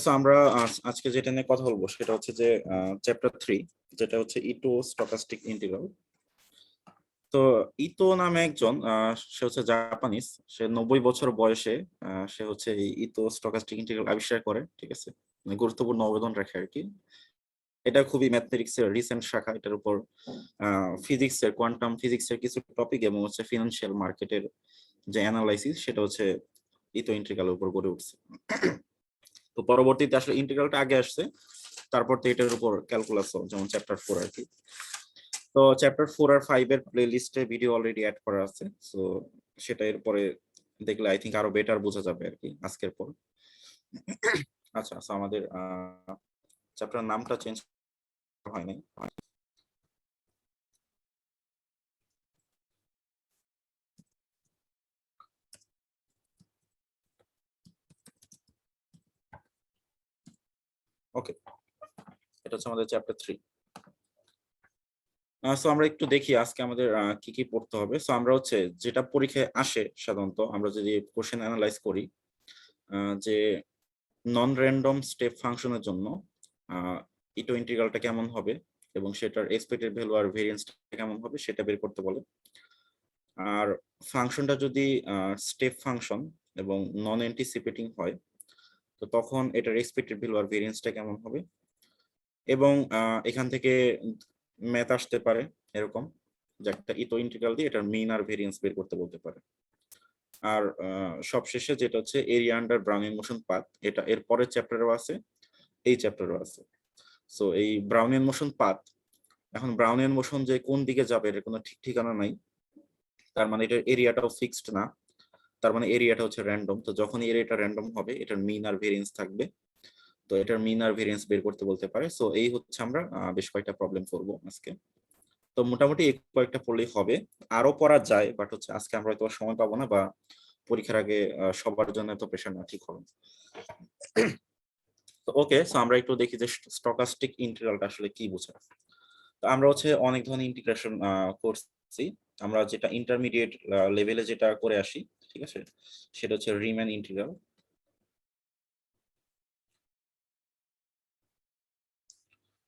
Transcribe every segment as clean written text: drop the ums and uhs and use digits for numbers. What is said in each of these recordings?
So আমরা আজকে যেটা নিয়ে কথা বলবো সেটা হচ্ছে যে চ্যাপ্টার 3, যেটা হচ্ছে ইটো স্টকাস্টিক ইন্টিগ্রাল। তো ইতো নামে একজন সে হচ্ছে জাপানিজ। সে 90 বছর বয়সে সে হচ্ছে এই ইতো স্টকাস্টিক ইন্টিগ্রাল আবিষ্কার করে, ঠিক আছে। মানে গুরুত্বপূর্ণ অবদান রাখে আর কি। এটা খুবই ম্যাথমেটিক্স এর রিসেন্ট শাখা। এটার উপর ফিজিক্স এর, কোয়ান্টাম ফিজিক্স এর কিছু টপিক এবং হচ্ছে ফিনান্সিয়াল মার্কেটের যে অ্যানালাইসিস সেটা হচ্ছে ইতো ইন্টিগ্রালের উপর গড়ে উঠছে। তো পরবর্তীতে আসলে ইন্টিগ্রালটা আগে আসছে, তারপর তো এটার উপর ক্যালকুলাসও, যেমন চ্যাপ্টার 4 আর কি। তো চ্যাপ্টার 4 আর 5 এর প্লে লিস্টে ভিডিও অলরেডি অ্যাড করা আছে। সো সেটা এরপরে দেখলে আই থিঙ্ক আরো বেটার বোঝা যাবে আর কি আজকের পর। আচ্ছা, সো আমাদের চ্যাপ্টার নামটা চেঞ্জ হয়নি। ওকে, এটা হচ্ছে আমাদের চ্যাপ্টার 3। সো আমরা একটু দেখি আজকে আমাদের কি কি পড়তে হবে। সো আমরা হচ্ছে যেটা পরীক্ষায় আসে সাধারণত, আমরা যদি কোশ্চেন অ্যানালাইজ করি, যে নন র্যান্ডম স্টেপ ফাংশনের জন্য ইটো ইন্টিগ্রালটা কেমন হবে এবং সেটার এক্সপেক্টেড ভ্যালু আর ভেরিয়েন্সটা কেমন হবে সেটা বের করতে বলে। আর ফাংশনটা যদি স্টেপ ফাংশন এবং নন অ্যান্টিসিপেটিং হয়, তো তখন এটার এক্সপেক্টেড ভ্যালু আর ভেরিয়েন্সটা কেমন হবে। এবং এখান থেকে ম্যাথ আসতে পারে এরকম, যে একটা ইতো ইন্টিগ্রাল দিয়ে এটার মিন আর ভেরিয়েন্স বের করতে বলতে পারে। আর সবশেষে যেটা হচ্ছে area under Brownian motion path, এটা এর পরের চ্যাপ্টারও আছে, এই চ্যাপ্টারও আছে। সো এই ব্রাউনিয়ান মোশন পাথ, এখন ব্রাউনিয়ান মোশন যে কোন দিকে যাবে এর কোনো ঠিক ঠিকানা নাই। তার মানে এটার এরিয়াটাও ফিক্সড না, তার মানে এরিয়াটা হচ্ছে র্যান্ডম। তো যখন এরিয়াটা র্যান্ডম হবে এটার মিন আর ভেরিয়েন্স থাকবে, তো এটার মিন আর ভেরিয়েন্স বের করতে বলতে পারে। সো এই হচ্ছে আমরা বেশ কয়েকটা প্রবলেম করবো আজকে। তো মোটামুটি এই কয়েকটা পড়লেই হবে, আরো পড়া যায়, বাট হচ্ছে আজকে আমরা হয়তো সময় পাবো না, বা পরীক্ষার আগে সবার জন্য তো প্রেশার না, ঠিক হবে। তো ওকে, সো আমরা একটু দেখি যে স্টকাস্টিক ইন্টিগ্রালটা আসলে কি বোঝায়। তো আমরা হচ্ছে অনেক ধরনের ইন্টিগ্রেশন করছি। আমরা যেটা ইন্টারমিডিয়েট লেভেলে যেটা করে আসি, ঠিক আছে, সেটা হচ্ছে রিম্যান ইন্টিগ্রাল।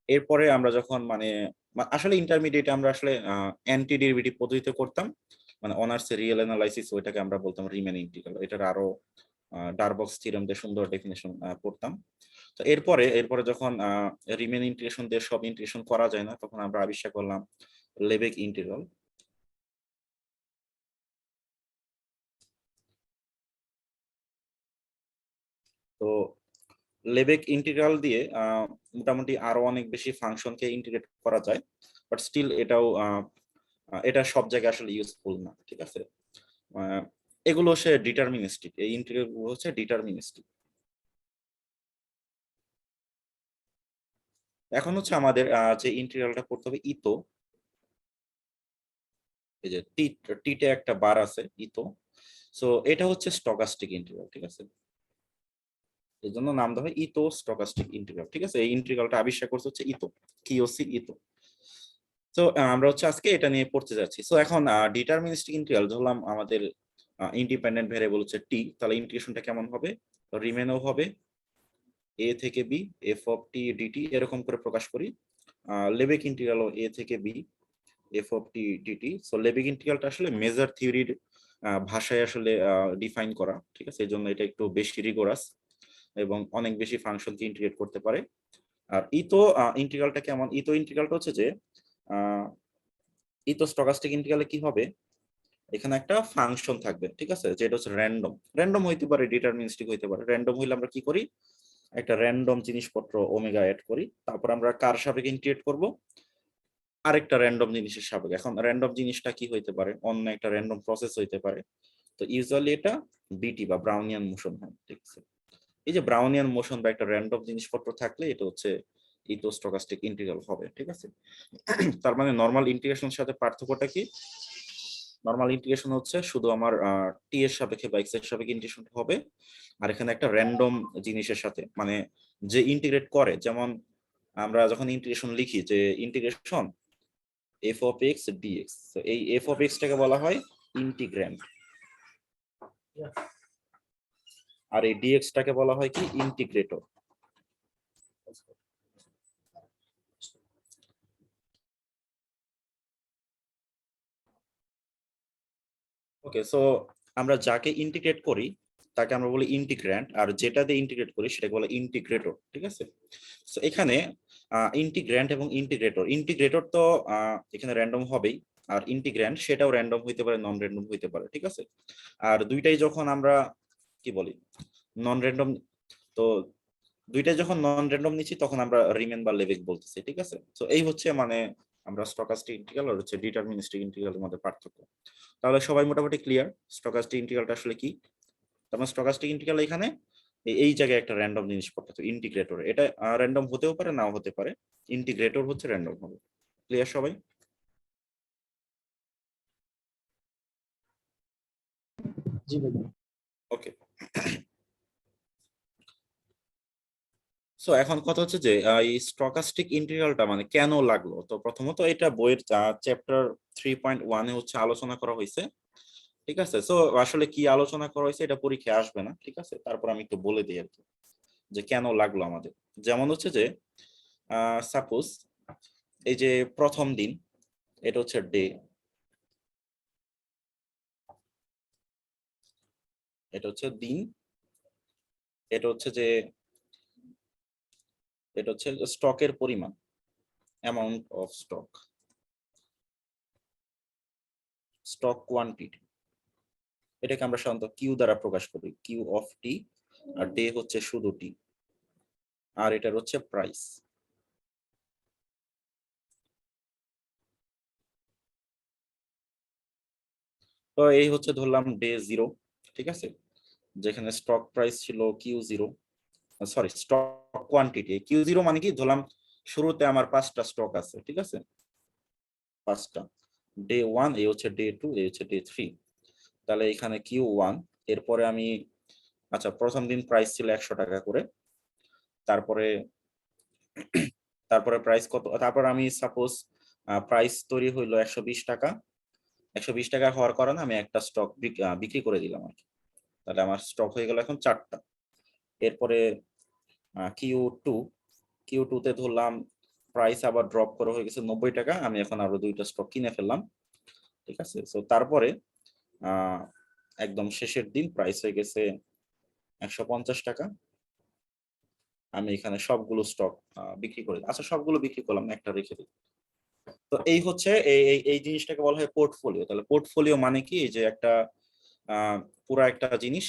এরপরে আমরা যখন মানে আসলে ইন্টারমিডিয়েটে আমরা আসলে অ্যান্টি ডেরিভেটিভ পদ্ধতিতে করতাম, মানে অনার্স রিয়েল অ্যানালাইসিস, ওইটাকে আমরা বলতাম রিম্যান ইন্টিগ্রাল। এটার আরো ডারবক্স থিওরেম দিয়ে সুন্দর ডেফিনেশন পড়তাম। তো এরপরে এরপরে যখন রিমেন ইন্টিগ্রেশন দিয়ে সব ইন্টিগ্রেশন করা যায় না, তখন আমরা আবিষ্কার করলাম লেবেক ইন্টিগ্রাল। তো লেবেক ইন্টিগ্রাল দিয়ে মোটামুটি আরো অনেক বেশি ফাংশনকে ইন্টিগ্রেট করা যায়, বাট স্টিল এটাও এটা সব জায়গায় আসলে ইউজফুল না, ঠিক আছে। এগুলো হচ্ছে ডিটারমিনিস্টিক, এই ইন্টিগ্রাল গুলো হচ্ছে ডিটারমিনিস্টিক। এখন হচ্ছে আমাদের যে ইন্টিগ্রালটা করতে হবে ইতো, এই যে টিতে একটা বার আছে ইতো। সো এটা হচ্ছে স্টকাস্টিক ইন্টিগ্রাল, ঠিক আছে। এই জন্য নাম দেওয়া হয় ইতো স্টকাস্টিক ইন্টিগ্রাল, ঠিক আছে। এই ইন্টিগ্রালটা আবিষ্কার করছে হচ্ছে ইতো, কিওসি ইতো। তো আমরা হচ্ছে আজকে এটা নিয়ে পড়তে যাচ্ছি। সো এখন ডিটারমিনিস্টিক ইন্টিগ্রাল ধরলাম আমাদের ইন্ডিপেন্ডেন্ট ভ্যারিয়েবল হচ্ছে টি, তাহলে ইন্টিগ্রেশনটা কেমন হবে, রিমেনও হবে এ থেকে B F of T DT, এরকম করে প্রকাশ করি। লেবেক ইন্টিগ্রালও এ থেকে B F of T DT. So Lebesgue ইন্টিগ্রালটা আসলে মেজর থিওরির ভাষায় আসলে ডিফাইন করা, ঠিক আছে। এই জন্য এটা একটু বেশি রিগোরাস এবং অনেক বেশি ফাংশনকে ইন্টিগ্রেট করতে পারে। আর ইতো ইন্টিগ্রালটা কেমন, ইতো ইন্টিগ্রালটা হচ্ছে যে ইতো স্টকাস্টিক ইন্টিগ্রালে কি হবে, এখানে একটা ফাংশন থাকবে, ঠিক আছে, যেটা হচ্ছে র্যান্ডম। র্যান্ডম হইতে পারে, ডিটারমিনিস্টিক হইতে পারে। র্যান্ডম হইলে আমরা কি করি, একটা র্যান্ডম জিনিসপত্র ওমেগা অ্যাড করি, তারপর আমরা কার সাপেক্ষে ইন্টিগ্রেট করব, আরেকটা র্যান্ডম জিনিসের সাপেক্ষে। এখন র্যান্ডম জিনিসটা কি হইতে পারে, অন্য একটা র্যান্ডম প্রসেস হইতে পারে। তো ইউজুয়ালি এটা বিটি বা ব্রাউনিয়ান মোশন হয়, ঠিক আছে। এই যে ব্রাউনিয়ান মোশন বা একটা র্যান্ডম জিনিসপত্র থাকলে এটা হচ্ছে ইতো স্টকাস্টিক ইন্টিগ্রাল হবে, ঠিক আছে। তার মানে নরমাল ইন্টিগ্রেশনের সাথে পার্থক্যটা কি, নরমাল ইন্টিগ্রেশন হচ্ছে শুধু আমার টি এর সাপেক্ষে বা এক্স এর সাপেক্ষে ইন্টিগ্রেশন হবে, আর এখানে একটা র্যান্ডম জিনিসের সাথে, মানে যে ইন্টিগ্রেট করে, যেমন আমরা যখন ইন্টিগ্রেশন লিখি যে integration F of X DX, তো এই এফ অফ এক্স টাকে বলা হয় ইন্টিগ্র্যান্ড, আর এই ডিএক্স টাকে বলা হয় কি ইন্টিগ্রেটর। ওকে, সো আমরা যাকে ইন্টিগ্রেট করি তাকে আমরা বলি ইন্টিগ্র্যান্ড, আর যেটা দিয়ে ইন্টিগ্রেট করি সেটাকে বলে ইন্টিগ্রেটর। ঠিক আছে, সো এখানে ইন্টিগ্র্যান্ড এবং ইন্টিগ্রেটর, ইন্টিগ্রেটর তো এখানে র্যান্ডম হবেই, আর ইন্টিগ্র্যান্ড সেটাও র্যান্ডম হইতে পারে, নন র্যান্ডম হইতে পারে। ঠিক আছে, আর দুইটাই যখন আমরা কি বলি নন র্যান্ডম, তো দুইটাই যখন নন র্যান্ডম নিচ্ছি তখন আমরা রিমেন বা লেভেল বলতেছি। ঠিক আছে, তো এই হচ্ছে মানে আমরা স্টকাস্টিক ইন্টিগ্রাল আর হচ্ছে ডিটারমিনিস্টিক ইন্টিগ্রালের মধ্যে পার্থক্য। তাহলে সবাই মোটামুটি ক্লিয়ার স্টকাস্টিক ইন্টিগ্রালটা আসলে কি। তারপর স্টকাস্টিক ইন্টিগ্রাল এখানে এই জায়গায় একটা র্যান্ডম জিনিস পড়তেছে ইন্টিগ্রেটর, এটা র্যান্ডম হতেও পারে নাও হতে পারে, ইন্টিগ্রেটর হচ্ছে র্যান্ডম হবে। ক্লিয়ার সবাই? জি ভাই। ওকে, সো এখন কথা হচ্ছে যে এই স্টকাস্টিক ইন্টিগ্রালটা মানে কেন লাগলো। তো প্রথমত এটা বইয়ের চ্যাপ্টার 3.1 হচ্ছে আলোচনা করা হয়েছে। ঠিক আছে, সো আসলে কি আলোচনা করা হয়েছে এটা পরীক্ষায় আসবে না। ঠিক আছে, তারপর আমি একটু বলে দিই আর কি যে কেন লাগলো আমাদের। যেমন হচ্ছে যে সাপোজ এই যে প্রথম দিন, এটা হচ্ছে ডে, এটা হচ্ছে দিন, এটা হচ্ছে যে এটা হচ্ছে স্টকের পরিমাণ, amount of stock, stock quantity. এটাকে আমরা সাধারণত কিউ দ্বারা প্রকাশ করি, কিউ অফ টি, আর ডে হচ্ছে শুধু টি, আর এটার হচ্ছে প্রাইস। তো এই হচ্ছে ধরলাম ডে 0। ঠিক আছে, যেখানে স্টক প্রাইস ছিল Q 0, sorry stock quantity Q 0 মানে কি ধরলাম শুরুতে আমার 5টা স্টক আছে। ঠিক আছে, 5টা, ডে 1, এই হচ্ছে ডে 2, এই হচ্ছে ডে 3। তাহলে এখানে কিউ 1, এরপরে আমি আচ্ছা প্রথম দিন প্রাইস ছিল 100 টাকা করে, তারপরে তারপরে প্রাইস কত, তারপর আমি সাপোজ প্রাইস তৈরি হইলো 120 টাকা, 120 টাকা হওয়ার কারণে আমি একটা স্টক বিক্রি করে দিলাম আর কি। তাহলে আমার স্টক হয়ে গেল এখন 4টা। এরপরে কিউ 2, কিউ 2 তে ধরলাম প্রাইস আবার ড্রপ করে হয়ে গেছে 90 টাকা, আমি এখন আরো 2টা স্টক কিনে ফেললাম। ঠিক আছে, সো তারপরে আহ একদম শেষের দিন প্রাইস হয়ে গেছে 150 টাকা, আমি এখানে সবগুলো স্টক বিক্রি করে, আচ্ছা সবগুলো বিক্রি করলাম না, একটা রেখে দিই। তো এই হচ্ছে এই জিনিসটাকে বলা হয় পোর্টফোলিও। তাহলে পোর্টফোলিও মানে কি, এই যে একটা পুরা একটা জিনিস,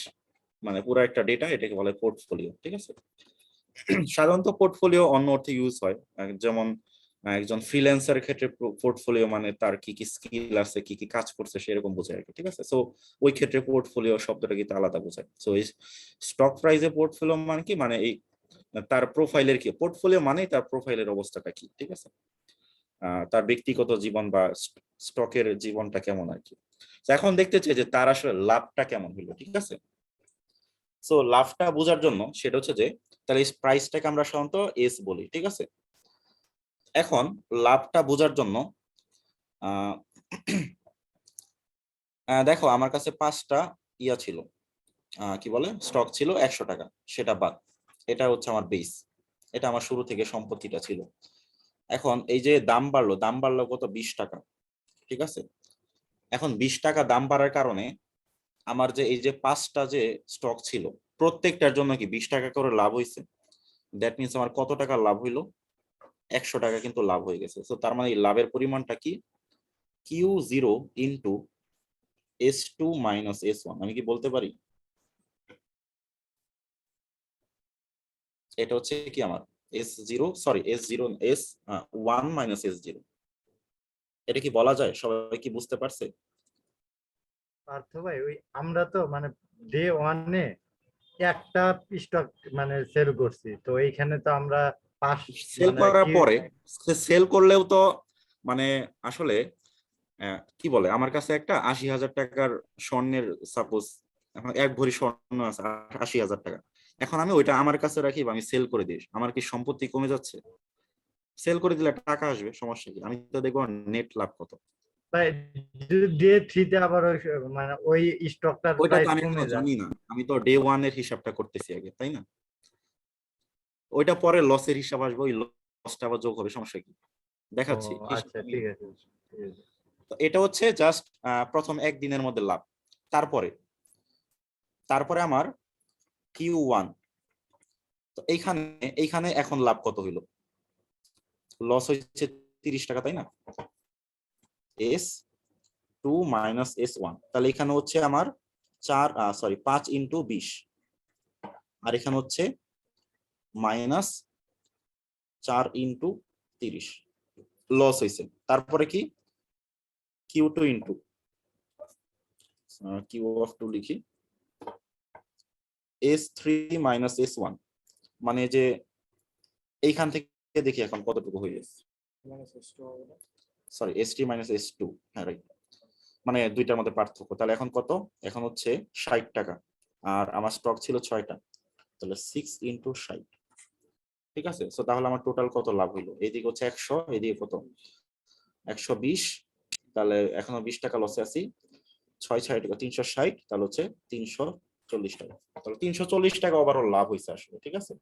মানে পুরা একটা ডেটা, এটাকে বলা হয় পোর্টফোলিও। ঠিক আছে, সাধারণত পোর্টফোলিও অন্য অর্থে ইউজ হয়, যেমন একজন ফ্রিল্যান্সারের ক্ষেত্রে পোর্টফোলিও মানে তার কি কি স্কিল আছে, কি কি কাজ করছে সেরকম বোঝায় আর কি। ঠিক আছে, সো ওই ক্ষেত্রে পোর্টফোলিও শব্দটা কিন্তু আলাদা বোঝায়। সো এই স্টক প্রাইসে পোর্টফোলিও মানে কি, মানে এই তার প্রোফাইলের কি, পোর্টফোলিও মানে তার প্রোফাইলের অবস্থাটা কি। ঠিক আছে, তার ব্যক্তিগত জীবন বা স্টকের জীবনটা কেমন আর কি। এখন দেখতে চাই যে তার আসলে লাভটা কেমন হলো। ঠিক আছে, সো লাভটা বোঝার জন্য সেটা হচ্ছে যে তাহলে এই প্রাইসটাকে আমরা সাধারণত এস বলি। ঠিক আছে, এখন লাভটা বোঝার জন্য আহ দেখো আমার কাছে 5টা ইয়া ছিল, কি বলে স্টক ছিল 100 টাকা, সেটা বাদ, এটা হচ্ছে আমার বেস, এটা আমার শুরু থেকে সম্পত্তিটা ছিল। এখন এই যে দাম বাড়লো, দাম বাড়লো কত, 20 টাকা। ঠিক আছে, এখন 20 টাকা দাম বাড়ার কারণে আমার যে এই যে 5টা যে স্টক ছিল প্রত্যেকটার জন্য কি 20 টাকা করে লাভ হয়েছে। দ্যাট মিনস আমার কত টাকা লাভ হইলো, 100 টাকা কিন্তু লাভ হয়ে গেছে। তো তার মানে এই লাভের পরিমাণটা কি, Q 0 into S2 minus S1। আমি কি বলতে পারি এটা হচ্ছে কি আমার S0, sorry S0, S1 minus S0। এটা কি বলা যায়, সবাই কি বুঝতে পারছে? পার্থ ভাই, ওই আমরা তো মানে ডে ওয়ানে একটা স্টক মানে সেল করছি, তো এইখানে তো আমরা পাঁচ সেল মানে করার কি পরে সেল করলেও তো মানে আসলে কি বলে, আমার কাছে একটা 80,000 টাকার স্বর্ণের সাপোজ এখন 1 ভরি স্বর্ণ আছে 80,000 টাকা, এখন আমি ওইটা আমার কাছে রাখি বা আমি সেল করে দিই, আমার কি সম্পত্তি কমে যাচ্ছে? সেল করে দিলে টাকা আসবে, সমস্যা কি, আমি তো দেখবো নেট লাভ কত। ডে থ্রিতে আবার ওই মানে ওই স্টকটার ওইটা তো প্রাইস আমি এখনো কমে যায়। জানি না, আমি তো ডে ওয়ান এর হিসাবটা করতেছি আগে, তাই না? ওইটা পরে লসের হিসাব আসবে, ওই লসটা আবার যোগ হবে, সমস্যা কি, ও দেখাচ্ছি আচ্ছা, হিসাবটা আমি। ঠিক আছে, ঠিক আছে। তো এটা হচ্ছে জাস্ট প্রথম একদিনের মধ্যে লাভ। তারপরে তারপরে আমার Q1, তো এইখানে এখন লাভ কত হইলো? লস হয়েছে 30 টাকা, তাই না? S2 মাইনাস S1, তাহলে এখানে হচ্ছে আমার 5 ইন্টু 20, আর এখানে হচ্ছে মাইনাস 4 ইন্টু 30 লস হয়েছে। তারপরে কি Q2 ইন্টু Q(2) লিখি S3 মাইনাস S1, মানে যে এইখান থেকে দেখি এখন কতটুকু হয়ে গেছে। সরি, S3 মাইনাস S2, হ্যাঁ রাইট, মানে দুইটার মধ্যে পার্থক্য। তাহলে এখন কত? এখন হচ্ছে 60 টাকা, আর আমার স্টক ছিল 6টা, তাহলে 6 ইন্টু 60। ঠিক আছে, সো তাহলে আমার টোটাল কত লাভ হইলো? এইদিকে হচ্ছে 100, এইদিকে কত 120, তাহলে এখনো 20 টাকা লসে আছি। 6 টাকা 360, তাহলে হচ্ছে 340 টাকা। তাহলে 340 টাকা ওভারঅল লাভ হয়েছে আসলে। ঠিক আছে,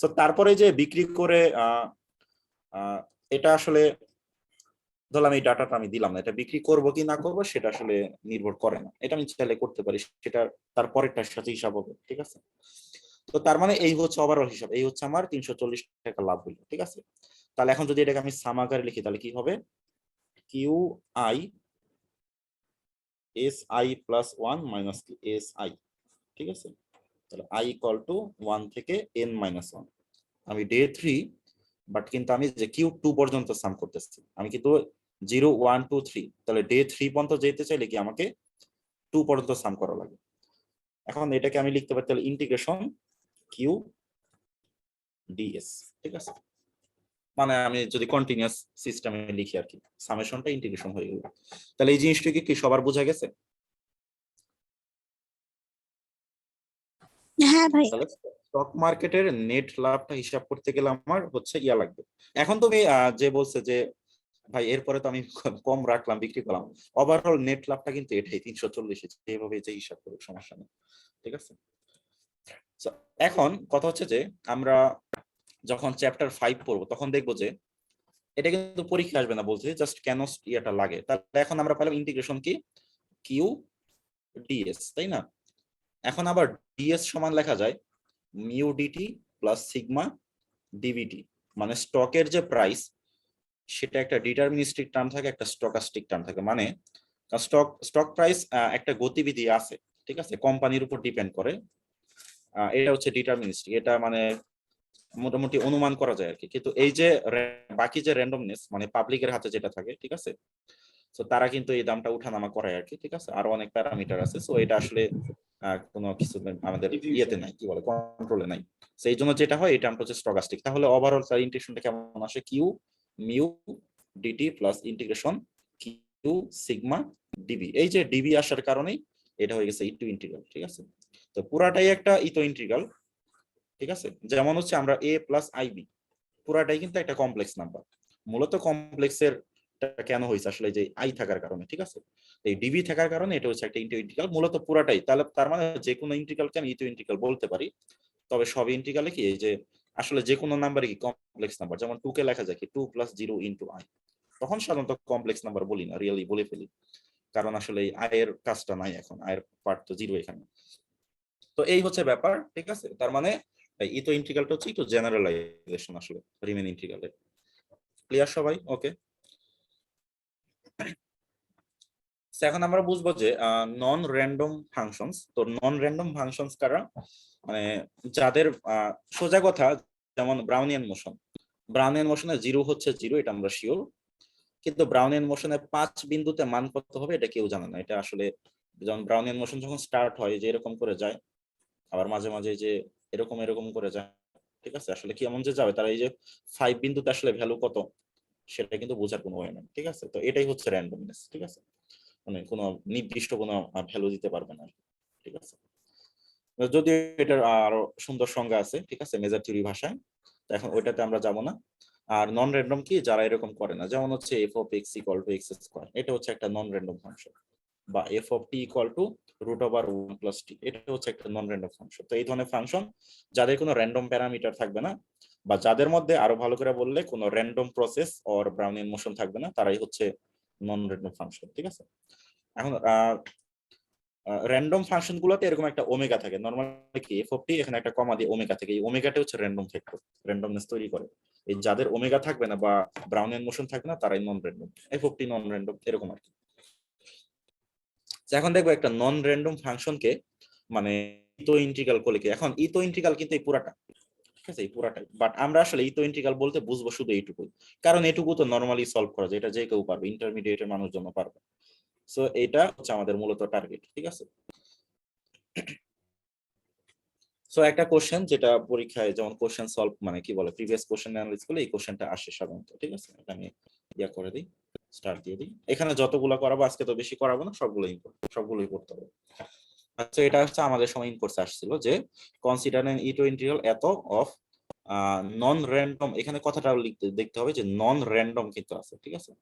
সো তারপরে যে বিক্রি করে এটা আসলে ধরলাম এই ডাটাটা আমি দিলাম না, এটা বিক্রি করব কি না করব সেটা আসলে নির্ভর করে না, এটা আমি চাইলে করতে পারি, সেটা তারপরেরটার সাথে হিসাব হবে। ঠিক আছে, তো তার মানে এই হচ্ছে ওভারঅল হিসাব, এই হচ্ছে আমার 340 টাকা লাভ হইলো। ঠিক আছে, তাহলে এখন যদি এটাকে আমি সাম আকারে লিখি তাহলে কি হবে? QI SI plus 1 minus SI। ঠিক আছে, তাহলে I ইকুয়াল টু 1 থেকে n মাইনাস 1। আমি ডে 3, বাট কিন্তু আমি যে Q2 পর্যন্ত সাম করতেছি, আমি কিন্তু 0 1 2 3, তাহলে ডে 3 পর্যন্ত যেতে চাইলে কি আমাকে 2 পর্যন্ত সাম করা লাগে। এখন এটাকে আমি লিখতে পারি তাহলে ইন্টিগ্রেশন কিউ ডিএস। ঠিক আছে, মানে আমি যদি কন্টিনিউয়াস সিস্টেমে লিখি আর কি, সামেশনটা ইন্টিগ্রেশন হয়ে গেল। তাহলে এই জিনিসটাকে কি সবার বোঝা গেছে? হ্যাঁ ভাই। তাহলে স্টক মার্কেটের নেট লাভটা হিসাব করতে গেলে আমার হচ্ছে ইয়া লাগবে। এখন তুমি যে বলছে যে ভাই এরপরে তো আমি কম রাখলাম, বিক্রি করলাম, ওভারঅল নেট লাভটা কিন্তু এটাই 340, যেভাবে যে হিসাব করুক সমস্যা নেই। ঠিক আছে, So, এখন কথা হচ্ছে যে আমরা যখন চ্যাপ্টার 5 পড়বো তখন দেখবো যে এটা কিন্তু পরীক্ষা আসবে না, বলছে জাস্ট কেন ইয়াটা লাগে। তাহলে এখন আমরা পেলাম ইন্টিগ্রেশন কি কিউ ডিএস, তাই না? এখন আবার ডিএস সমান লেখা যায় মিউ ডিটি প্লাস সিগমা ডিভিটি, মানে স্টকের যে প্রাইস সেটা একটা ডিটারমিনিস্টিক টার্ম থাকে, একটা স্টকাস্টিক টার্ম থাকে। মানে স্টক প্রাইস একটা গতিবিধি আছে, ঠিক আছে, কোম্পানির উপর ডিপেন্ড করে, এটা হচ্ছে ডিটারমিনিস্টিক, এটা মানে মোটামুটি অনুমান করা যায় আর কি। কিন্তু এই যে বাকি যে র্যান্ডমনেস, মানে পাবলিকের হাতে যেটা থাকে, ঠিক আছে, তো তারা কিন্তু এই দামটা উঠানামা করায় আর কি। ঠিক আছে, আরো অনেক প্যারামিটার আছে, সো এটা আসলে কোনো কিছু আমাদের ইয়েতে নাই, কি বলে, কন্ট্রোলে নাই। সেই জন্য যেটা হয় এটা হচ্ছে স্টকাস্টিক। তাহলে ওভারঅল তার ইন্টিগ্রেশনটা কেমন আসে? Q mu DT plus integration Q sigma DB. এই যে ডিবি আসার কারণেই এটা হয়ে গেছে ইটু ইন্টিগ্রাল। ঠিক আছে, তো পুরাটাই একটা ইতো ইন্টিগ্রাল। ঠিক আছে, যেমন হচ্ছে আমরা a প্লাস আইবি, পুরাটাই কিন্তু একটা কমপ্লেক্স নাম্বার। মূলত কমপ্লেক্সের কেন হয়েছে আসলে যে আই থাকার কারণে। ঠিক আছে, এই ডিবি থাকার কারণে এটা হচ্ছে একটা ইন্টো ইন্টিগ্রাল, মূলত পুরাটাই। তাহলে তার মানে যে কোনো ইন্টিগ্রালকে আমি ইটো ইন্টিগ্রাল বলতে পারি। তবে সব ইন্টিগ্রালে কি এই যে আসলে যে কোনো নাম্বারে কি কমপ্লেক্স নাম্বার, যেমন 2 কে লেখা যায় কি 2 প্লাস 0 ইন্টু আই, তখন সাধারণত কমপ্লেক্স নাম্বার বলি না, রিয়েলি বলে ফেলি, কারণ আসলে এই আয়ের কাজটা নাই, এখন আয়ের পার্ট তো জিরো এখানে। তো এই হচ্ছে ব্যাপার। ঠিক আছে, তার মানে ইতো ইন্টিগ্রালটা হচ্ছে একটু জেনারেলাইজেশন আসলে রিমেন ইন্টিগ্রালের। ক্লিয়ার সবাই? ওকে, এখন আমরা বুঝবো যে নন র্যান্ডম ফাংশনস। তো নন র্যান্ডম ফাংশনস কারা? মানে যাদের সোজা কথা, যেমন ব্রাউনিয়ান মোশন, ব্রাউনিয়ান মোশনে 0 হচ্ছে 0, এটা আমরা শিওর, কিন্তু ব্রাউনিয়ান মোশনে 5 বিন্দুতে মান কত হবে এটা কেউ জানে না। এটা আসলে যেমন ব্রাউনিয়ান মোশন যখন স্টার্ট হয় যে এরকম করে যায়, আবার মাঝে মাঝে যে এরকম এরকম করে যায়। ঠিক আছে, আসলে কি এমন যে যাবে তারা এই যে 5 বিন্দুতে আসলে ভ্যালু কত সেটা কিন্তু বোঝার কোনো ওয়ে নেই। ঠিক আছে, তো এটাই হচ্ছে র্যান্ডমনেস। ঠিক আছে, মানে কোনো নির্দিষ্ট কোনো ভ্যালু দিতে পারবে না। ঠিক আছে, যদিও এটার আরো সুন্দর সংজ্ঞা আছে, ঠিক আছে, মেজার থিওরি ভাষায়, তো এখন ওইটাতে আমরা যাব না। আর নন র্যান্ডম কি, যারা এরকম করে না, যেমন হচ্ছে F of X equal to X square, এটা হচ্ছে একটা নন র্যান্ডম ফাংশন, বা F of T equal to root over 1 plus T, এটা হচ্ছে একটা নন র্যান্ডম ফাংশন। তো এই ধরনের ফাংশন যাদের কোনো র্যান্ডম প্যারামিটার থাকবে না, বা যাদের মধ্যে আরো ভালো করে বললে কোনো random process or Brownian motion থাকবে না, তারাই হচ্ছে নন র্যান্ডম ফাংশন। ঠিক আছে, এখন র্যান্ডম ফাংশন গুলোতে এরকম একটা ওমেগা থাকে, নরমালি কি এফ অফ টি এখানে একটা কমা দিয়ে ওমেগা থাকে, এই ওমেগাটা হচ্ছে র্যান্ডম ফ্যাক্টর, র্যান্ডমনেস তৈরি করে। এই যাদের ওমেগা থাকবে না বা ব্রাউনিয়ান মোশন থাকবে না তারাই non random, F of T non random এরকম আর কি। এখন দেখবো একটা নন র্যান্ডম ফাংশনকে মানে ইতো ইন্টিগ্রাল করলে কি, এখন ইতো ইন্টিগ্রাল কিন্তু এই পুরাটা, ঠিক আছে এই পুরাটাই, বাট আমরা আসলে ইতো ইন্টিগ্রাল বলতে বুঝবো শুধু এইটুকুই, কারণ এটুকু তো নরমালি সলভ করা যায়, এটা যে কেউ পারবে, ইন্টারমিডিয়েটের মানুষ জন্য পারবে। সো এটা হচ্ছে আমাদের মূলত টার্গেট, ঠিক আছে। সো একটা কোশ্চেন যেটা পরীক্ষায় যেমন কোশ্চেন সলভ মানে কি বলে প্রিভিয়াস কোশ্চেন অ্যানালাইজ করলে এই কোশ্চেনটা আসে সাধারণত, ঠিক আছে। এটা আমি ইয়া করে দিই, স্টার্ট দিয়ে দিই। এখানে যতগুলো করাবো আজকে তো বেশি করাবো না, সবগুলোই করতে হবে। আচ্ছা এটা হচ্ছে আমাদের সময় ইনকোর্সে আসছিল যে কনসিডার এন ইটো ইন্টিগ্রাল এত অফ নন র্যান্ডম, এখানে কথাটা দেখতে হবে যে নন র্যান্ডম কিন্তু আছে, ঠিক আছে।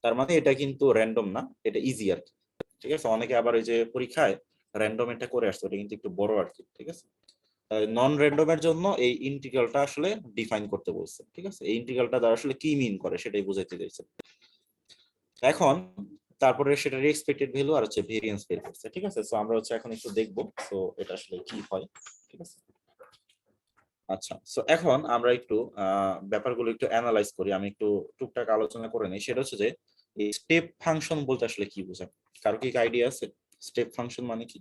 তার মানে এটা কিন্তু র্যান্ডম না, এটা ইজি আর কি, ঠিক আছে। অনেকে আবার ওই যে পরীক্ষায় র্যান্ডম এটা করে আসতো, এটা কিন্তু একটু বড় আর কি, ঠিক আছে। নন র্যান্ডমের জন্য এই ইন্টিগ্রালটা আসলে ডিফাইন করতে বলছে, ঠিক আছে। এই ইন্টিগ্রালটা দ্বারা আসলে কি মিন করে সেটাই বুঝাইতে চাইছে। এখন তারপরে সেটার এক্সপেক্টেড ভ্যালু আর হচ্ছে ভেরিয়েন্স বের করছে, ঠিক আছে। সো আমরা হচ্ছে এখন একটু দেখবো সো এটা আসলে কি হয়, ঠিক আছে। আচ্ছা সো এখন আমরা একটু ব্যাপারগুলো একটু অ্যানালাইজ করি, আমি একটু টুকটাক আলোচনা করে নিই। সেটা হচ্ছে যে এই স্টেপ ফাংশন বলতে আসলে কি বোঝায়, কারো কি আইডিয়া আছে স্টেপ ফাংশন মানে কি?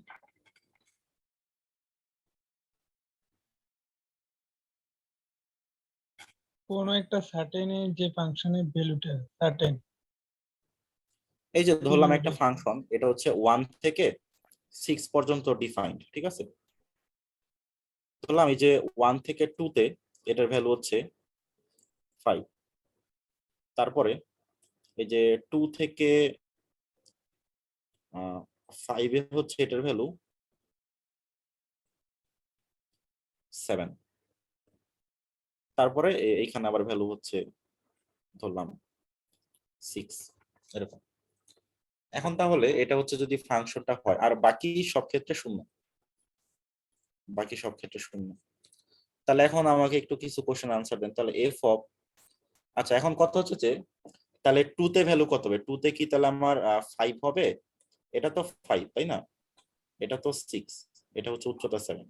কোন একটা সার্টেন যে ফাংশনের ভ্যালুটা সার্টেন, এই যে ধরলাম একটা ফাংশন, এটা হচ্ছে 1 থেকে 6 পর্যন্ত ডিফাইন্ড, ঠিক আছে। ধরলাম এই যে 1 থেকে 2 তে এটার ভ্যালু হচ্ছে 5, তারপরে এই যে 2 থেকে 5 এ হচ্ছে এটার ভ্যালু 7, তারপরে এইখানে আবার ভ্যালু হচ্ছে ধরলাম 6 এরকম। এখন তাহলে এটা হচ্ছে যদি ফাংশনটা হয় আর বাকি সব ক্ষেত্রে শূন্য, বাকি সব ক্ষেত্রে শূন্য, তাহলে এখন আমাকে একটু কিছু কোশ্চেন আনসার দেন। তাহলে এফ অফ, আচ্ছা এখন কথা হচ্ছে যে তাহলে 2 তে ভ্যালু কত হবে? 2 তে কি তাহলে আমার 5 হবে? এটা তো 5 তাই না, এটা তো 6, এটা হচ্ছে উচ্চতা 7,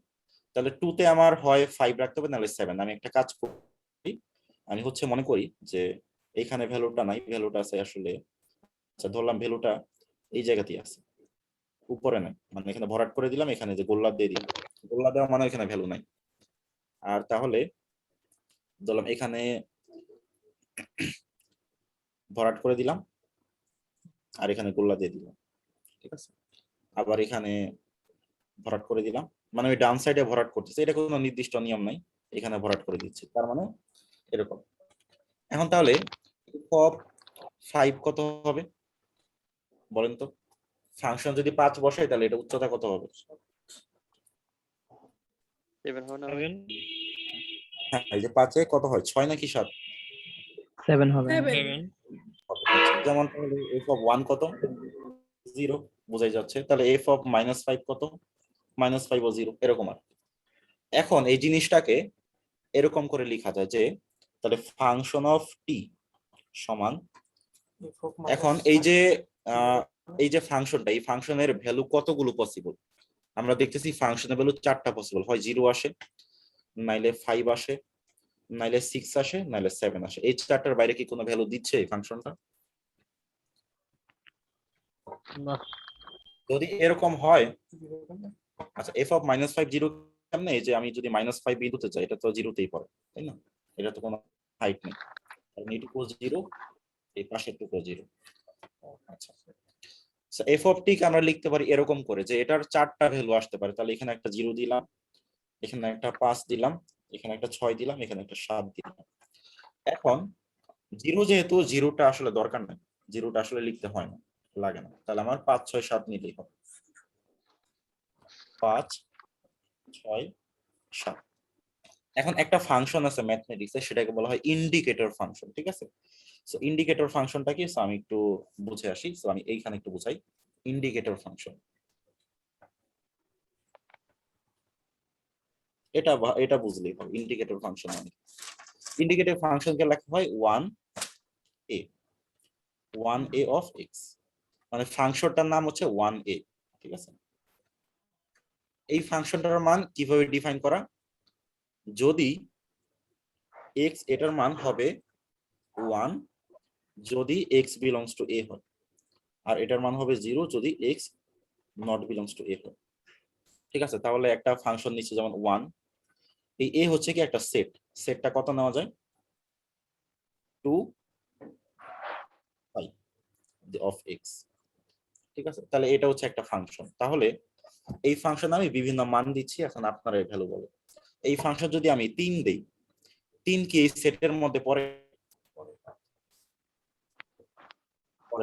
তাহলে 2 তে আমার হয় 5 রাখতে হবে নাহলে 7। আমি একটা কাজ করি, আমি হচ্ছে মনে করি যে এইখানে ভ্যালুটা নাই, ভ্যালুটা আছে আসলে, আচ্ছা ধরলাম ভ্যালুটা এই জায়গাতেই আছে, উপরে নাই, মানে এখানে ভরাট করে দিলাম, এখানে যে গোল্লা দিয়ে দিলাম, গোল্লা দেওয়া মানে এখানে ভ্যালু নাই। আর তাহলে ধরলাম এখানে ভরাট করে দিলাম আর এখানে গোল্লা দিয়ে দিলাম, ঠিক আছে। আবার এখানে ভরাট করে দিলাম, মানে ওই ডান সাইডে ভরাট করতেছে, এটা কোনো নির্দিষ্ট নিয়ম নাই, এখানে ভরাট করে দিচ্ছি, তার মানে এরকম। এখন তাহলে অফ 5 কত হবে বলেন তো? ফাংশন যদি 5 বসাই তাহলে এটা উচ্চতা কত হবে? হ্যাঁ এই যে 5 এ কত হয়, 6 নাকি 7? 7 হবে। যেমন তাহলে এফ অফ 1 কত? 0, বোঝাই যাচ্ছে। তাহলে এফ অফ -5 কত? -5 ও 0 এরকম আর। এখন এই জিনিসটাকে এরকম করে লেখা যায় যে তাহলে ফাংশন অফ টি সমান, এখন এই যে ফাংশনটা, এই ফাংশনের ভ্যালু কতগুলো পসিবল? আমরা দেখতেছি ফাংশনের ভ্যালু 4টা পসিবল, হয় 0 আসে, নাইলে 5 আসে, নাইলে 6 আসে, নাইলে 7 আসে। এই 4টার বাইরে কি কোনো ভ্যালু দিচ্ছে এই ফাংশনটা? যদি এরকম হয়, আচ্ছা এফ অফ -5 0 কেমনে? এই যে আমি যদি -5 বিন্দুতে যাই, এটা তো 0তেই পড়ে তাই না, এটা তো কোনো হাইট নেই, কারণ এইটুকু 0, এই পাশেরটুকু 0। আচ্ছা এফ অফ টি কে আমরা লিখতে পারি এরকম করে যে এটার 4টা ভ্যালু আসতে পারে, তাহলে এখানে একটা 0 দিলাম, এখানে একটা 5 দিলাম, এখানে একটা 6 দিলাম, এখানে একটা 7 দিলাম। এখন 0 যেহেতু 0টা আসলে দরকার নাই, 0টা আসলে লিখতে হয় না, লাগে না, তাহলে আমার 5 6 7 নিলেই হবে, 5 6 7। এখন একটা ফাংশন আছে ম্যাথমেটিক্সে, সেটাকে বলা হয় ইন্ডিকেটর ফাংশন, ঠিক আছে। সো ইন্ডিকেটর ফাংশনটা কি, সো আমি একটু বুঝে আসি, সো আমি এইখানে একটু বুঝাই ইন্ডিকেটর ফাংশন। এটা বুঝলেই হবে ইন্ডিকেটর ফাংশন মানে। ইন্ডিকেটর ফাংশনকে লেখা হয় 1a অফ x, মানে ফাংশনটার নাম হচ্ছে 1a, ঠিক আছে। এই ফাংশনটার মান কিভাবে ডিফাইন করা, যদি এক্স এটার মান হবে 1 যদি এক্স বিলংস টু এ হয়, আর এটার মান হবে 0 যদি এক্স নট বিলংস টু এ হয়। ঠিক আছে, তাহলে একটা ফাংশন নিচ্ছে যেমন 1, এই এ হচ্ছে কি একটা সেট, সেটটা কত নেওয়া যায় 2 5 অফ এক্স। ঠিক আছে, তাহলে এটা হচ্ছে একটা ফাংশন। তাহলে এই ফাংশন আমি বিভিন্ন মান দিচ্ছি, এখন আপনারা ভ্যালু বলো। এই ফাংশন যদি আমি 3 দেই, 3 কি এই সেটের মধ্যে পড়ে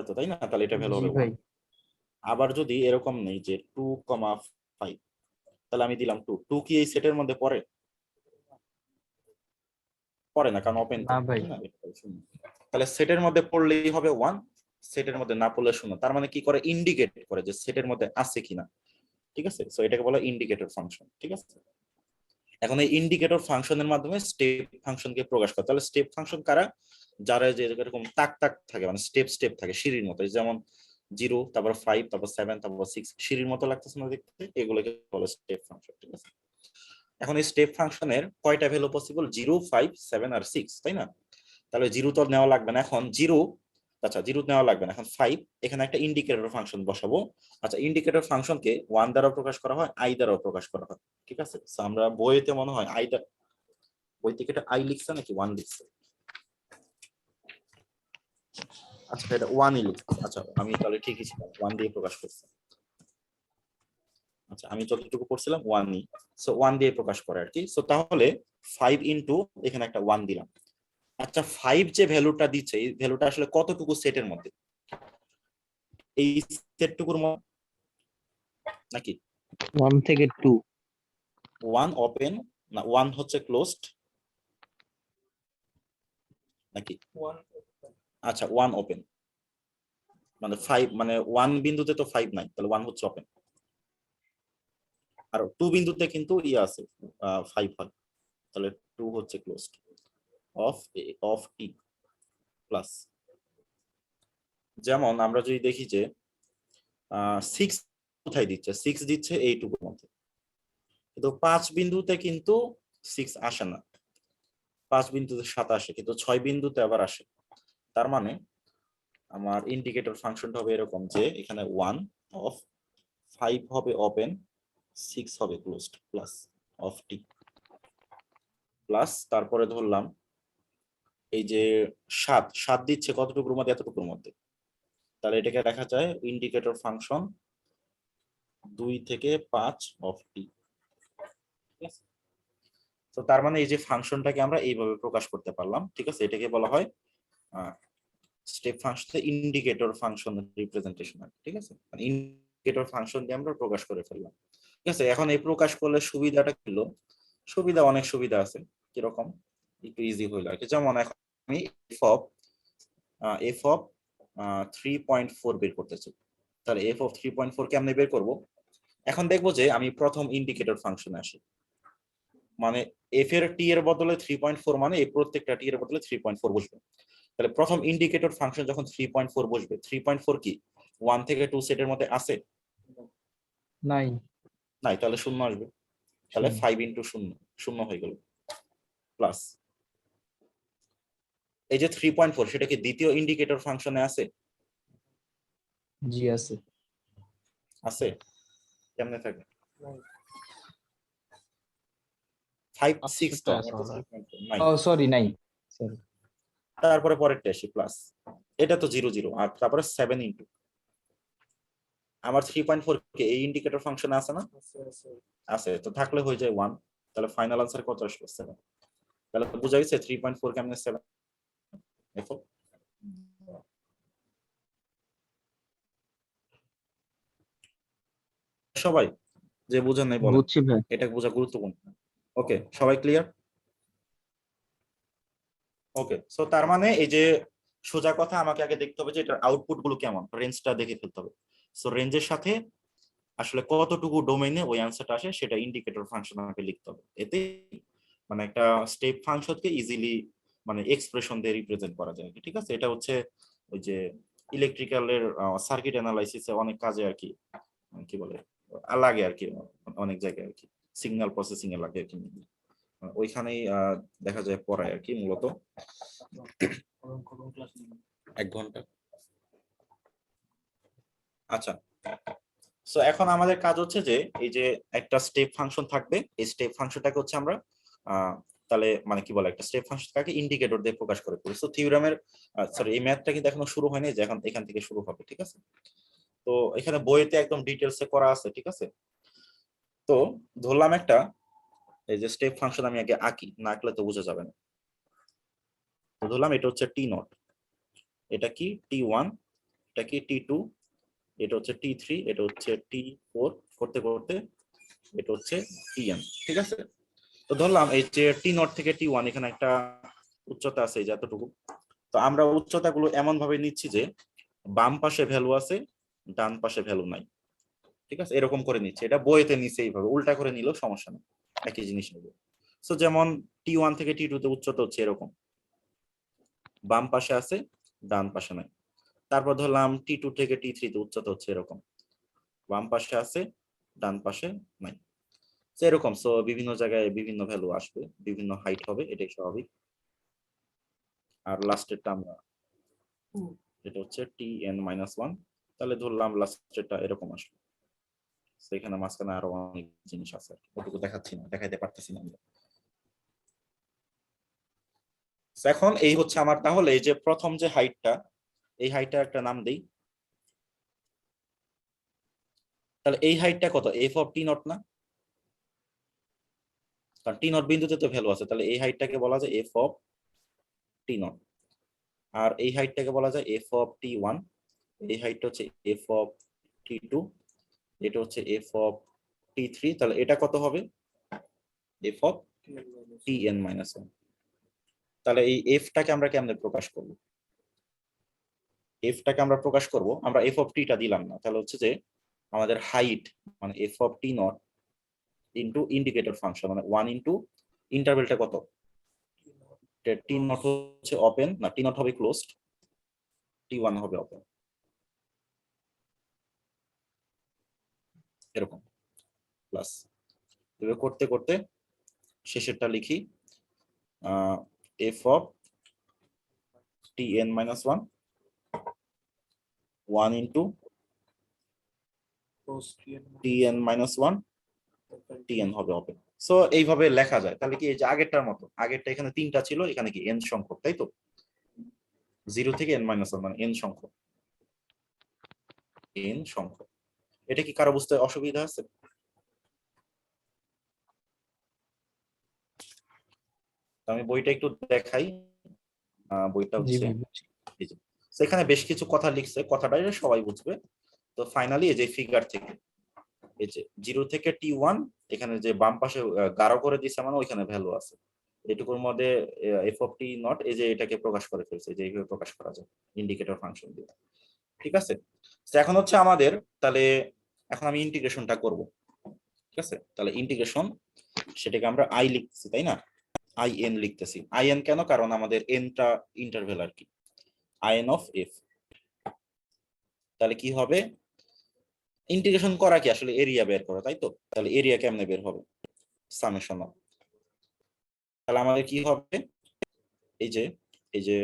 তো, তাই না? তাহলে এটা ভ্যালু জি হবে ভাই 1। আবার যদি এরকম নেই যে 2,5, তাহলে আমি দিলাম 2, 2 কি এই সেটের মধ্যে পড়ে না, কারণ ওপেন তো, না ভাই। তাই না? তাহলে সেটের মধ্যে পড়লেই হবে 1, সেটের মধ্যে না পড়লে 0। তার মানে কি করে, ইন্ডিকেট করে যে সেটের মধ্যে আছে কিনা। ঠিক আছে, সো এটাকে বলা ইন্ডিকেটর ফাংশন। ঠিক আছে, এখন এই ইন্ডিকেটর ফাংশনের মাধ্যমে স্টেপ ফাংশনকে প্রকাশ করে। তাহলে স্টেপ ফাংশন কারা, যারা যে এরকম তাক তাক থাকে, মানে স্টেপ স্টেপ থাকে সিঁড়ির মতো, যেমন 0, তারপর 5, তারপর 7, তারপর 6, সিঁড়ির মতো লাগতেছে না দেখতে, এগুলোকে বলে স্টেপ ফাংশন। ঠিক আছে, এখন এই স্টেপ ফাংশনের কয়টা ভ্যালু পসিবল, 0, 5, 7 আর 6, তাই না? তাহলে 0 তো নেওয়া লাগবে না, এখন 0, আচ্ছা 0 নেওয়া লাগবে না, এখন 5, এখানে একটা ইন্ডিকেটর ফাংশন বসাবো। আচ্ছা, ইন্ডিকেটর ফাংশনকে 1 দ্বারা প্রকাশ করা হয়, i দ্বারাও প্রকাশ করা হয়। ঠিক আছে, সো আমরা বইতে মনে হয় i দ্বারা, বই থেকে এটা i লিখছে নাকি 1 লিখছে, আচ্ছা এটা 1ই লিখছে। আচ্ছা আমি তাহলে ঠিকই ছিলাম, 1 দিয়ে প্রকাশ করছি। আচ্ছা আমি যতটুকু পড়ছিলাম 1ই, সো 1 দিয়ে প্রকাশ করে আর কি। সো তাহলে 5 ইনটু এখানে একটা 1 দিলাম। আচ্ছা 5 যে ভ্যালুটা দিচ্ছে, এই ভ্যালুটা আসলে কতটুকু সেটের মধ্যে, এই সেটটুকুর মধ্যে নাকি 1 থেকে 2 1 ওপেন না 1 হচ্ছে ক্লোজড নাকি, আচ্ছা 1 ওপেন, মানে 5, মানে 1 বিন্দুতে তো 5 নাই, তাহলে 1 হচ্ছে ওপেন, আর 2 বিন্দুতে কিন্তু ইয়ে আছে 5 হয়, তাহলে 2 হচ্ছে ক্লোজড অফ টি প্লাস। যেমন আমরা যদি দেখি যে 6 কোথায় দিচ্ছে, 6 দিচ্ছে এইটুকুর মধ্যে, কিন্তু 5 বিন্দুতে কিন্তু 6 আসে না, 5 বিন্দুতে 7 আসে, কিন্তু 6 বিন্দুতে আবার আসে। তার মানে আমার ইন্ডিকেটর ফাংশনটা হবে এরকম যে এখানে 1 অফ 5 হবে ওপেন, 6 হবে closed plus of T plus, তারপরে ধরলাম এই যে 7 দিচ্ছে কতটুকুর মধ্যে, এতটুকুর মধ্যে, তাহলে এটাকে দেখা যায় ইন্ডিকেটর ফাংশন 2 থেকে 5 অফ টি। তো তার মানে এই যে ফাংশনটাকে আমরা এইভাবে প্রকাশ করতে পারলাম। ঠিক আছে, এটাকে বলা হয় step function, indicator function representation. ঠিক আছে, মানে ইন্ডিকেটর ফাংশন দিয়ে আমরা প্রকাশ করে ফেললাম। ঠিক আছে, এখন এই প্রকাশ করলে সুবিধাটা কি হলো, সুবিধা অনেক সুবিধা আছে, কিরকম একটু ইজি হইলো আর কি। যেমন এখন আমি এফ অফ 3.4 বের করতে চাই, তাহলে এফ অফ 3.4 কেমনে বের করব, এখন দেখবো যে আমি প্রথম ইন্ডিকেটর ফাংশনে আসি, মানে এফ এর টি এর বদলে 3.4, মানে এই প্রত্যেকটা টি এর বদলে 3.4 বসবে। তাহলে প্রথম ইন্ডিকেটর ফাংশন যখন 3.4 বসবে, 3.4 কি 1 থেকে 2 সেটের মধ্যে আছে নাই নাই, তাহলে 0 আসবে, তাহলে 5 ইনটু 0, 0 হয়ে গেল প্লাস এই যে 3.4, সেটা কি দ্বিতীয় ইন্ডিকেটর ফাংশনে আছে, জি আছে আছে, কেমনে থাকে 5 6 তো আমার তো 3.4 নাই, ও সরি নাই সরি তারপরে পরেরটা আসি প্লাস, এটা তো 0 0, আর তারপরে 7 ইনটু আমার 3.4 কে এই ইন্ডিকেটর ফাংশনে আছে না, আছে, তো থাকলে হয়ে যায় 1, তাহলে ফাইনাল আনসার কত আসলো 7। তাহলে বোঝা গেছে 3.4 কেমনে 7 দেখো। সবাই যে বুঝেন নাই বলেন, বুঝছি ভাই এটা বোঝা গুরুত্বপূর্ণ। ওকে, সবাই ক্লিয়ার? ওকে, সো তার মানে এই যে সোজা কথা, আমাকে আগে দেখতে হবে যে এটার আউটপুট গুলো কেমন, রেঞ্জটা দেখে ফেলতে হবে। সো রেঞ্জের সাথে আসলে কতটুকু ডোমেইনে ওই অ্যান্সারটা আসে সেটা ইন্ডিকেটর ফাংশন আমাকে লিখতে হবে। এতে মানে একটা স্টেপ ফাংশনকে ইজিলি মানে এক্সপ্রেশন দিয়ে রিপ্রেজেন্ট করা যায়। ঠিক আছে, এটা হচ্ছে ওই যে ইলেকট্রিক্যালের সার্কিট অ্যানালাইসিসে অনেক কাজে আর কি, কি বলে লাগে আর কি, অনেক জায়গায় আর কি সিগন্যাল প্রসেসিং এ লাগে আর কি, ওইখানেই দেখা যায় পড়ায় আর কি মূলত 1 ঘন্টা। আচ্ছা, সো এখন আমাদের কাজ হচ্ছে যে এই যে একটা স্টেপ ফাংশন থাকবে, এই স্টেপ ফাংশনটাকে হচ্ছে আমরা তাহলে মানে কি বলে, একটা স্টেপ ফাংশনটাকে ইন্ডিকেটর দিয়ে প্রকাশ করে করি। সো থিওরামের সরি এই ম্যাথটা কিন্তু এখনো শুরু হয়নি, যে এখন এখান থেকে শুরু হবে, ঠিক আছে? তো এখানে বইতে একদম ডিটেলসে করা আছে, ঠিক আছে? তো ধরলাম একটা এই যে স্টেপ ফাংশন আমি আগে আঁকি, না আঁকলে তো বোঝা যাবে না। তো ধরলাম এটা হচ্ছে টি নট, এটা কি টি1, এটা কি টি2, এটা হচ্ছে টি3, এটা হচ্ছে টি4, করতে করতে এটা হচ্ছে টিএন, ঠিক আছে? তো ধরলাম এই যে টি নট থেকে টি1 এখানে একটা উচ্চতা আছে এই যে এতটুকু। তো আমরা উচ্চতাগুলো এমন ভাবে নিচ্ছি যে বাম পাশে ভ্যালু আছে, ডান পাশে ভ্যালু নাই, ঠিক আছে? এরকম করে নিচ্ছি, এটা বইতে নিচে এইভাবে, উল্টা করে নিলেও সমস্যা নেই, একই জিনিস নেবে। সো যেমন টি1 থেকে টি2 তে উচ্চতা হচ্ছে এরকম, বাম পাশে আছে, ডান পাশে নাই। তারপর ধরলাম টি2 থেকে টি3 তে উচ্চতা হচ্ছে এরকম, বাম পাশে আছে, ডান পাশে নাই। এরকম, সো বিভিন্ন জায়গায় বিভিন্ন ভ্যালু আসবে, বিভিন্ন হাইট হবে, এটাই স্বাভাবিক। আর লাস্টেরটা আমরা এটা হচ্ছে tn-1, তাহলে ধরলাম লাস্টেরটা এরকম আসবে। সেখানে মাঝখানে আরো অনেক জিনিস আছে, ওটুকু দেখাচ্ছি না, দেখাইতে পারতেছি না আমরা। এখন এই হচ্ছে আমার, তাহলে এই যে প্রথম যে হাইটটা, এই হাইটটা একটা নাম দেই। তাহলে এই হাইটটা কত? এফ অফ টি নট না? কারণ টি নট বিন্দুতে তো ভ্যালু আছে, তাহলে এই হাইটটাকে বলা যায় এফ অফ টি নট। আর এই হাইটটাকে বলা যায় এফ অফ টি1, এই হাইটটা হচ্ছে এফ অফ টি2, এটা হচ্ছে এফ অফ টি3। তাহলে এটা কত হবে? F of tn-1। তাহলে এই এফটাকে আমরা কেমনে প্রকাশ করব? এফটাকে আমরা প্রকাশ করব, আমরা এফ অফ টিটা দিলাম না, তাহলে হচ্ছে যে আমাদের হাইট মানে F of T not into indicator function, মানে 1 ইন্টু ইন্টারভেলটা কত? টি নট হচ্ছে ওপেন, না টি নট হবে ক্লোজড, টি1 হবে ওপেন, এরকম প্লাস। এভাবে করতে করতে শেষেরটা লিখি F of tn-1 1 into tn-1 tn হবে ওপেন। সো এইভাবে লেখা যায়। তাহলে কি এই যে আগেরটার মতো, আগেরটা এখানে 3টা ছিল, এখানে কি n সংখ্যক, তাই তো? 0 থেকে n-1 মানে n সংখ্যক, n সংখ্যক। এটা কি কারো বুঝতে অসুবিধা আছে? আমি বইটা একটু দেখাই, বইটা জি হচ্ছে ভাই। এই যে সেখানে বেশ কিছু কথা লিখছে, কথাটা সবাই বুঝবে। তো ফাইনালি এই যে ফিগার থেকে এই যে 0 থেকে টি1, এখানে যে বাম পাশে গাঢ় করে দিয়েছে মানে ওইখানে ভ্যালু আছে, এটুকুর মধ্যে এফ অফ টি নট এই যে এটাকে প্রকাশ করে ফেলছে, যে এইভাবে প্রকাশ করা যায় ইন্ডিকেটর ফাংশন দিয়ে, ঠিক আছে? তো এখন হচ্ছে আমাদের, তাহলে এখন আমি ইন্টিগ্রেশনটা করব, ঠিক আছে? তাহলে ইন্টিগ্রেশন, সেটাকে আমরা আই লিখতেছি, তাই না? আই এন লিখতেছি। আই এন কেন? কারণ আমাদের এনটা ইন্টারভেল আর কি, আই এন অফ এফ। তাহলে কি হবে? ইন্টিগ্রেশন করা কি আসলে এরিয়া বের করা, তাই তো? তাহলে এরিয়া কেমনে বের হবে? Summation of. তাহলে আমাদের কি হবে? এই যে এই যে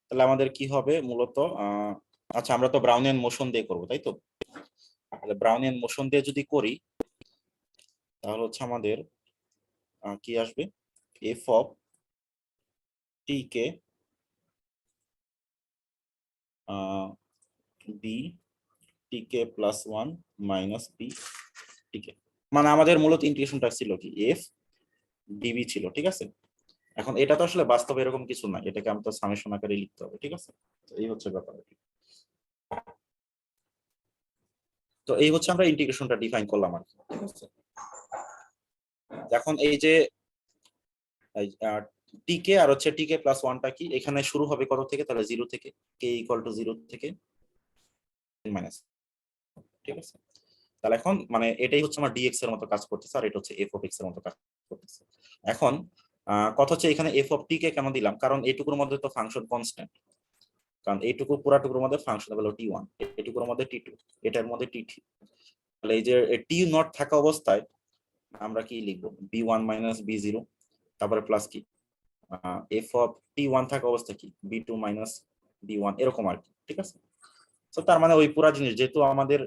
তাহলে আমাদের কি হবে মূলত, আচ্ছা আমরা তো ব্রাউনিয়ান মোশন দিয়ে করব, তাই তো? তাহলে ব্রাউনিয়ান মোশন দিয়ে যদি করি, তাহলে হচ্ছে আমাদের কি আসবে? F of T K B T K plus 1 minus B T K, মানে আমাদের মূলত ইন্টিগ্রেশনটা ছিল কি এফ ডিবি ছিল, ঠিক আছে? এখন এটা তো আসলে বাস্তবে এরকম কিছু না, এটাকে আমরা তো সামেশন আকারে লিখতে হবে, ঠিক আছে? তো এই হচ্ছে ব্যাপার। তো এই হচ্ছে আমরা ইন্টিগ্রেশনটা ডিফাইন করলাম আর কি, ঠিক আছে? এখন এই যে টিকে আর হচ্ছে টিকে প্লাস 1টা কি এখানে শুরু হবে কত থেকে? তাহলে 0 থেকে, কে ইকুয়াল টু 0 থেকে মাইনাস, ঠিক আছে? তাহলে এখন মানে এটাই হচ্ছে আমার ডিএক্স এর মতো কাজ করতেছে, আর এটা হচ্ছে এফ অফ এক্স এর মতো কাজ করতেছে। এখন কথা হচ্ছে এখানে এফ অফ টি কে কেন দিলাম? কারণ এইটুকুর মধ্যে তো ফাংশন কনস্ট্যান্ট, কারণ এইটুকু পুরাটুকুর মধ্যে ফাংশন হলো টি1, এইটুকুর মধ্যে টি2, এটার মধ্যে টি3। তাহলে এই যে টি নট থাকা অবস্থায় আমরা কি লিখবো, b1 মাইনাস b0, তারপরে প্লাস কি এফ অফ টি1 থাকা অবস্থা কি b2 মাইনাস b1, এরকম আর কি, ঠিক আছে। তো তার মানে ওই পুরা জিনিস যেহেতু আমাদের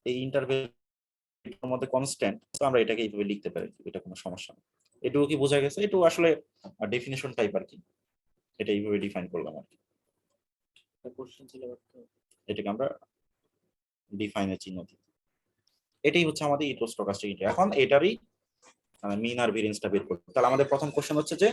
এই ইন্টারভেলের মধ্যে কনস্ট্যান্ট, তো আমরা এটাকে এইভাবে লিখতে পারি, এটা কোনো সমস্যা না। এটুকু কি বোঝা গেছে? এটুকু আসলে ডেফিনিশন টাইপ আর কি, এটা এইভাবে ডিফাইন করলাম আর কি। এটাকে আমরা ডিফাইনের চিহ্ন দিই। এটাই হচ্ছে আমাদের ইটোস্টকাস্টিক ইন্টিগ্রাল। এখন এটারই মিন আর ভেরিয়েন্সটা বের করতে। তাহলে আমাদের প্রথম কোশ্চেন হচ্ছে যে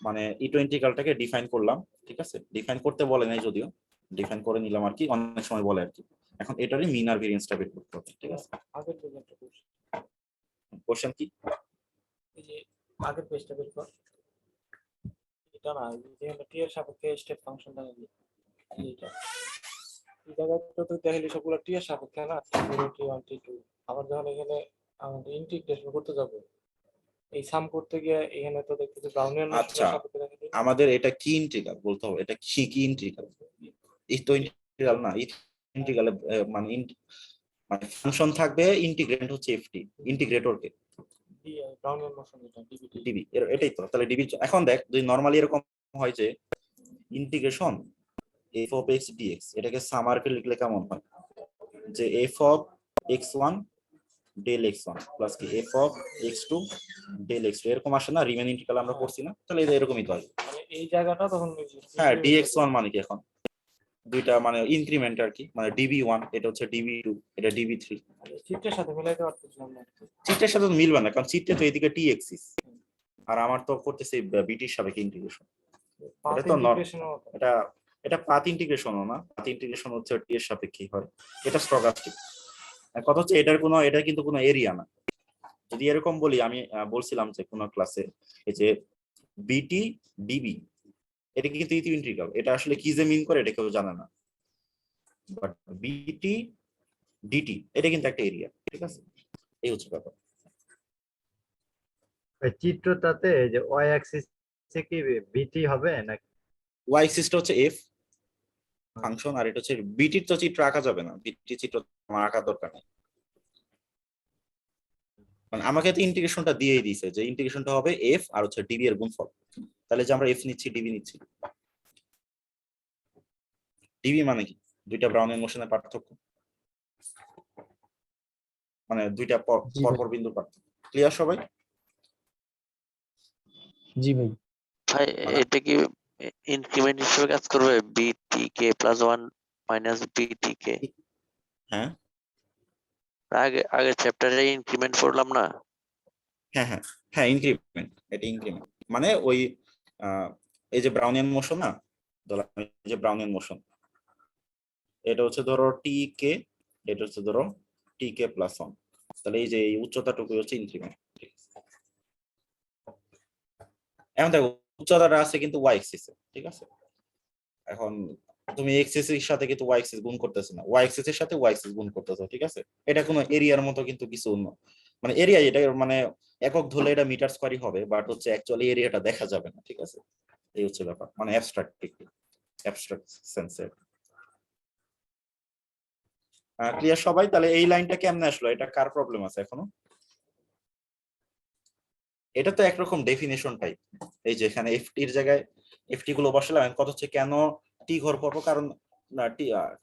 মানে ইটো ইন্টিগ্রালটাকে ডিফাইন করলাম, ঠিক আছে। ডিফাইন করতে বলে নাই যদিও, ডিফাইন করে নিলাম আর কি, অনেক সময় বলে আর কি। এখন এটারই মিন আর ভেরিয়েন্সটা বের করতে হবে, ঠিক আছে। আগের পেজে একটা কোশ্চেন, কোশ্চেন কি? এই যে আগের পেজটা বের কর, এটা না, যে আমরা টি এর সাপেক্ষে স্টেপ ফাংশনটা নিই, এইটা এই জায়গায় তো তুই দেখলি সবগুলো টি এর সাপেক্ষে না, টি0 টি1 টি2। আবার যখন এখানে আমাদের ইন্টিগ্রেশন করতে যাব, এই সাম করতে গিয়ে এখানে তো দেখতেছি ব্রাউনিয়ান আচ্ছা, মোশনের সাপেক্ষে দেখেছি। আমাদের এটা কি ইন্টিগ্রাল বলতে হবে, এটা কি কি ইন্টিগ্রাল? ইটো ইন্টিগ্রাল না, ইন্টিগ্রালে মানে মানে ফাংশন থাকবে, ইন্টিগ্রেন্ট হচ্ছে এফটি, ইন্টিগ্রেটরকে ব্রাউনিয়ান মোশন, এটা ডিবিটি। ডিবি, এটাই তো। তাহলে ডিবি এখন দেখ, যদি নরমালি এরকম হয় যে integration F of X DX, এটাকে সামারকে লিখলে কেমন হয়, যে F of x1 del x1 plus কি F of x2 del x2, এরকম আসে না? রিমেন ইন্টিগ্রাল আমরা করছি না? তাহলে এটা এরকমই তো আসবে। মানে এই জায়গাটা তখন হ্যাঁ, dx1 মানে কি এখন দুইটা মানে ইনক্রিমেন্ট আর কি, মানে db1 এটা হচ্ছে db2, এটা db3। চিত্রের সাথে মিলাইতে পারতেছিলাম না। চিত্রের সাথে তো মিলবে না, কারণ চিত্রে তো এদিকে টি এক্সিস, আর আমার তো করতেছে বিটির সাপেক্ষে ইন্টিগ্রেশন। পাথ এটা তো ইন্টিগ্রেশন এটা এটা পাথ ইন্টিগ্রেশনও না, পাথ ইন্টিগ্রেশন হচ্ছে টি এর সাপেক্ষেই হয়, এটা স্টকাস্টিক। কথা হচ্ছে এটা কিন্তু কোনো এরিয়া না। যদি এরকম বলি, আমি বলছিলাম যে কোনো ক্লাসে, এই যে বিটি ডিবি, এটা কিন্তু ইতি ইন্টিগ্রাল, এটা আসলে কি যে মিন করে এটা কেউ জানে না। বাট বিটি ডিটি এটা কিন্তু একটা এরিয়া, ঠিক আছে। এই হচ্ছে ব্যাপার। ওই চিত্রটাতে যে ওয়াই অ্যাক্সিস কি বিটি হবে নাকি? ওয়াই এক্সিসটা হচ্ছে এফ ফাংশন, আর এটা হচ্ছে বিটির তো চিত্র আঁকা যাবে না, বিটি চিত্র আমার আঁকা দরকার নেই। মানে আমাকে তো ইন্টিগ্রেশনটা দিয়েই দিয়েছে যে ইন্টিগ্রেশনটা হবে এফ আর হচ্ছে ডিবি এর গুণফল। তাহলে যে আমরা এফ নিচ্ছি ডিবি নিচ্ছি, ডিবি মানে কি দুইটা ব্রাউনিয়ান মোশনের পার্থক্য, মানে দুইটা জি ভাই। পরপর বিন্দুর পার্থক্য। ক্লিয়ার সবাই? জি ভাই। ভাই মানে- এটা কি ইনক্রিমেন্ট হিসেবে কাজ করবে, বিটিকে প্লাস 1 মাইনাস বিটিকে? হ্যাঁ আগের চ্যাপ্টারে ইনক্রিমেন্ট পড়লাম না? হ্যাঁ হ্যাঁ হ্যাঁ, ইনক্রিমেন্ট, এটা ইনক্রিমেন্ট মানে ওই এই যে ব্রাউনিয়ান মোশন না, ধরলাম এই যে ব্রাউনিয়ান মোশন, এটা হচ্ছে ধরো টি কে, এটা হচ্ছে ধরো টি কে প্লাস 1, তাহলে এই যে এই উচ্চতাটুকু হচ্ছে ইনক্রিমেন্ট। এখন দেখো উচ্চতাটা আছে কিন্তু ওয়াই এক্সিসে, ঠিক আছে। এখন তুমি এক্স এর সাথে কিন্তু ওয়াই এক্সিস গুণ করতেছো না, ওয়াই এক্সিস এর সাথে ওয়াই এক্সিস গুণ করতেছো, ঠিক আছে। এটা কোনো এরিয়ার মতো কিন্তু কিছু অন্য, মানে এরিয়া এটা মানে একক ধরলে এটা মিটার স্কয়ারই হবে, বাট হচ্ছে অ্যাকচুয়ালি এরিয়াটা দেখা যাবে না, ঠিক আছে। এই হচ্ছে ব্যাপার, মানে অ্যাবস্ট্রাক্ট সেন্সে। ক্লিয়ার সবাই? তাহলে এই লাইনটা কেমনে আসলো, এটা কার প্রবলেম আছে এখনো? এটা তো একরকম ডেফিনেশন টাইপ, এই যে এখানে এফটি এর জায়গায় এফটি গুলো বসালাম। কথা হচ্ছে কেন টি ঘর পড়বো, কারণ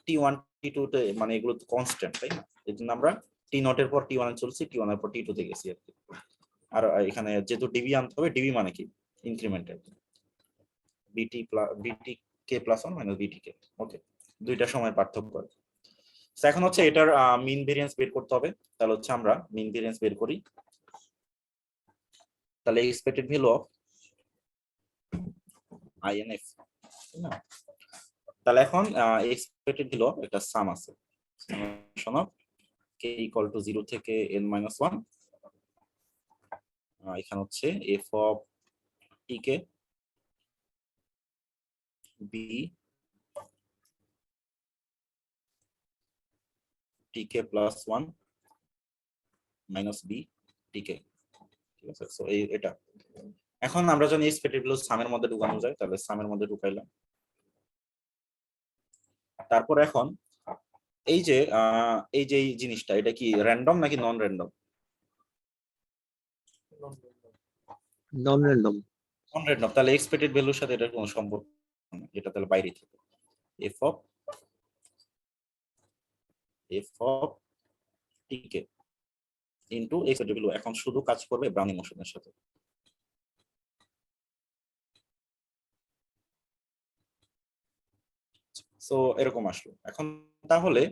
টি1 টি2 তে মানে এগুলো তো কনস্ট্যান্ট, তাই না? এই জন্য আমরা টি নট এর পর টি1 এ চলছি, টি1 এর পর টি2 তে গেছি আর কি। আর এখানে যেহেতু ডিবি আনতে হবে, ডিবি মানে কি ইনক্রিমেন্টাল, বিটি কে প্লাস 1 মাইনাস বিটি কে, ওকে, দুইটা সময় পার্থক্য। এখন হচ্ছে এটার মিন ভেরিয়েন্স বের করতে হবে। তাহলে হচ্ছে আমরা মিন ভেরিয়েন্স বের করি। তাহলে এক্সপেক্টেড ভ্যালু অফ আইএনএফ, তাহলে এখন এক্সপেক্টেড ভ্যালু অফ একটা সাম আছে, summation of K equal to 0 থেকে n - 1, এখানে হচ্ছে F of T K B T K plus 1 minus B T K, ঠিক আছে। সো এটা এখন আমরা জানি এক্সপেক্টেড ভ্যালু সামের মধ্যে ঢুকানো যায়, তাহলে সামের মধ্যে ঢুকাইলাম। তারপর এখন এই যে এই জিনিসটা এটা কি র্যান্ডম নাকি নন র্যান্ডম? নন র্যান্ডম। নন র্যান্ডম, তাহলে এক্সপেক্টেড ভ্যালুর সাথে এটার কোনো সম্পর্ক নেই, এটা তাহলে বাইরে থাকে। এফ অফ টিকে ইনটু এক্সপেক্টেড ভ্যালু এখন শুধু কাজ করবে ব্রাউনি মোশনের সাথে। সো এরকম আসলো। এখন তাহলে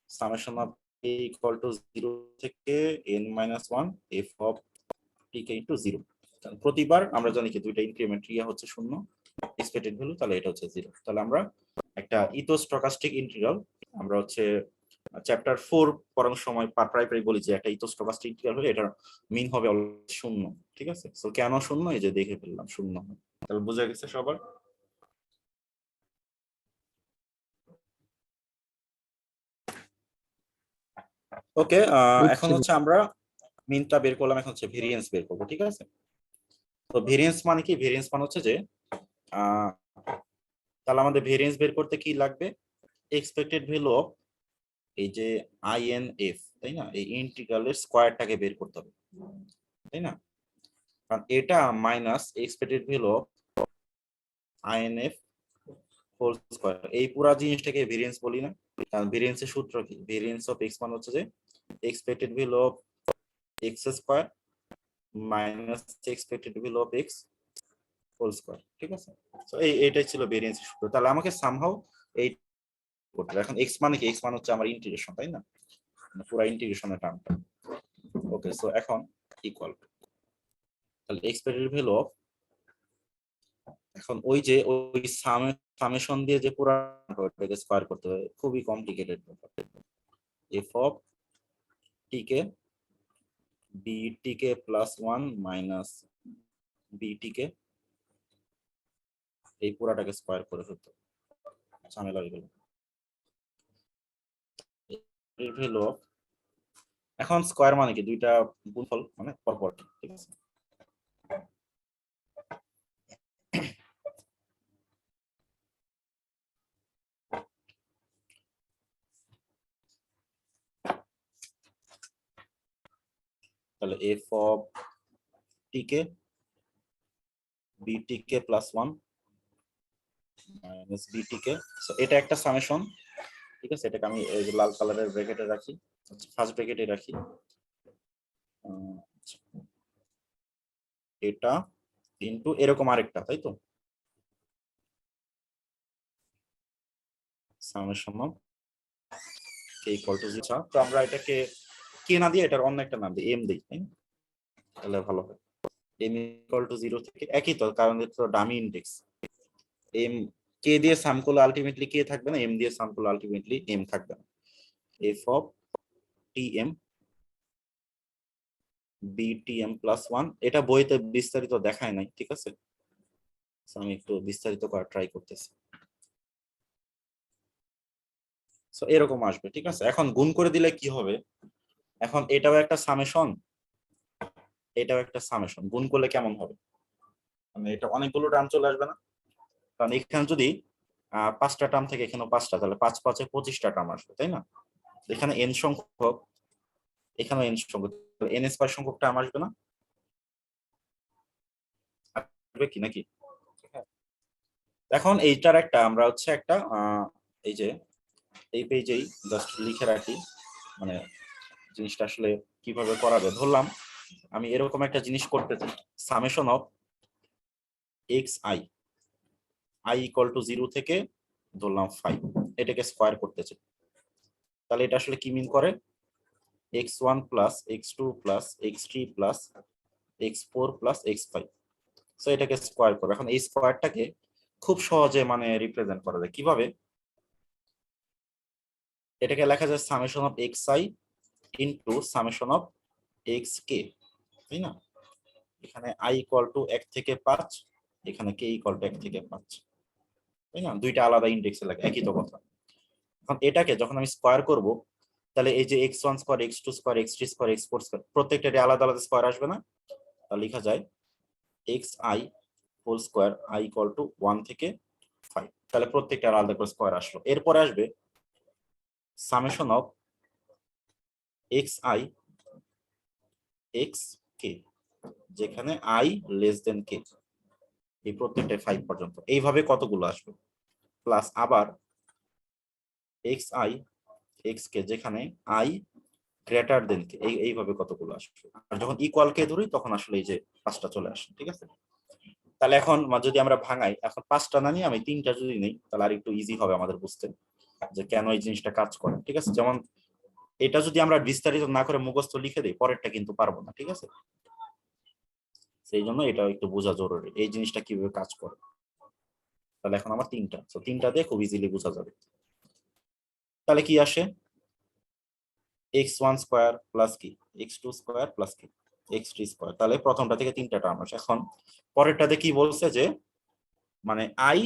summation of a equal to 0 থেকে n-1 f অফ টিকে ইনটু 0। প্রতিবার আমরা জানি কি দুইটা ইনক্রিমেন্ট ইয়া হচ্ছে 0 এক্সপেক্টেড ভ্যালু, তাহলে এটা হচ্ছে 0। তাহলে আমরা একটা ইথোস্টকাস্টিক ইন্টিগ্রাল আমরা হচ্ছে চ্যাপ্টার 4 পড়ানোর সময় প্রায় বলি যে একটা ইথোস্টকাস্টিক ইন্টিগ্রাল হলে এটার মিন হবে 0। ঠিক আছে, সো কেন 0 এই যে দেখে ফেললাম 0 হয়। তাহলে বোঝা গেছে সবার? ওকে, এখন হচ্ছে আমরা মিনটা বের করলাম, এখন হচ্ছে ভেরিয়েন্স বের করবো। ঠিক আছে, তো ভেরিয়েন্স মানে কি? ভেরিয়েন্স মানে হচ্ছে যে তাহলে আমাদের ভেরিয়েন্স বের করতে কি লাগবে? এক্সপেক্টেড ভ্যালু অফ এই যে INF, তাই না? এই ইন্টিগ্রালের স্কয়ারটাকে বের করতে হবে, তাই না? কারণ এটা minus expected value of INF whole square, এই পুরো জিনিসটাকে ভেরিয়েন্স বলি না? কারণ ভেরিয়েন্সের সূত্র কি? ভেরিয়েন্স অফ x মানে হচ্ছে যে expected value of x square minus expected value of x whole square. ঠিক আছে, সো এইটাই ছিল ভেরিয়েন্সের সূত্র। তাহলে আমাকে সামহাউ এই করতে হবে। এখন x মানে কি? x মানে হচ্ছে আমার ইন্টিগ্রেশন, তাই না? পুরো ইন্টিগ্রেশনের টার্মটা। ওকে, সো এখন ইকুয়াল তাহলে এক্সপেক্টেড ভ্যালু অফ, এখন ওই যে ওই সামেশন দিয়ে যে পুরোটাকে স্কয়ার করতে হবে, খুবই কমপ্লিকেটেড ব্যাপার। এফ অফ টিকে বিটিকে প্লাস 1 মাইনাস বিটিকে এই পুরাটাকে স্কয়ার করে ফেলতে হবে, ঝামেলা হয়ে গেল। ভ্যালু অফ, এখন স্কয়ার মানে কি? দুইটা গুণফল মানে পরপর। ঠিক আছে, তাহলে এফ অফ টিকে বিটিকে প্লাস 1 মাইনাস বিটিকে, সো এটা একটা সামেশন। ঠিক আছে, এটাকে আমি এই যে লাল কালারের ব্র্যাকেটে রাখি, ফার্স্ট ব্র্যাকেটে রাখি। এটা ইনটু এরকম আরেকটা, তাই তো? Summation of k equal to 0। তো আমরা এটাকে কে না দিয়ে এটার অন্য একটা নাম দিই, এম দিই, তাই না? তাহলে ভালো হয়। m ইকুয়াল টু 0 থেকে একই তো, কারণ এটা তো ডামি ইনডেক্স। এম কে দিয়ে সাম করলে আলটিমেটলি কে থাকবে না, এম দিয়ে সাম করলে আলটিমেটলি এম থাকবে না। F of TM BTM plus 1, এটা বইতে বিস্তারিত দেখায় নাই। ঠিক আছে, আমি একটু বিস্তারিত করার ট্রাই করতেছি। সো এরকম আসবে। ঠিক আছে, এখন গুণ করে দিলে কি হবে? এখন এটাও একটা সামেশন, এটাও একটা সামেশন, গুণ করলে কেমন হবে? মানে এটা অনেকগুলো টার্ম চলে আসবে না? কারণ এখানে যদি 5টা টার্ম থেকে এখানে 5টা, তাহলে 5 5 এ 25টা টার্ম আসবে, তাই না? এখানে n সংখ্যক, এখানে n সংখ্যক, n স্কয়ার সংখ্যক টার্ম আসবে না? আসবে কি নাকি? এখন এইটার একটা আমরা হচ্ছে একটা এই যে এই পেজেই জাস্ট লিখে রাখি, মানে জিনিসটা আসলে কিভাবে করা যায়। ধরলাম আমি এরকম একটা জিনিস করতে চাই, summation of X I equal to 0 থেকে ধরলাম 5, এটাকে স্কয়ার করতে চাই। তাহলে এটা আসলে কি মিন করে? x1 plus x2 plus x3 plus x4 plus x5, so এটাকে স্কয়ার করব। এখন এই স্কয়ারটাকে খুব সহজে মানে রিপ্রেজেন্ট করা যায় কিভাবে? এটাকে লেখা যায় summation of xi into summation of xk, তাই না? এখানে i ইকুয়াল টু 1 থেকে 5, এখানে k ইকুয়াল টু 1 থেকে 5, তাই না? দুইটা আলাদা ইনডেক্সে লাগে, একই তো কথা। এখন এটাকে যখন আমি স্কয়ার করব, তাহলে এই যে x1 square x2 square x3 square x4 square প্রত্যেকটারই আলাদা আলাদা স্কয়ার আসবে না? তাহলে লেখা যায় xi whole square i equal to 1 থেকে 5। তাহলে প্রত্যেকটা আলাদা করে স্কোয়ার আসলো। এরপরে আসবে summation of X I X K, যেখানে আই লেস দেন কে, এই প্রত্যেকটা 5 পর্যন্ত, এইভাবে কতগুলো আসবে, প্লাস আবার এক্স আই এক্স কে যেখানে আই গ্রেটার দেন কে, এইভাবে কতগুলো আসবে। আর যখন ইকুয়াল কে ধরি তখন আসলে এই যে 5টা চলে আসে, ঠিক আছে। তাহলে এখন যদি আমরা ভাঙাই, এখন 5টা না নিয়ে আমি 3টা যদি নেই তাহলে আর একটু ইজি হবে আমাদের বুঝতে যে কেন এই জিনিসটা কাজ করে, ঠিক আছে। যেমন এটা যদি আমরা বিস্তারিত না করে মুখস্থ লিখে দিই, পরেরটা কিন্তু পারবো না, ঠিক আছে। সেই জন্য এটাও একটু বোঝা জরুরি, এই জিনিসটা কিভাবে কাজ করে। তাহলে এখন আমার 3টা, তো 3টা দিয়ে খুব ইজিলি বোঝা যাবে। তাহলে কি আসে, x1 স্কয়ার প্লাস কি x2 স্কয়ার প্লাস কি x3 স্কয়ার। তাহলে প্রথমটা থেকে 3টা টার্ম আসে। এখন পরেরটাতে কি বলছে যে মানে i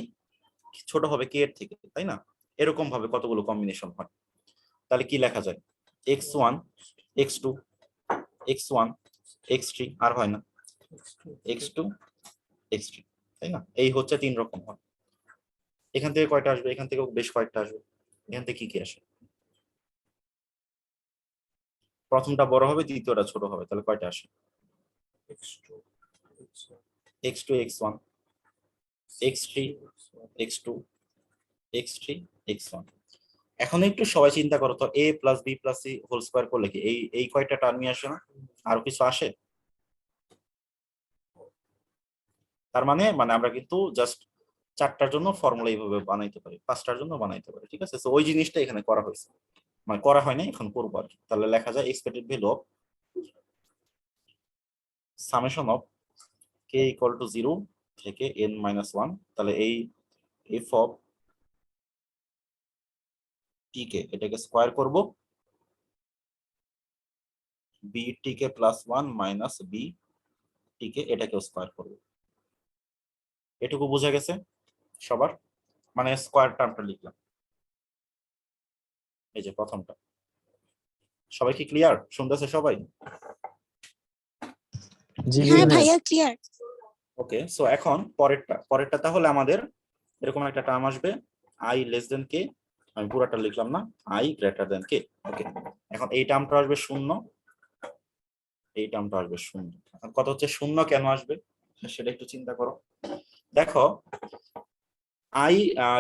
ছোট হবে k এর থেকে, তাই না? এরকম ভাবে কতগুলো কম্বিনেশন হয়। তাহলে কি লেখা যায়, x1 x2 x1 x3, আর হয় না x2 x3, তাই না? এই হচ্ছে 3 রকম হয়। এখান থেকে কয়টা আসবে, এখান থেকে বেশ কয়েকটা আসবে। এখান থেকে কি কি আসে, প্রথমটা বড় হবে, দ্বিতীয়টা ছোট হবে, তাহলে কয়টা আসে, x2 x2 x1 x3 x2 x3 x1। এখন একটু সবাই চিন্তা করো তো, a plus B plus C whole square করলে কি এই কয়টা টার্মই আসে না, আরো কিছু আসে? তার মানে আমরা কিন্তু জাস্ট 4টার জন্য ফর্মুলা এইভাবে বানাইতে পারি, 5টার জন্য বানাইতে পারি, ঠিক আছে। তো ওই জিনিসটা এখানে করা হয়েছে, মানে করা হয় না, এখন করবো আর কি। তাহলে লেখা যায় expected value of summation of K equal to 0 থেকে n-1। তাহলে এই এফ অফ টি কে এটাকে স্কয়ার করব, B T K plus 1 minus B T কে এটাকেও স্কয়ার করব। এটুকু বোঝা গেছে সবার? মানে স্কয়ার টার্মটা লিখলাম, এই যে প্রথমটা। সবাই কি ক্লিয়ার, শুনতেছে সবাই? জি হ্যাঁ ভাইয়া। ভাইয়া ক্লিয়ার। ওকে, সো এখন পরেরটা তাহলে আমাদের এরকম একটা টার্ম আসবে, আই লেস দেন কে, আমি পুরোটা লিখলাম না, আই গ্রেটার দেন কে। ওকে, এখন এই টার্মটা আসবে 0, এই টার্মটা আসবে 0। এখন কত হচ্ছে 0 কেন আসবে সেটা একটু চিন্তা করো। দেখো I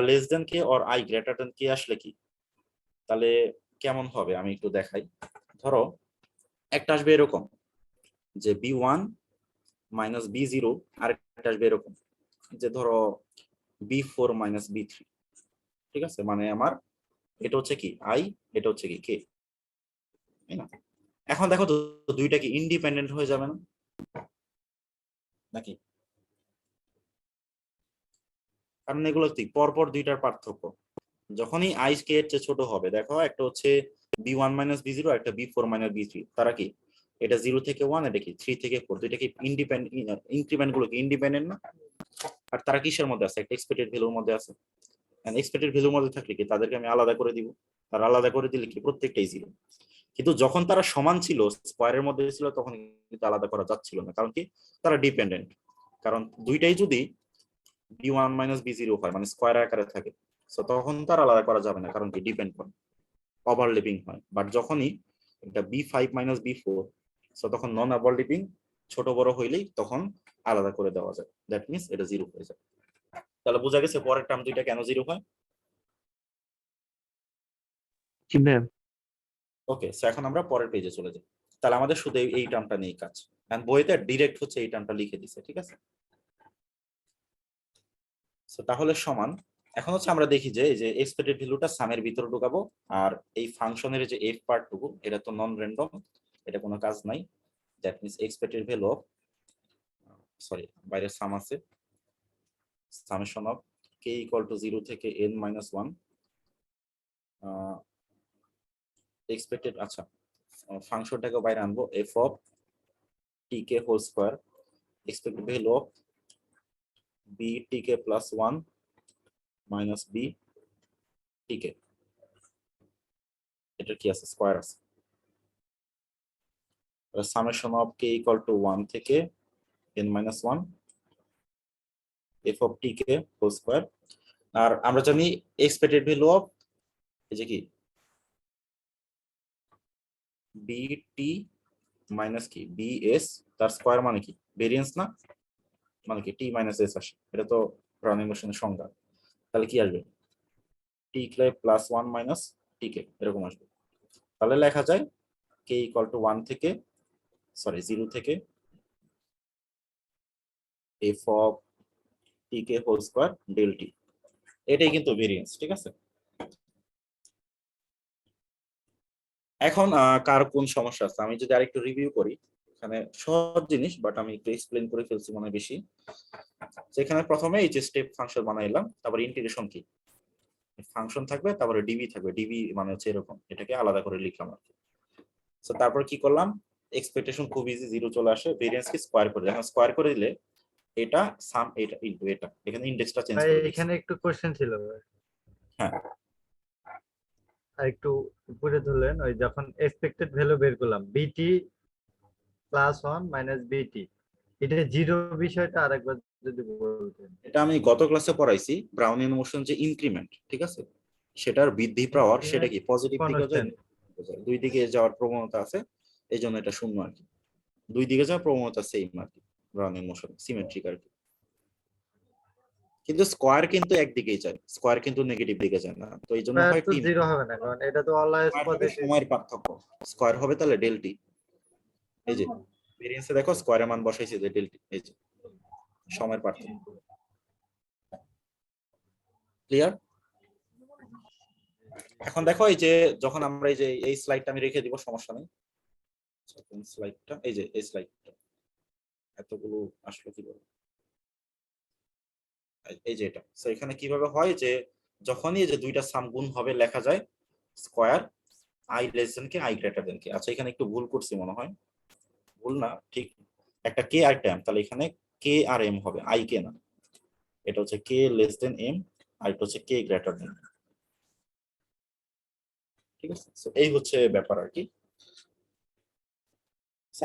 less than K or I greater than K আসলে কি, তাহলে কেমন হবে আমি একটু দেখাই। ধরো একটা আসবে এরকম যে b1 মাইনাস b0, আর একটা আসবে এরকম যে ধরো b4 মাইনাস b3, ঠিক আছে। মানে আমার এটা হচ্ছে কি আই, এটা হচ্ছে কি কে, তাই না? এখন দেখো তো দুইটা কি ইন্ডিপেন্ডেন্ট হয়ে যাবে না নাকি? কারণ এগুলো কি পরপর দুইটার পার্থক্য। যখনই আই কে এর চেয়ে ছোট হবে, দেখো একটা হচ্ছে b1 মাইনাস b0, একটা b4 মাইনাস b3, তারা কি এটা 0 থেকে 1, এটা কি 3 থেকে 4, দুইটা কি ইন্ডিপেন্ডেন্ট, ইনক্রিমেন্ট গুলো কি ইন্ডিপেন্ডেন্ট না? আর তারা কিসের মধ্যে আছে, একটা এক্সপেক্টেড ভ্যালুর মধ্যে আছে। এক্সপেক্টেড ভ্যালুর মধ্যে থাকলে কি তাদেরকে আমি আলাদা করে দিব, আর আলাদা করে দিলে কি প্রত্যেকটাই 0। কিন্তু যখন তারা সমান ছিল, স্কয়ারের মধ্যে ছিল, তখন কিন্তু আলাদা করা যাচ্ছিল না, কারণ কি তারা ডিপেন্ডেন্ট। কারণ দুইটাই যদি b1 মাইনাস b0 হয়, মানে স্কয়ার আকারে থাকে, সো তখন তার আলাদা করা যাবে না, কারণ কি ডিপেন্ড করে, ওভারল্যাপিং হয়। বাট যখনই এটা b5 মাইনাস b4, সো তখন নন ওভারল্যাপিং, ছোট বড় হইলেই তখন আলাদা করে দেওয়া যায়, দ্যাট মিন্স এটা 0 হয়ে যায়। তাহলে বোঝা গেছে পরের টার্ম দুইটা কেন 0 হয়। জি ম্যাম। ওকে, সো এখন আমরা পরের পেজে চলে যাই। তাহলে আমাদের শুধু এই টার্মটা নিয়ে কাজ, এন্ড বইতে ডাইরেক্ট হচ্ছে এই টার্মটা লিখে দিছে, ঠিক আছে। সো তাহলে সমান, এখন হচ্ছে আমরা দেখি যে এই যে এক্সপেক্টেড ভ্যালুটা সামের ভিতরে ঢুকাবো, আর এই ফাংশনের যে এফ পার্টটুকু এটা তো নন র্যান্ডম, এটা কোনো কাজ নাই। That means expected value of, sorry বাইরে সাম আছে, summation of K equal to 0 থেকে n-1 এক্সপেক্টেড, আচ্ছা ফাংশনটাকে বাইরে আনবো, F of T K whole square expected value of B T K plus 1 minus B T K, এটা কি আছে, স্কয়ার আছে। Summation of K equal to 1 থেকে n-1 F of T K whole square আর আমরা জানি এক্সপেক্টেড ভ্যালু অফ এই যে কি বিটি মাইনাস কি বিএস তার স্কয়ার মানে কি ভেরিয়েন্স না, মানে কি টি মাইনাস এস আসে, এটা তো ব্রাউন ইকুয়েশনের সংজ্ঞা। তাহলে কি আসবে টি কে প্লাস 1 মাইনাস টি কে এরকম আসবে। তাহলে লেখা যায় কে ইকুয়াল টু 1 থেকে 0 থেকে F of T K whole square del T, এটাই কিন্তু ভেরিয়েন্স, ঠিক আছে। এখন কার কোন সমস্যা আছে আমি যদি আরেকটু রিভিউ করি, এখানে সহজ জিনিস বাট আমি একটু এক্সপ্লেইন করে ফেলছি মনে হয় বেশি। যেখানে প্রথমে এই যে স্টেপ ফাংশন বানাইলাম, তারপর ইন্টিগ্রেশন কি ফাংশন থাকবে, তারপরে ডিবি থাকবে, ডিবি মানে হচ্ছে এরকম, এটাকে আলাদা করে লিখলাম আর কি। সো তারপর কি করলাম, এক্সপেকটেশন খুব ইজি, 0 চলে আসে, ভেরিয়েন্স কি স্কয়ার করে, এখন স্কয়ার করে দিলে এটা সাম এটা ইনটু এটা, এখানে ইন্ডেক্সটা চেঞ্জ ভাই করে দিচ্ছি। এখানে একটু কোশ্চেন ছিল ভাই। হ্যাঁ আর একটু উপরে ধরলেন ওই যখন এক্সপেক্টেড ভ্যালু বের করলাম বিটি প্লাস 1 মাইনাস বিটি, এটা জিরো বিষয়টা আরেকবার যদি বলতেন। এটা আমি গত ক্লাসে পড়াইছি, ব্রাউনিয়ান মোশন যে ইনক্রিমেন্ট, ঠিক আছে, সেটার বৃদ্ধি পাওয়ার সেটা কি পজিটিভ দিকে যায়, কনস্ট্যান্ট। দুই দিকে যাওয়ার প্রবণতা আছে, এই জন্য এটা শূন্য আর কি, দুই দিকে যাওয়ার প্রবণতা সেম আর কি, ব্রাউনিয়ান মোশন সিমেট্রিক আর কি। কিন্তু স্কয়ার কিন্তু একদিকেই যায়, স্কয়ার কিন্তু নেগেটিভ দিকে যায় না, তো এই জন্য হয় তো টি জিরো হবে না, কারণ এটা তো অলওয়েজ পজিটিভ। সময়ের পার্থক্য, স্কয়ার হবে তাহলে ডেল টি, এই যে ভেরিয়েন্সে দেখো স্কয়ারের মান বসাইছে যে ডেল টি, এই যে সময়ের পার্থক্য। ক্লিয়ার? এখন দেখো এই যে যখন আমরা এই যে এই স্লাইডটা আমি রেখে দিব, সমস্যা নেই, কোন স্লাইডটা, এই যে এই স্লাইডটা এতগুলো আসলে কি বলবো, এই যে এটা। সো এখানে কিভাবে হয় যে যখনই এই যে দুইটা সাম গুণ হবে লেখা যায় square I less than K I greater than K. আচ্ছা এখানে একটু ভুল করছি মনে হয়, ভুল না ঠিক, একটা কে আর একটা এম, তাহলে এখানে কে আর এম হবে, আই কে না, এটা হচ্ছে কে লেস দেন এম, আর এটা হচ্ছে কে গ্রেটার দেন, ঠিক আছে। সো এই হচ্ছে ব্যাপার আর কি।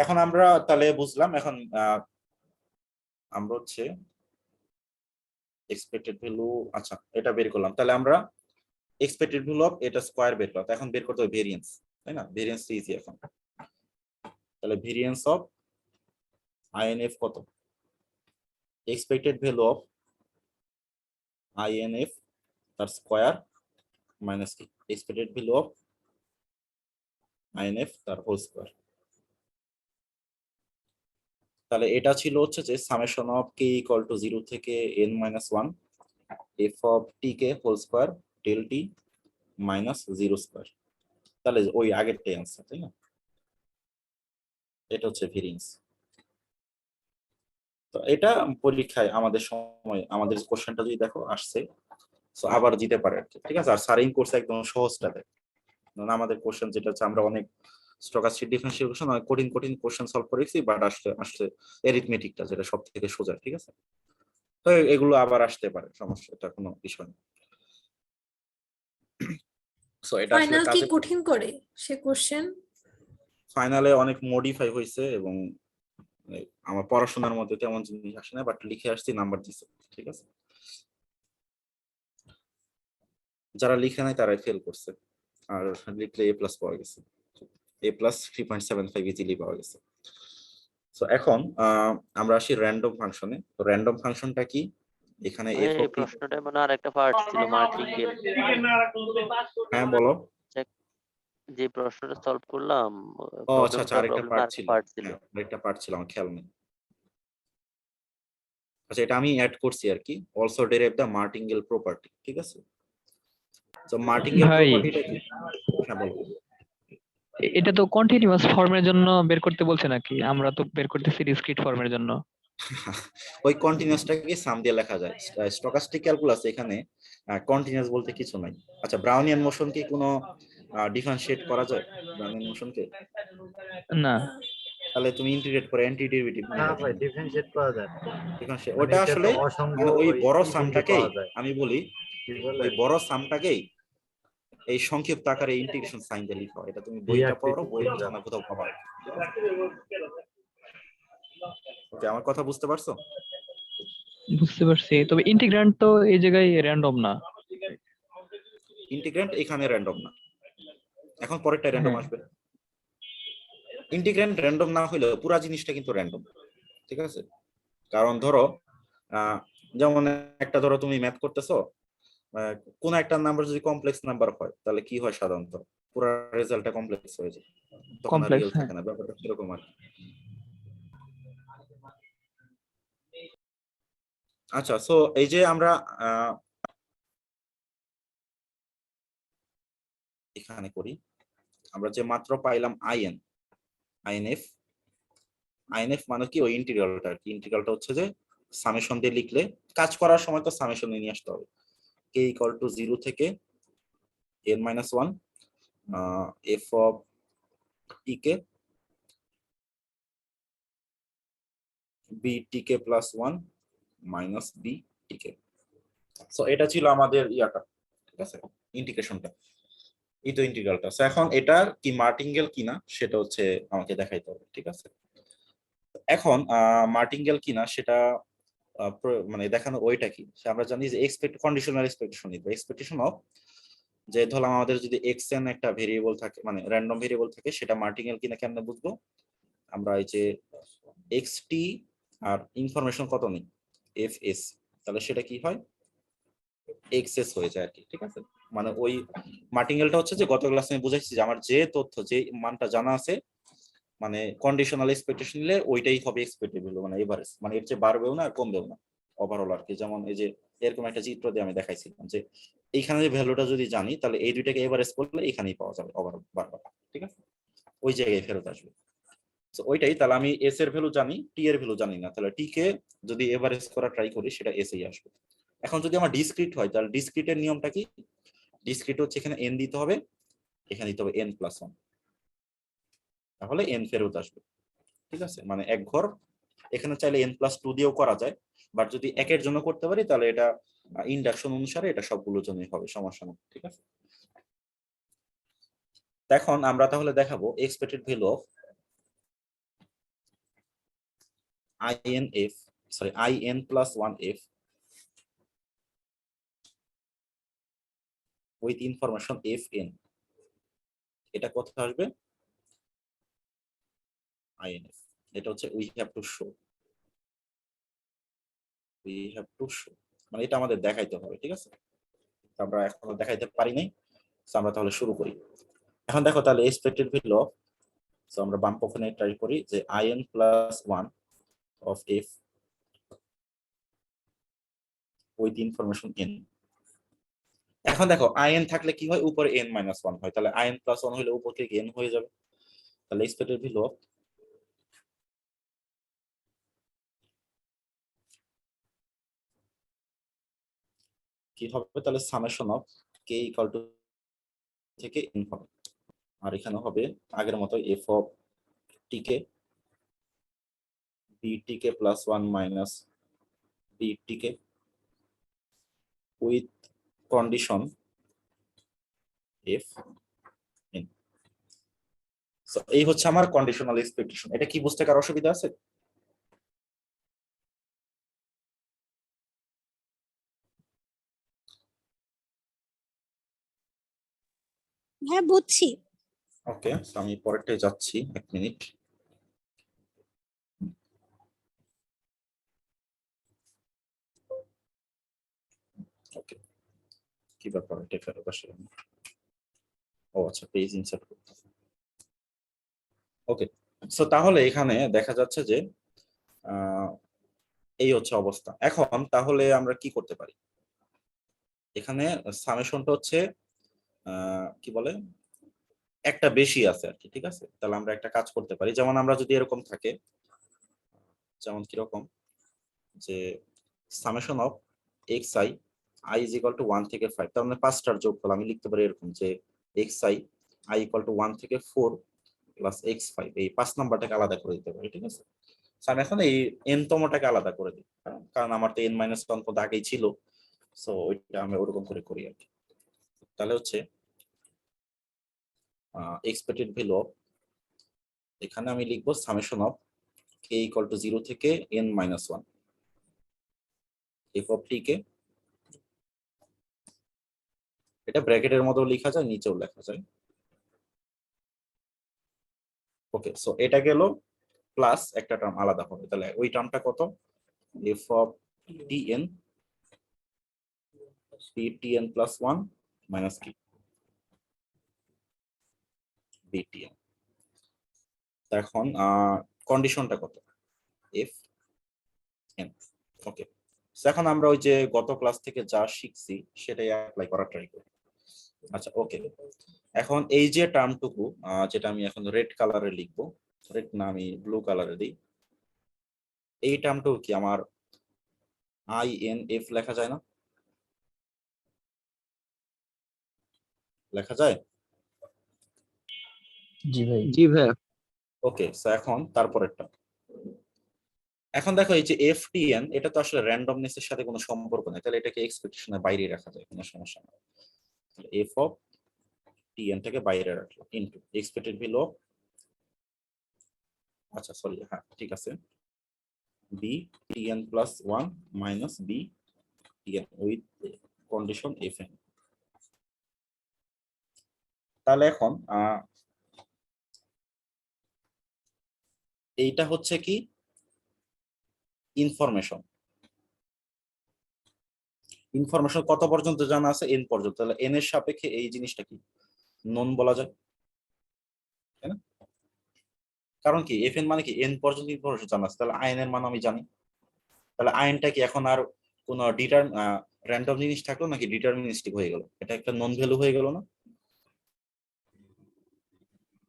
এখন আমরা তাহলে বুঝলাম, এখন আমরা হচ্ছে এক্সপেক্টেড ভ্যালু, আচ্ছা এটা বের করলাম, তাহলে আমরা এক্সপেক্টেড ভ্যালু অফ এটা স্কয়ার বের করলাম, এখন বের করতে হবে ভেরিয়েন্স, তাই না, ভেরিয়েন্স ইজি এখন। তাহলে ভেরিয়েন্স অফ আইএনএফ কত, এক্সপেক্টেড ভ্যালু অফ আইএনএফ তার স্কয়ার মাইনাস কি এক্সপেক্টেড ভ্যালু অফ আইএনএফ তার হোল স্কয়ার। তাহলে এটা ছিল হচ্ছে যে summation of K equal to 0 থেকে n minus 1 F of T K whole square del T minus 0 square. তাহলে ওই আগেরটাই आंसर, তাই না, এটা হচ্ছে ভেরিয়েন্স। তো এটা পরীক্ষায় আমাদের সময় আমাদের কোশ্চেনটা যদি দেখো আসছে, সো আবার দিতে পারে আর কি, ঠিক আছে। আর সারিং কোর্স একদম সহজটা দেয়, কারণ আমাদের কোশ্চেন যেটা হচ্ছে আমরা অনেক স্টকাস্টিক ডিফারেনশিয়াল ইকুয়েশন অনেক কঠিন কঠিন কোশ্চেন সলভ করেছি, বাট আসছে আসছে অ্যারিথমেটিকটা যেটা সব থেকে সোজা, ঠিক আছে। তো এগুলো আবার আসতে পারে, সমস্যা, এটা কোনো বিষয় না। সো এটা আসলে ফাইনাল কি কাজে কঠিন করে সে কোশ্চেন? ফাইনালে অনেক মডিফাই হয়েছে এবং আমার পড়াশোনার মধ্যে তেমন জিনিস আসে না, বাট লিখে আসছি, নাম্বার দিছে, ঠিক আছে। যারা লিখে নাই তারাই ফেল করছে, আর লিখলে এ প্লাস পাওয়া গেছে, এ প্লাস 3.75 ইজিলি পাওয়া গেছে। সো এখন আমরা আসি র্যান্ডম ফাংশনে। তো র্যান্ডম ফাংশনটা কি, এখানে এফ এই অফ টি, প্রশ্নটা মানে আরেকটা পার্ট ছিল মার্টিঙ্গেল, হ্যাঁ বলো। যে প্রশ্নটা সলভ করলাম ও আচ্ছা আচ্ছা, আরেকটা প্রবলেমটা পার্ট আরেকটা ছিল, পার্ট ছিল। হ্যাঁ আরেকটা পার্ট ছিল, আমার খেয়াল নেই। আচ্ছা এটা আমি অ্যাড করছি আর কি, also derive the martingale property, ঠিক আছে। তো মার্টিঙ্গেল ভাই প্রপার্টিটা কি, হ্যাঁ বলো। এটা তো কন্টিনিউয়াস ফর্মের জন্য বের করতে বলছে নাকি? আমরা তো বের করতেছি ডিসক্রিট ফর্মের জন্য। ওই কন্টিনিউয়াসটাকে সাম দিয়ে লেখা যায়, স্টকাস্টিক ক্যালকুলাস এখানে কন্টিনিউয়াস বলতে কিছু নাই। আচ্ছা ব্রাউনিয়ান মোশন কি কোনো ডিফারেনশিয়েট করা যায় ব্রাউনিয়ান মোশনকে? না, তাহলে তুমি ইন্টিগ্রেট করে অ্যান্টি ডেরিভেটিভ না ভাই ডিফারেন্সিয়েট করা যায় না। ডিফারেনশিয়েট, মানে ওটা এটা তো আসলে অসংখ্য মানে ওই বড় easily সামটাকেই পাওয়া যায়। আমি বলি, কি বলে ওই বড় সামটাকেই এই সংক্ষিপ্ত আকারে ইন্টিগ্রেশন সাইন দিয়ে লিখা হয়। এটা তুমি বইটা পড়ো, বই না কোথাও পাবা। ওকে, আমার কথা বুঝতে পারছো? বুঝতে পারছি, তবে ইন্টিগ্র্যান্ড তো এই জায়গায় র্যান্ডম না। ইন্টিগ্র্যান্ড এখানে র্যান্ডম না, এখন পরেরটা র্যান্ডম হ্যাঁ, আসবে। ইন্টিগ্র্যান্ড র্যান্ডম না হলেও পুরা জিনিসটা কিন্তু র্যান্ডম, ঠিক আছে? কারণ ধরো যেমন একটা ধরো তুমি ম্যাথ করতেছো, কোন একটা নাম্বার যদি কমপ্লেক্স নাম্বার হয় তাহলে কি হয় সাধারণত, পুরো রেজাল্টটা কমপ্লেক্স হয়ে যায়, তখন আর কমপ্লেক্স, রিয়েল হ্যাঁ। থাকে না, ব্যাপারটা কিরকম আর কি। আচ্ছা, সো এই যে আমরা এখানে করি, আমরা যে মাত্র পাইলাম আইএনএফ মানে কি, ওই ইন্টিগ্রালটা আর কি। ইন্টিগ্রালটা হচ্ছে যে সামেশন দিয়ে লিখলে, কাজ করার সময় তো সামেশন নিয়ে আসতে হবে। কে ইকুয়াল টু 0 থেকে n-1 F of T K B T K plus 1 minus B T K. So এটা ছিল আমাদের ইয়াটা, ঠিক আছে, ইন্টিগ্রেশনটা, এই তো ইন্টিগ্রালটা। সো এখন এটা কি মার্টিঙ্গেল কিনা সেটা হচ্ছে আমাকে দেখাইতে হবে, ঠিক আছে? এখন মার্টিঙ্গেল কিনা সেটা মানে দেখানো ওইটা কি, আমরা জানি যে কন্ডিশনাল এক্সপেকটেশন নিতে, এক্সপেকটেশন অফ, যে ধরলাম আমাদের যদি এক্স এন একটা ভেরিয়েবল থাকে, মানে র্যান্ডম ভেরিয়েবল থাকে, সেটা মার্টিঙ্গেল কিনা কেমনে বুঝবো? আমরা এই যে এক্স টি আর ইনফরমেশন কত নেই এফ এস, তাহলে সেটা কি হয়, এক্সএস হয়ে যায় আর কি, ঠিক আছে? মানে ওই মার্টিঙ্গেলটা হচ্ছে যে গত ক্লাসে আমি বুঝাইছি যে আমার যে তথ্য, যে মানটা জানা আছে, মানে কন্ডিশনাল এক্সপেকটেশন নিলে ওইটাই হবে এক্সপেক্টেড ভ্যালু, মানে এভারেজ, মানে এর চেয়ে বাড়বেও না আর কমবেও না, ওভারঅল আর কি। যেমন এই যে এরকম একটা চিত্র দিয়ে আমি দেখাইছিলাম যে এইখানে যে ভ্যালুটা যদি জানি, তাহলে এই দুইটাকে এভারেজ করলে এখানেই পাওয়া যাবে ওভারঅল বারবার, ঠিক আছে? ওই জায়গায় ফেরত আসবে। তো ওইটাই, তাহলে আমি এস এর ভ্যালু জানি, টি এর ভ্যালু জানি না, তাহলে টি কে যদি এভারেজ করা ট্রাই করি সেটা এস এই আসবে। এখন যদি আমার ডিসক্রিট হয়, তাহলে ডিসক্রিটের নিয়মটা কি? ডিসক্রিট হচ্ছে এখানে এন দিতে হবে, এখানে দিতে হবে n+1, তাহলে এন ফেরত আসবে, ঠিক আছে? মানে এক ঘর, এখানে চাইলে n+2 দিয়েও করা যায়, বাট যদি একের জন্য করতে পারি তাহলে এটা ইন্ডাকশন অনুসারে এটা সবগুলোর জন্যই হবে, সমস্যা নেই, ঠিক আছে? এখন আমরা তাহলে দেখাবো expected value of in+1f with information fn, এটা কোথায় আসবে? inf, এটা হচ্ছে we have to show, মানে এটা আমাদের দেখাইতে হবে, ঠিক আছে? আমরা এখনো দেখাইতে পারি নাই, তো আমরা তাহলে শুরু করি। এখন দেখো তাহলে এক্সপেক্টেড ভ্যালু অফ, সো আমরা বাম পক্ষে ট্রাই করি যে in+1 of f with information n। এখন দেখো in থাকলে কি হয়, উপরে n-1 হয়, তাহলে in+1 হলে উপর থেকে n হয়ে যাবে, তাহলে এক্সপেক্টেড ভ্যালু অফ কি হবে, তাহলে summation of K equal to থেকে n হবে, আর এখানে হবে আগের মতো F of T K B T K plus 1 minus B T K with condition F N. এই হচ্ছে আমার কন্ডিশনাল এক্সপেকটেশন। এটা কি বুঝতে কার অসুবিধা আছে? হ্যাঁ, বুঝছি। ওকে, আমি পরেরটায় যাচ্ছি, এক মিনিট। ওকে, কি ব্যাপার, এটা ফেরত আসে? ও আচ্ছা, পেজ ইনসার্ট করতে। ওকে, সো তাহলে এখানে দেখা যাচ্ছে যে এই হচ্ছে অবস্থা। এখন তাহলে আমরা কি করতে পারি? এখানে সামেশনটা হচ্ছে কি বলে, একটা বেশি আছে আর কি, ঠিক আছে? তাহলে আমরা একটা কাজ করতে পারি, যেমন আমরা যদি এরকম থাকে, যেমন কিরকম, যে summation of X I I is equal to 1 থেকে 5, তার মানে 5টার যোগফল আমি লিখতে পারি এরকম যে x I I equal to 1 থেকে 4 প্লাস x5, এই 5 নাম্বারটাকে আলাদা করে দিতে পারি, ঠিক আছে? আমি এখন এই n তমটাকে আলাদা করে দিই, কারণ আমার তো n-1 পদ আগেই ছিল, সো ওইটা আমি ওরকম করে করি আর কি। তাহলে হচ্ছে এক্সপেক্টেড ভ্যালু অফ, এখানে আমি লিখবো summation of k equal to 0 থেকে n-1, F of T K, এটা ব্র্যাকেটের মতো লেখা যায়, নিচেও লেখা যায়। ওকে, সো এটা গেল প্লাস একটা টার্ম আলাদা হবে, তাহলে ওই টার্মটা কত? F of T N T N plus 1 minus কি বিটিএন। এখন কন্ডিশনটা কত? F N. ওকে, এখন আমরা ওই যে গত ক্লাস থেকে যা শিখছি সেটাই অ্যাপ্লাই করার ট্রাই করি। আচ্ছা ওকে, এখন এই যে টার্মটুকু যেটা আমি এখন রেড কালারে লিখবো, রেড না আমি ব্লু কালারে দিই, এই টার্মটুকু কি আমার আই এন এফ লেখা যায় না? লেখা যায়? জি ভাইয়া। ওকে, সো এখন তারপরেরটা, এখন দেখো এই যে এফ টি এন, এটা তো আসলে র্যান্ডমনেস এর সাথে কোনো সম্পর্ক নেই, তাহলে এটাকে এক্সপেকটেশনের বাইরে রাখা যায়, কোনো সমস্যা নেই। এফ অফ টি এন থেকে বাইরে রাখলো ইনটু এক্সপেক্টেড ভ্যালু, আচ্ছা সরি হ্যাঁ ঠিক আছে, B T N plus 1 minus B T N with condition F N. তাহলে এখন এইটা হচ্ছে কি ইনফরমেশন। ইনফরমেশন কত পর্যন্ত জানা আছে? এন পর্যন্ত। তাহলে এন এর সাপেক্ষে এই জিনিসটা কি নন বলা যায়, তাই না? কারণ কি এফ এন মানে কি এন পর্যন্ত ইনফরমেশন জানা আছে, তাহলে আইন এর মান আমি জানি। তাহলে আইনটা কি এখন আর কোন র্যান্ডম জিনিস থাকলো নাকি ডিটারমিনিস্টিক হয়ে গেল? এটা একটা নন ভ্যালু হয়ে গেল না?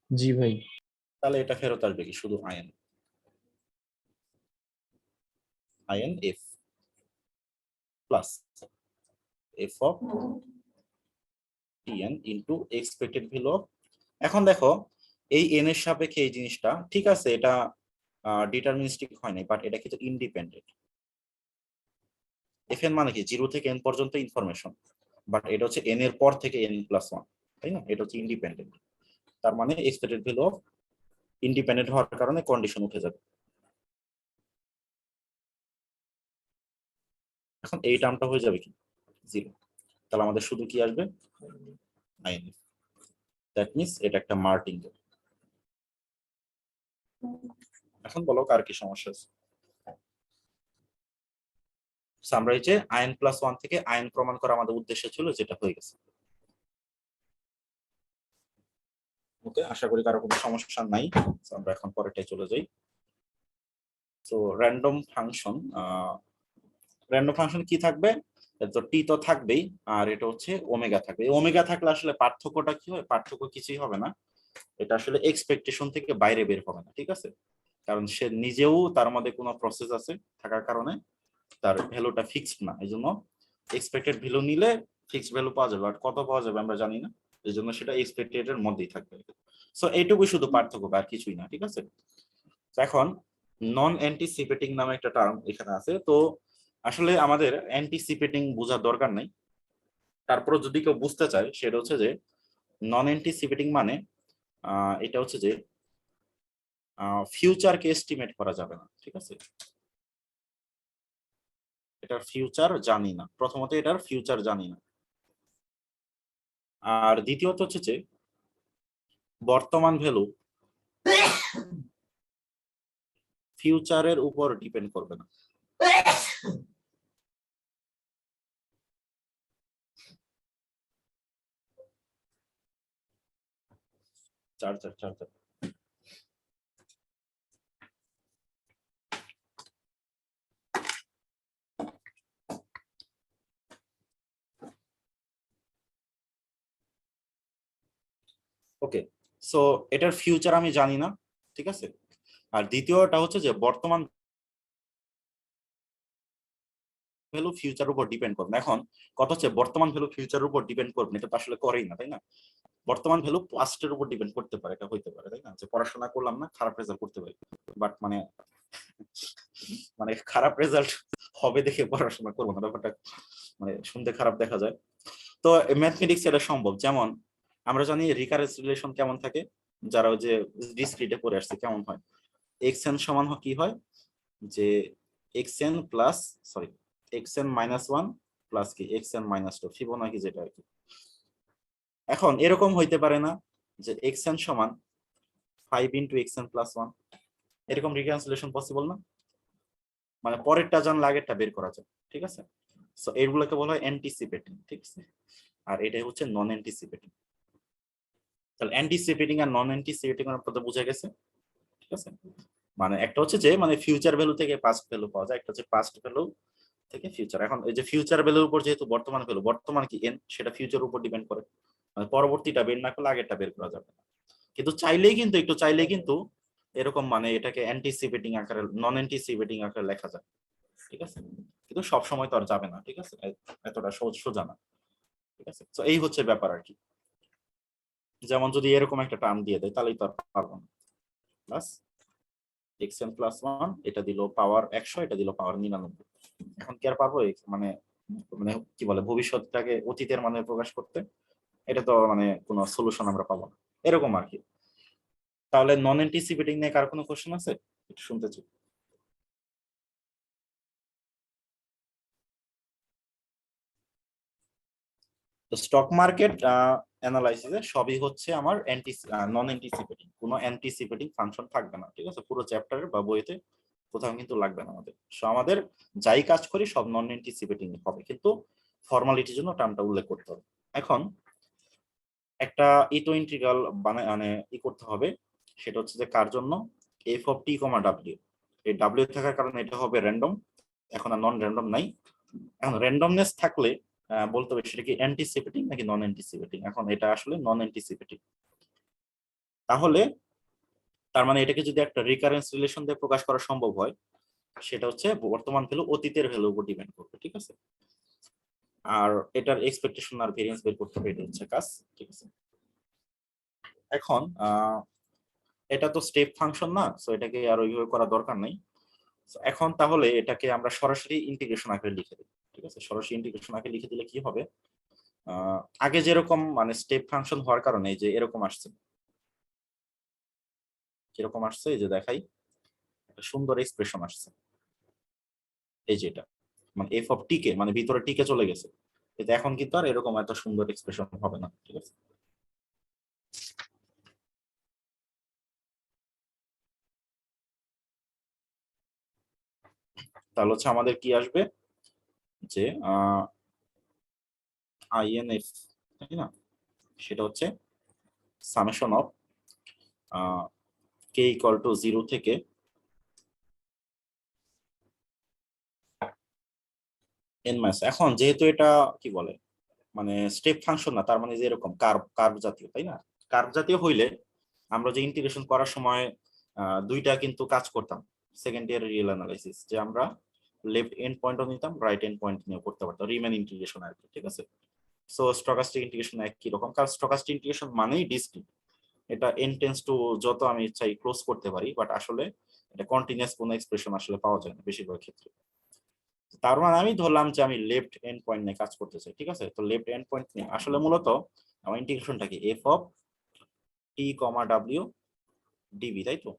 জি ভাই। তাহলে এটা ফেরত আসবে কি শুধু আইন, আইন F plus F of TN into expected value. এখন দেখো এই এন এর সাপেক্ষে এই জিনিসটা ঠিক আছে, এটা ডিটারমিনিস্টিক হয় নাই, বাট এটা কিন্তু ইন্ডিপেন্ডেন্ট। এফ এন মানে কি 0 থেকে এন পর্যন্ত ইনফরমেশন, বাট এটা হচ্ছে এন এর পর থেকে এন প্লাস 1, তাই না? এটা হচ্ছে ইন্ডিপেন্ডেন্ট, তার মানে এক্সপেক্টেড ভ্যালু অফ ইন্ডিপেন্ডেন্ট হওয়ার কারণে কন্ডিশন উঠে যাবে। এখন এই টার্মটা হয়ে যাবে কি 0, তাহলে আমাদের শুধু কি আসবে আইন। দ্যাট মিন্স এটা একটা মার্টিঙ্গেল। এখন বলো কার কি সমস্যা আছে? আমরা এই যে আইন প্লাস 1 থেকে আইন প্রমাণ করা আমাদের উদ্দেশ্য ছিল, যেটা হয়ে গেছে। ওকে, আশা করি কারো কোনো সমস্যা নাই। আমরা এখন পরেরটাই চলে যাই। তো র্যান্ডম ফাংশন কি থাকবে? তো টি তো থাকবেই, আর এটা হচ্ছে ওমেগা থাকবে। ওমেগা থাকলে আসলে পার্থক্যটা কি হয়? পার্থক্য কিছুই হবে না, এটা আসলে এক্সপেকটেশন থেকে বাইরে বের হবে না, ঠিক আছে? কারণ সে নিজেও তার মধ্যে কোনো প্রসেস আছে থাকার কারণে তার ভ্যালুটা ফিক্সড না, এই জন্য এক্সপেক্টেড ভ্যালু নিলে ফিক্সড ভ্যালু পাওয়া যাবে, আর কত পাওয়া যাবে আমরা জানি না, এই জন্য সেটা এক্সপেক্টেড এর মধ্যেই থাকবে। সো এইটুকুই শুধু পার্থক্য, আর কিছুই না, ঠিক আছে? এখন নন অ্যান্টিসিপেটিং নামে একটা টার্ম এখানে আছে। তো আসলে আমাদের অ্যান্টিসিপেটিং বোঝার দরকার নাই, তারপরে যদি কেউ বুঝতে চায় সেটা হচ্ছে যে নন অ্যান্টিসিপেটিং মানে এটা হচ্ছে যে ফিউচারকে এস্টিমেট করা যাবে না, ঠিক আছে? এটার ফিউচার জানি না, প্রথমত এটার ফিউচার জানি না, আর দ্বিতীয়ত হচ্ছে যে বর্তমান ভ্যালু ফিউচারের উপর ডিপেন্ড করবে না। চার্জার ওকে, সো এটার ফিউচার আমি জানি না, ঠিক আছে? আর দ্বিতীয়টা হচ্ছে যে বর্তমান ভ্যালু ফিউচার উপর ডিপেন্ড করবে না। এখন কথা হচ্ছে বর্তমান ভ্যালু ফিউচারের উপর ডিপেন্ড করবে না, এটা তো আসলে করেই না, তাই না? বর্তমান ভ্যালু পাস্টের উপর ডিপেন্ড করতে পারে, এটা হইতে পারে, তাই না? যে পড়াশোনা করলাম না, খারাপ রেজাল্ট করতে পারি, বাট মানে খারাপ রেজাল্ট হবে দেখে পড়াশোনা করবো না, ব্যাপারটা মানে শুনতে খারাপ দেখা যায়। তো ম্যাথমেটিক্স এটা সম্ভব। যেমন আমরা জানি রিকারেন্স রিলেশন কেমন থাকে, যারা ওই যে ডিসক্রিটে পড়ে আসছে কেমন হয়, এক্স এন সমান কি হয় যে x N plus xn minus one plus কি xn মাইনাস টু, ফিবোনাকি যেটা আর কি। এখন এরকম হইতে পারে না যে xn সমান 5 ইন্টু xn প্লাস ওয়ান, এরকম রিক্যান্সিলেশন পসিবল না? মানে পরেরটা জানলে আগেরটা বের করা যায়, ঠিক আছে? সো এগুলোকে বলা হয় অ্যান্টিসিপেটিং, ঠিক আছে? আর এটাই হচ্ছে নন অ্যান্টিসিপেটিং। তাহলে অ্যান্টিসিপেটিং আর নন অ্যান্টিসিপেটিং এর কথা বোঝা গেছে, ঠিক আছে? মানে একটা হচ্ছে যে মানে ফিউচার ভ্যালু থেকে পাস্ট ভ্যালু পাওয়া যায়, একটা হচ্ছে পাস্ট ভ্যালু থেকে ফিউচার। এখন এই যে ফিউচার ভ্যালুর উপর যেহেতু বর্তমান ভ্যালু, বর্তমান কি n, সেটা ফিউচার উপর ডিপেন্ড করে, মানে পরবর্তীটা বের না করলে আগেরটা বের করা যাবে না। কিন্তু চাইলেই কিন্তু একটু চাইলেই কিন্তু এরকম মানে এটাকে অ্যান্টিসিপেটিং আকারে, নন অ্যান্টিসিপেটিং আকারে লেখা যায়, ঠিক আছে? কিন্তু সব সময় তো আর যাবে না, ঠিক আছে? এতটা সোজা না, ঠিক আছে? তো এই হচ্ছে ব্যাপার আর কি। যেমন যদি এরকম একটা টার্ম দিয়ে দেয় তাহলেই তো আর পারবো না। প্লাস xn প্লাস ওয়ান, এটা দিল পাওয়ার 100, এটা দিল পাওয়ার 99। এখন কি আর পারবো মানে মানে কি বলে ভবিষ্যৎটাকে অতীতের মানে প্রকাশ করতে? এটা তো মানে কোনো সলিউশন আমরা পাবো না, এরকম আর কি। তাহলে নন অ্যান্টিসিপেটিং নিয়ে কার কোনো কোশ্চেন আছে? একটু শুনতে চাই। তো স্টক মার্কেট অ্যানালাইসিসে সবই হচ্ছে আমার নন অ্যান্টিসিপেটিং, কোনো অ্যান্টিসিপেটিং ফাংশন থাকবে না, ঠিক আছে? পুরো চ্যাপ্টারে বা বইতে কোথাও কিন্তু লাগবে না আমাদের। সো আমাদের যাই কাজ করি সব নন অ্যান্টিসিপেটিং হবে, কিন্তু ফর্মালিটির জন্য টার্মটা উল্লেখ করতে হবে। এখন একটা ইটো ইন্টিগ্রাল মানে করতে হবে, সেটা হচ্ছে যে কার জন্য? F of T comma W. এই ডাব্লিউ থাকার কারণে এটা হবে র্যান্ডম, এখন আর নন র্যান্ডম নাই। এখন র্যান্ডমনেস থাকলে বলতে হবে সেটা কি অ্যান্টিসিপেটিং নাকি নন অ্যান্টিসিপেটিং। এখন এটা আসলে নন অ্যান্টিসিপেটিং। তাহলে তার মানে এটাকে যদি একটা রিকারেন্স রিলেশন দিয়ে প্রকাশ করা সম্ভব হয়, সেটা হচ্ছে বর্তমান ভ্যালু অতীতের ভ্যালুর উপর ডিপেন্ড করবে, ঠিক আছে? আর এটার এক্সপেকটেশন আর ভেরিয়েন্স বের করতে হবে, এটা হচ্ছে কাজ, ঠিক আছে? এখন এটা তো স্টেপ ফাংশন না, সো এটাকে আর ওইভাবে করা দরকার নেই। এখন তাহলে এটাকে আমরা সরাসরি ইন্টিগ্রেশন আকারে লিখে দিই, ঠিক আছে? সরাসরি ইন্টিগ্রেশন আকারে লিখে দিলে কি হবে? আগে যেরকম মানে স্টেপ ফাংশন হওয়ার কারণে এই যে এরকম আসছে, কিরকম আসছে এই যে দেখাই, একটা সুন্দর এক্সপ্রেশন আসছে, এই যে এটা মানে এফ অফ টি কে মানে ভিতরে টি কে চলে গেছে, কিন্তু এখন কিন্তু আর এরকম এত সুন্দর এক্সপ্রেশন হবে না, ঠিক আছে? তাহলে হচ্ছে আমাদের কি আসবে যে আইএনএফ, তাই না? সেটা হচ্ছে summation of K equal to 0 থেকে n মাইনাস। এখন যেহেতু এটা কি বলে মানে স্টেপ ফাংশন না, তার মানে যে এরকম কার্ভ জাতীয়, তাই না? কার্ভ জাতীয় হইলে আমরা যে ইন্টিগ্রেশন করার সময় দুইটা কিন্তু কাজ করতাম সেকেন্ড ইয়ার রিয়েল অ্যানালাইসিস, যে আমরা লেফট এন্ড পয়েন্টও নিতাম, রাইট এন্ড পয়েন্ট নিয়েও করতে পারতাম, রিমেন ইন্টিগ্রেশন আর কি, ঠিক আছে? সো স্টকাস্টিক ইন্টিগ্রেশন একই রকম, কারণ স্টকাস্টিক ইন্টিগ্রেশন মানেই ডিসক্রিট। এটা n টেন্স টু যত আমি চাই ক্লোজ করতে পারি, বাট আসলে এটা কন্টিনিউয়াস কোনো এক্সপ্রেশন আসলে পাওয়া যায় না বেশিরভাগ ক্ষেত্রে। তার মানে আমি ধরলাম যে আমি লেফট এন্ড পয়েন্ট নিয়ে কাজ করতে চাই, ঠিক আছে? তো লেফট এন্ড পয়েন্ট নিয়ে আসলে মূলত আমার ইন্টিগ্রেশনটা কি F of T comma W DB, তাই তো?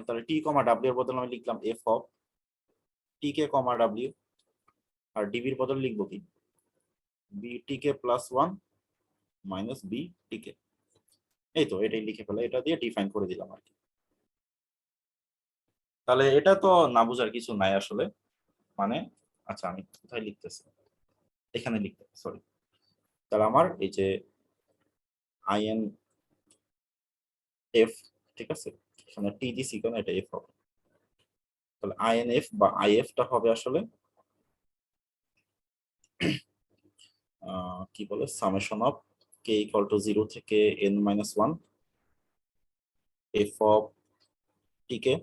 তাহলে টি কমা ডাব্লিউ এর বদলে আমি লিখলাম F of T K comma W, আর ডিবির বদলে লিখবো কি B T K plus one minus B T K. এই তো এটাই লিখে ফেলে, এটা দিয়ে ডিফাইন করে দিলাম আর কি। তাহলে এটা তো না বোঝার কিছু নাই আসলে, মানে আচ্ছা আমি কোথায় লিখতেছি, এখানে লিখতে, সরি। তাহলে আমার এই যে আইএন এফ, ঠিক আছে? এখানে টি দিছি কেন, এটা এফ হবে। তাহলে আইএনএফ বা আইএফ টা হবে আসলে কি বলে summation of K equal to 0 থেকে n minus 1 F of T K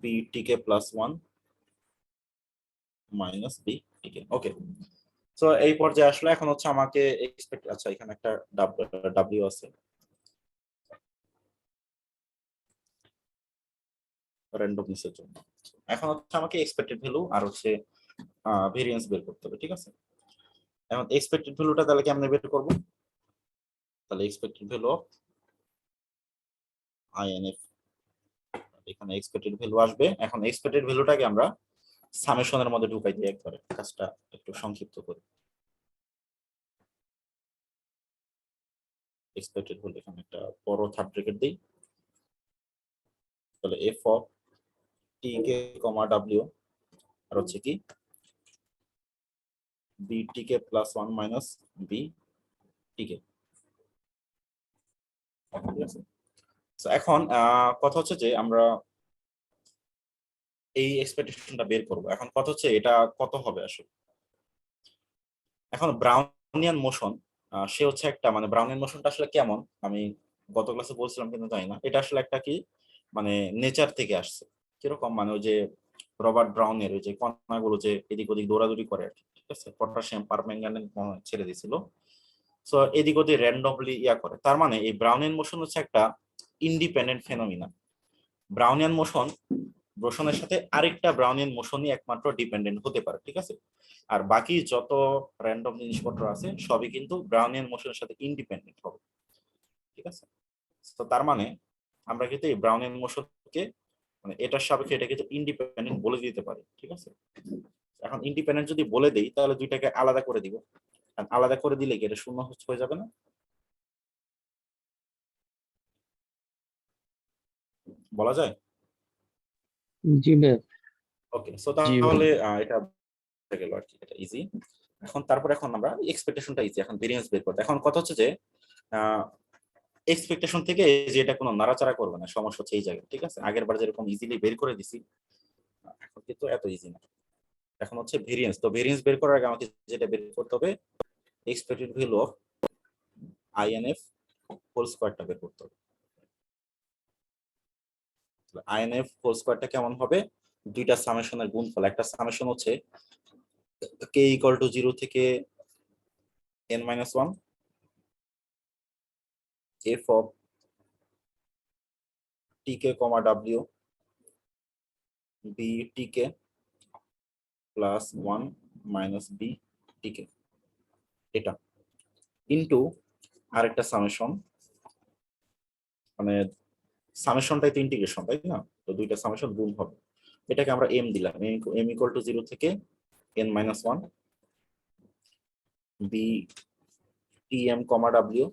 B T K plus 1 minus B T K. Okay, so এই পর্যায়ে আসলে এখন হচ্ছে আমাকে এক্সপেক্ট, আচ্ছা এখানে একটা ডাব্লিউ আছে র্যান্ডমনেসের জন্য। এখন হচ্ছে আমাকে এক্সপেক্টেড ভ্যালু আর হচ্ছে ভেরিয়েন্স বের করতে হবে, ঠিক আছে? এখন এক্সপেক্টেড ভ্যালুটা তাহলে কেমনে বের করব? তাহলে এক্সপেক্টেড ভ্যালু অফ আইএনএফ, এখানে এক্সপেক্টেড ভ্যালু আসবে। এখন এক্সপেক্টেড ভ্যালুটাকে আমরা সামেশনের মধ্যে ঢুকাই দিই একবারে, কাজটা একটু সংক্ষিপ্ত করি। এক্সপেক্টেড হলে এখানে একটা বড় থার্ড ব্র্যাকেট দিই, তাহলে F of T K comma W আর হচ্ছে কি B T K plus 1 minus B T K. ঠিক আছে, তো এখন কথা হচ্ছে যে আমরা এই এক্সপেকটেশনটা বের করব। এখন কথা হচ্ছে এটা কত হবে আসলে। এখন ব্রাউনিয়ান মোশন, সে হচ্ছে একটা মানে ব্রাউনিয়ান মোশনটা আসলে কেমন আমি গত ক্লাসে বলছিলাম কিন্তু জানি না। এটা আসলে একটা কি মানে নেচার থেকে আসছে। কিরকম মানে ওই যে রবার্ট ব্রাউনের ওই যে কণাগুলো যে এদিক ওদিক দৌড়াদৌড়ি করে আর কি, ঠিক আছে, পটাশিয়াম পারম্যাঙ্গানেট ছেড়ে দিছিল, সো এদিক ওদিক র্যান্ডমলি ইয়া করে। তার মানে এই ব্রাউনিয়ান মোশন হচ্ছে একটা ইন্ডিপেন্ডেন্ট ফেনোমিনা। ব্রাউনিয়ান মোশন ব্রোশনের সাথে আরেকটা ব্রাউনিয়ান মোশনই একমাত্র ডিপেন্ডেন্ট হতে পারে, ঠিক আছে। আর বাকি যত র্যান্ডম জিনিসপত্র আছে সবই কিন্তু ব্রাউনিয়ান মোশনের সাথে ইন্ডিপেন্ডেন্ট হবে, ঠিক আছে। তো তার মানে আমরা কিন্তু এই ব্রাউনিয়ান মোশনকে মানে এটার সাপেক্ষে এটা কিন্তু ইন্ডিপেন্ডেন্ট বলে দিতে পারি, ঠিক আছে। এখন ইন্ডিপেন্ডেন্ট যদি বলে দেই তাহলে দুইটাকে আলাদা করে দিব, আর আলাদা করে দিলে কি এটা শূন্য হয়ে যাবে না? বলা যায়? জি ভাইয়া। ওকে, সো জি ভাই। তাহলে এটা গেল আর কি, এটা ইজি। এখন আমরা এক্সপেকটেশনটা ইজি, এখন ভেরিয়েন্স বের করতে। এখন কথা হচ্ছে যে এক্সপেকটেশন থেকে যে এটা কোনো নাড়াচাড়া করবে না, সমস্যা হচ্ছে এই জায়গায়, ঠিক আছে। আগের বার যেরকম ইজিলি বের করে দিছি, এখন কিন্তু এত ইজি না। এখন হচ্ছে ভেরিয়েন্স। তো ভেরিয়েন্স বের করার আগে আমাকে যেটা বের করতে হবে expected value of INF whole স্কয়ারটা বের করতে হবে। আইএনএফ হোল স্কয়ারটা কেমন হবে? দুইটা সামেশনের গুণফল। একটা সামেশন হচ্ছে k ইকুয়াল টু 0 থেকে n-1 f of tk, w b tk plus 1 minus b tk, এটা ইনটু আরেকটা সামেশন, মানে সামেশনটাই তো ইন্টিগ্রেশন, তাই না? তো দুইটা সামেশন গুণ হবে, এটাকে আমরা m দিলাম, m ইকুয়াল টু 0 থেকে n-1 b tm, w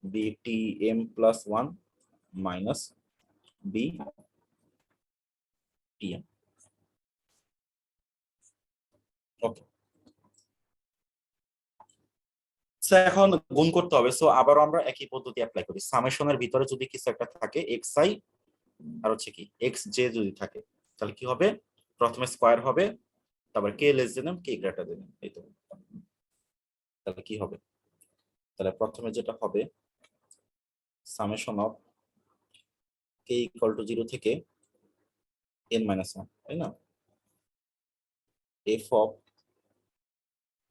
b tm plus 1 minus b tm। ওকে, এখন গুণ করতে হবে। সো আবারও আমরা একই পদ্ধতি অ্যাপ্লাই করি। সামেশনের ভিতরে যদি কিছু একটা থাকে xi আর হচ্ছে কি xj যদি থাকে, তাহলে কি হবে? প্রথমে স্কয়ার হবে, তারপর k less than m, k greater than m, এই তো। তাহলে কি হবে? তাহলে প্রথমে যেটা হবে summation of k equal to 0 থেকে n-1, তাই না? f অফ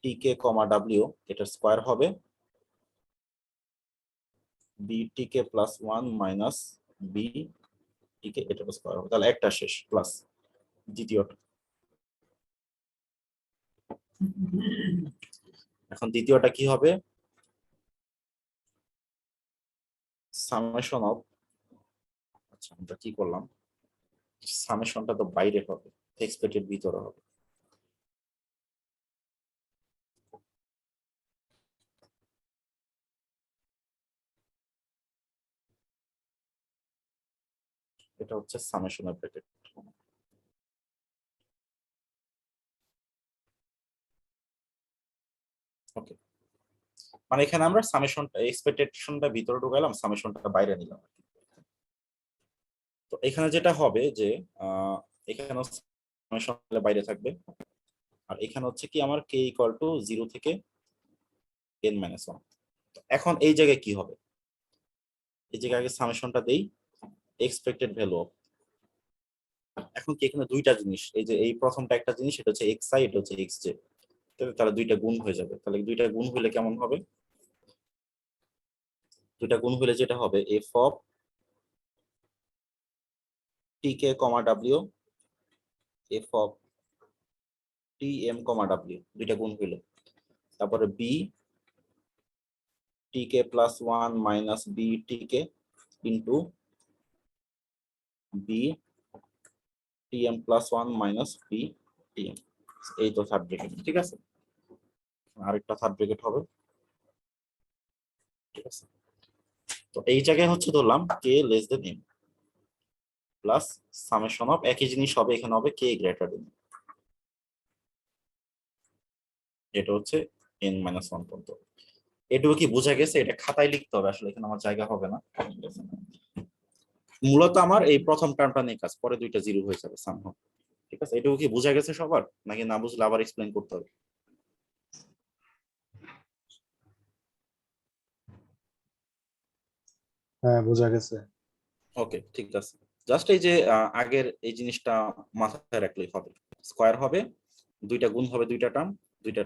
tk, w এটার স্কয়ার হবে btk প্লাস 1 মাইনাস btk, এটার স্কয়ার হবে। তাহলে একটা শেষ প্লাস দ্বিতীয়টা। এখন দ্বিতীয়টা কি হবে? সামেশন অফ, আচ্ছা আমরা কি করলাম, সামেশনটা তো বাইরে হবে, এক্সপেক্টেড ভিতরে হবে। এটা হচ্ছে সামেশনের ব্র্যাকেট। ওকে, মানে এখানে আমরা সামেশনটা এক্সপেক্টেশনটা ভিতরে ঢুকাইলাম, সামেশনটা বাইরে নিলাম। তো এখানে যেটা হবে যে এখানে সামেশন বাইরে থাকবে, আর এখানে হচ্ছে কি আমার k ইকুয়াল টু 0 থেকে n-1। এখন এই জায়গায় কি হবে? এই জায়গায় আগে সামেশনটা দেই এক্সপেক্টেড ভ্যালু অফ। এখন কি এখানে দুইটা জিনিস, এই যে এই প্রথমটা একটা জিনিস, এটা হচ্ছে xi, এটা হচ্ছে xj, তাহলে দুইটা গুণ হয়ে যাবে। তাহলে দুইটা গুণ হলে কেমন হবে? দুইটা গুণ হলে যেটা হবে f of tk, w f of tm, w, দুইটা গুণ হইলো, তারপরে b tk plus 1 minus b tk into b TM plus one minus B TM, এই তো থার্ড ব্র্যাকেট, ঠিক আছে। আরেকটা থার্ড ব্র্যাকেট হবে, ঠিক আছে। তো এই জায়গায় হচ্ছে ধরলাম K less than M plus summation of, একই জিনিস হবে এখানে, হবে কে গ্রেটার দেন, এটা হচ্ছে এন মাইনাস ওয়ান পর্যন্ত। এটুকু কি বোঝা গেছে? এটা খাতায় লিখতে হবে, আসলে এখানে আমার জায়গা হবে না। মূলত আমার এই প্রথম টার্মটা নিয়ে কাজ, পরে দুইটা জিরো হয়ে যাবে সামহাউ, ঠিক আছে। এটুকু কি বোঝা গেছে সবার, নাকি না বুঝলে আবার এক্সপ্লেইন করতে হবে? হ্যাঁ, বোঝা গেছে। ওকে, ঠিক আছে। জাস্ট এই যে আগের এই জিনিসটা মাথায় রাখলেই হবে। স্কয়ার হবে, দুইটা গুণ হবে, দুইটা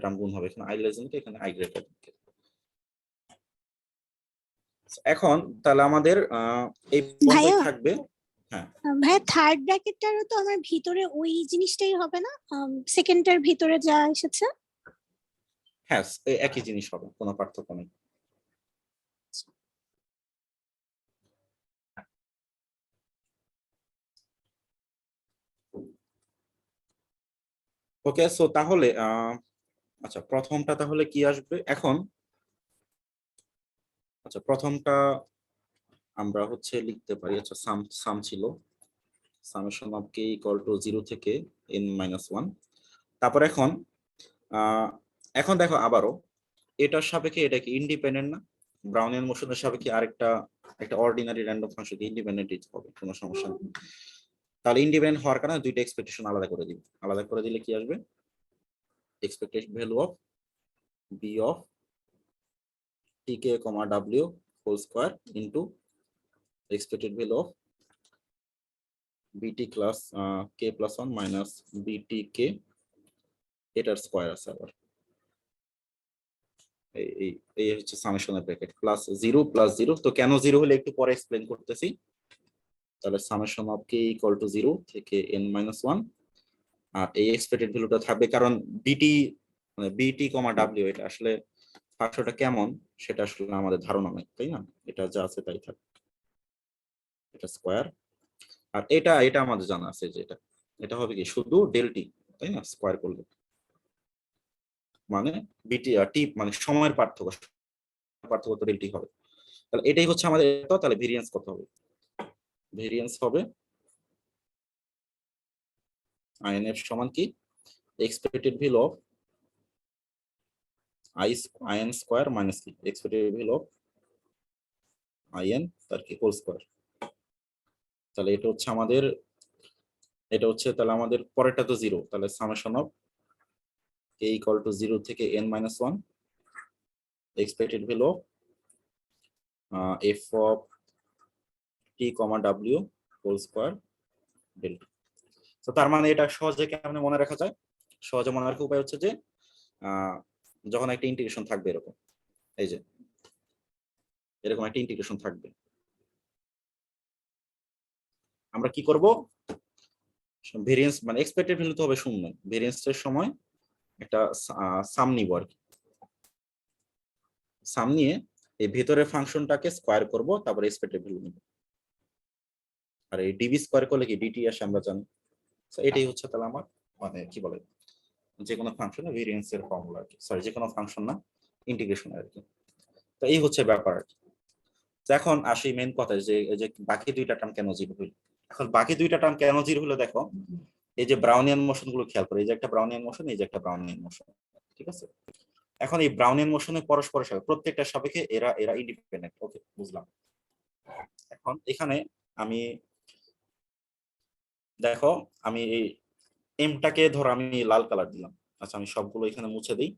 টার্ম গুণ হবে, এখানে আই লেস দেন কে, এখানে আই গ্রেটার দেন কে। এখন তাহলে আমাদের এই পর্যন্ত ভাইয়া থাকবে। হ্যাঁ, ভাইয়া থার্ড ব্র্যাকেটটারও তো আমার ভিতরে ওই জিনিসটাই হবে না, সেকেন্ডটার ভিতরে যা এসেছে। হ্যাঁ, একই জিনিস হবে, কোনো পার্থক্য নেই। ওকে, সো তাহলে আচ্ছা প্রথমটা তাহলে কি আসবে এখন? আচ্ছা প্রথমটা আমরা হচ্ছে লিখতে পারি, আচ্ছা সাম ছিল, summation of K equal to 0 থেকে n-1। তারপর এখন দেখো আবারও এটার সাপেক্ষে এটা কি ইন্ডিপেন্ডেন্ট না? ব্রাউনিয়ান মোশনের সাপেক্ষে আরেকটা একটা অর্ডিনারি র্যান্ডম ফাংশন ইন্ডিপেন্ডেন্ট হবে, কোনো সমস্যা নেই। তাহলে ইন্ডিপেন্ডেন্ট হওয়ার কারণে দুইটা এক্সপেকটেশন আলাদা করে দিব। আলাদা করে দিলে কি আসবে? Expectation value of B of টিকে comma W whole square into expected value of bt class k plus 1 minus bt k এটার স্কয়ার আছে আবার, এই হচ্ছে সামেশনের ব্র্যাকেট প্লাস 0 প্লাস 0। তো কেন 0 হলে একটু পরে এক্সপ্লেইন করতেছি। তাহলে summation of k equal to 0 থেকে n-1, আর এই এক্সপেক্টেড ভ্যালুটা থাকবে কারণ bt মানে bt কমা w এটা আসলে ফাংশনটা কেমন সেটা আসলে আমাদের ধারণা নেই, তাই না? এটা যা আছে তাই থাকবে, এটা স্কয়ার। আর এটা আমাদের জানা আছে যে এটা হবে কি শুধু ডেল টি, তাই না? স্কয়ার করলে মানে বিটি আর টি মানে সময়ের পার্থক্য তো ডেল টি হবে। তাহলে এটাই হচ্ছে আমাদের, তাহলে ভেরিয়েন্স কত হবে? ভেরিয়েন্স হবে আইএনএফ সমান কি expected value of in square minus কি এক্সপেক্টেড ভ্যালু অফ আইএন তার কি হোল স্কয়ার। তাহলে এটা হচ্ছে তাহলে আমাদের পরেরটা তো 0, তাহলে summation of K equal to 0 থেকে n-1 expected value of f of t comma w whole square delta। তো তার মানে এটা সহজে কেমনে মনে রাখা যায়? সহজে মনে রাখার উপায় হচ্ছে যে যখন একটা ইন্টিগ্রেশন থাকবে এরকম, এই যে এরকম একটা ইন্টিগ্রেশন থাকবে, আমরা কি করব? ভেরিয়েন্স মানে এক্সপেক্টেড ভ্যালু তো হবে 0, ভেরিয়েন্সের সময় একটা সাম নিব আর কি, সাম নিয়ে এই ভেতরের ফাংশনটাকে স্কয়ার করব, তারপর এক্সপেক্টেড ভ্যালু নিব। আর এই ডিবি স্কয়ার করলে কি ডিটি আসে আমরা জানি। তো এটাই হচ্ছে তাহলে আমার মানে কি বলে যে কোনো ফাংশনের ভেরিয়েন্সের ফর্মুলা আর কি, সরি যে কোনো ফাংশন না ইন্টিগ্রেশন আর কি। তো এই হচ্ছে ব্যাপার আর কি। এখন আসি মেইন কথা, যে এই যে বাকি দুইটা টার্ম কেন 0 হইল। এখন বাকি দুইটা টার্ম কেন 0 হলো দেখো, এই যে ব্রাউনিয়ান মোশন গুলো খেয়াল করে, এই যে একটা ব্রাউনিয়ান মোশন, এই যে একটা ব্রাউনিয়ান মোশন, ঠিক আছে? এখন এই ব্রাউনিয়ান মোশনে পরস্পরের সাপেক্ষে প্রত্যেকটার সাপেক্ষে এরা ইন্ডিপেন্ডেন্ট, ওকে বুঝলাম। এখন এখানে আমি দেখো আমি এই এমটাকে ধর আমি লাল কালার দিলাম, আচ্ছা আমি সবগুলো এখানে মুছে দিই।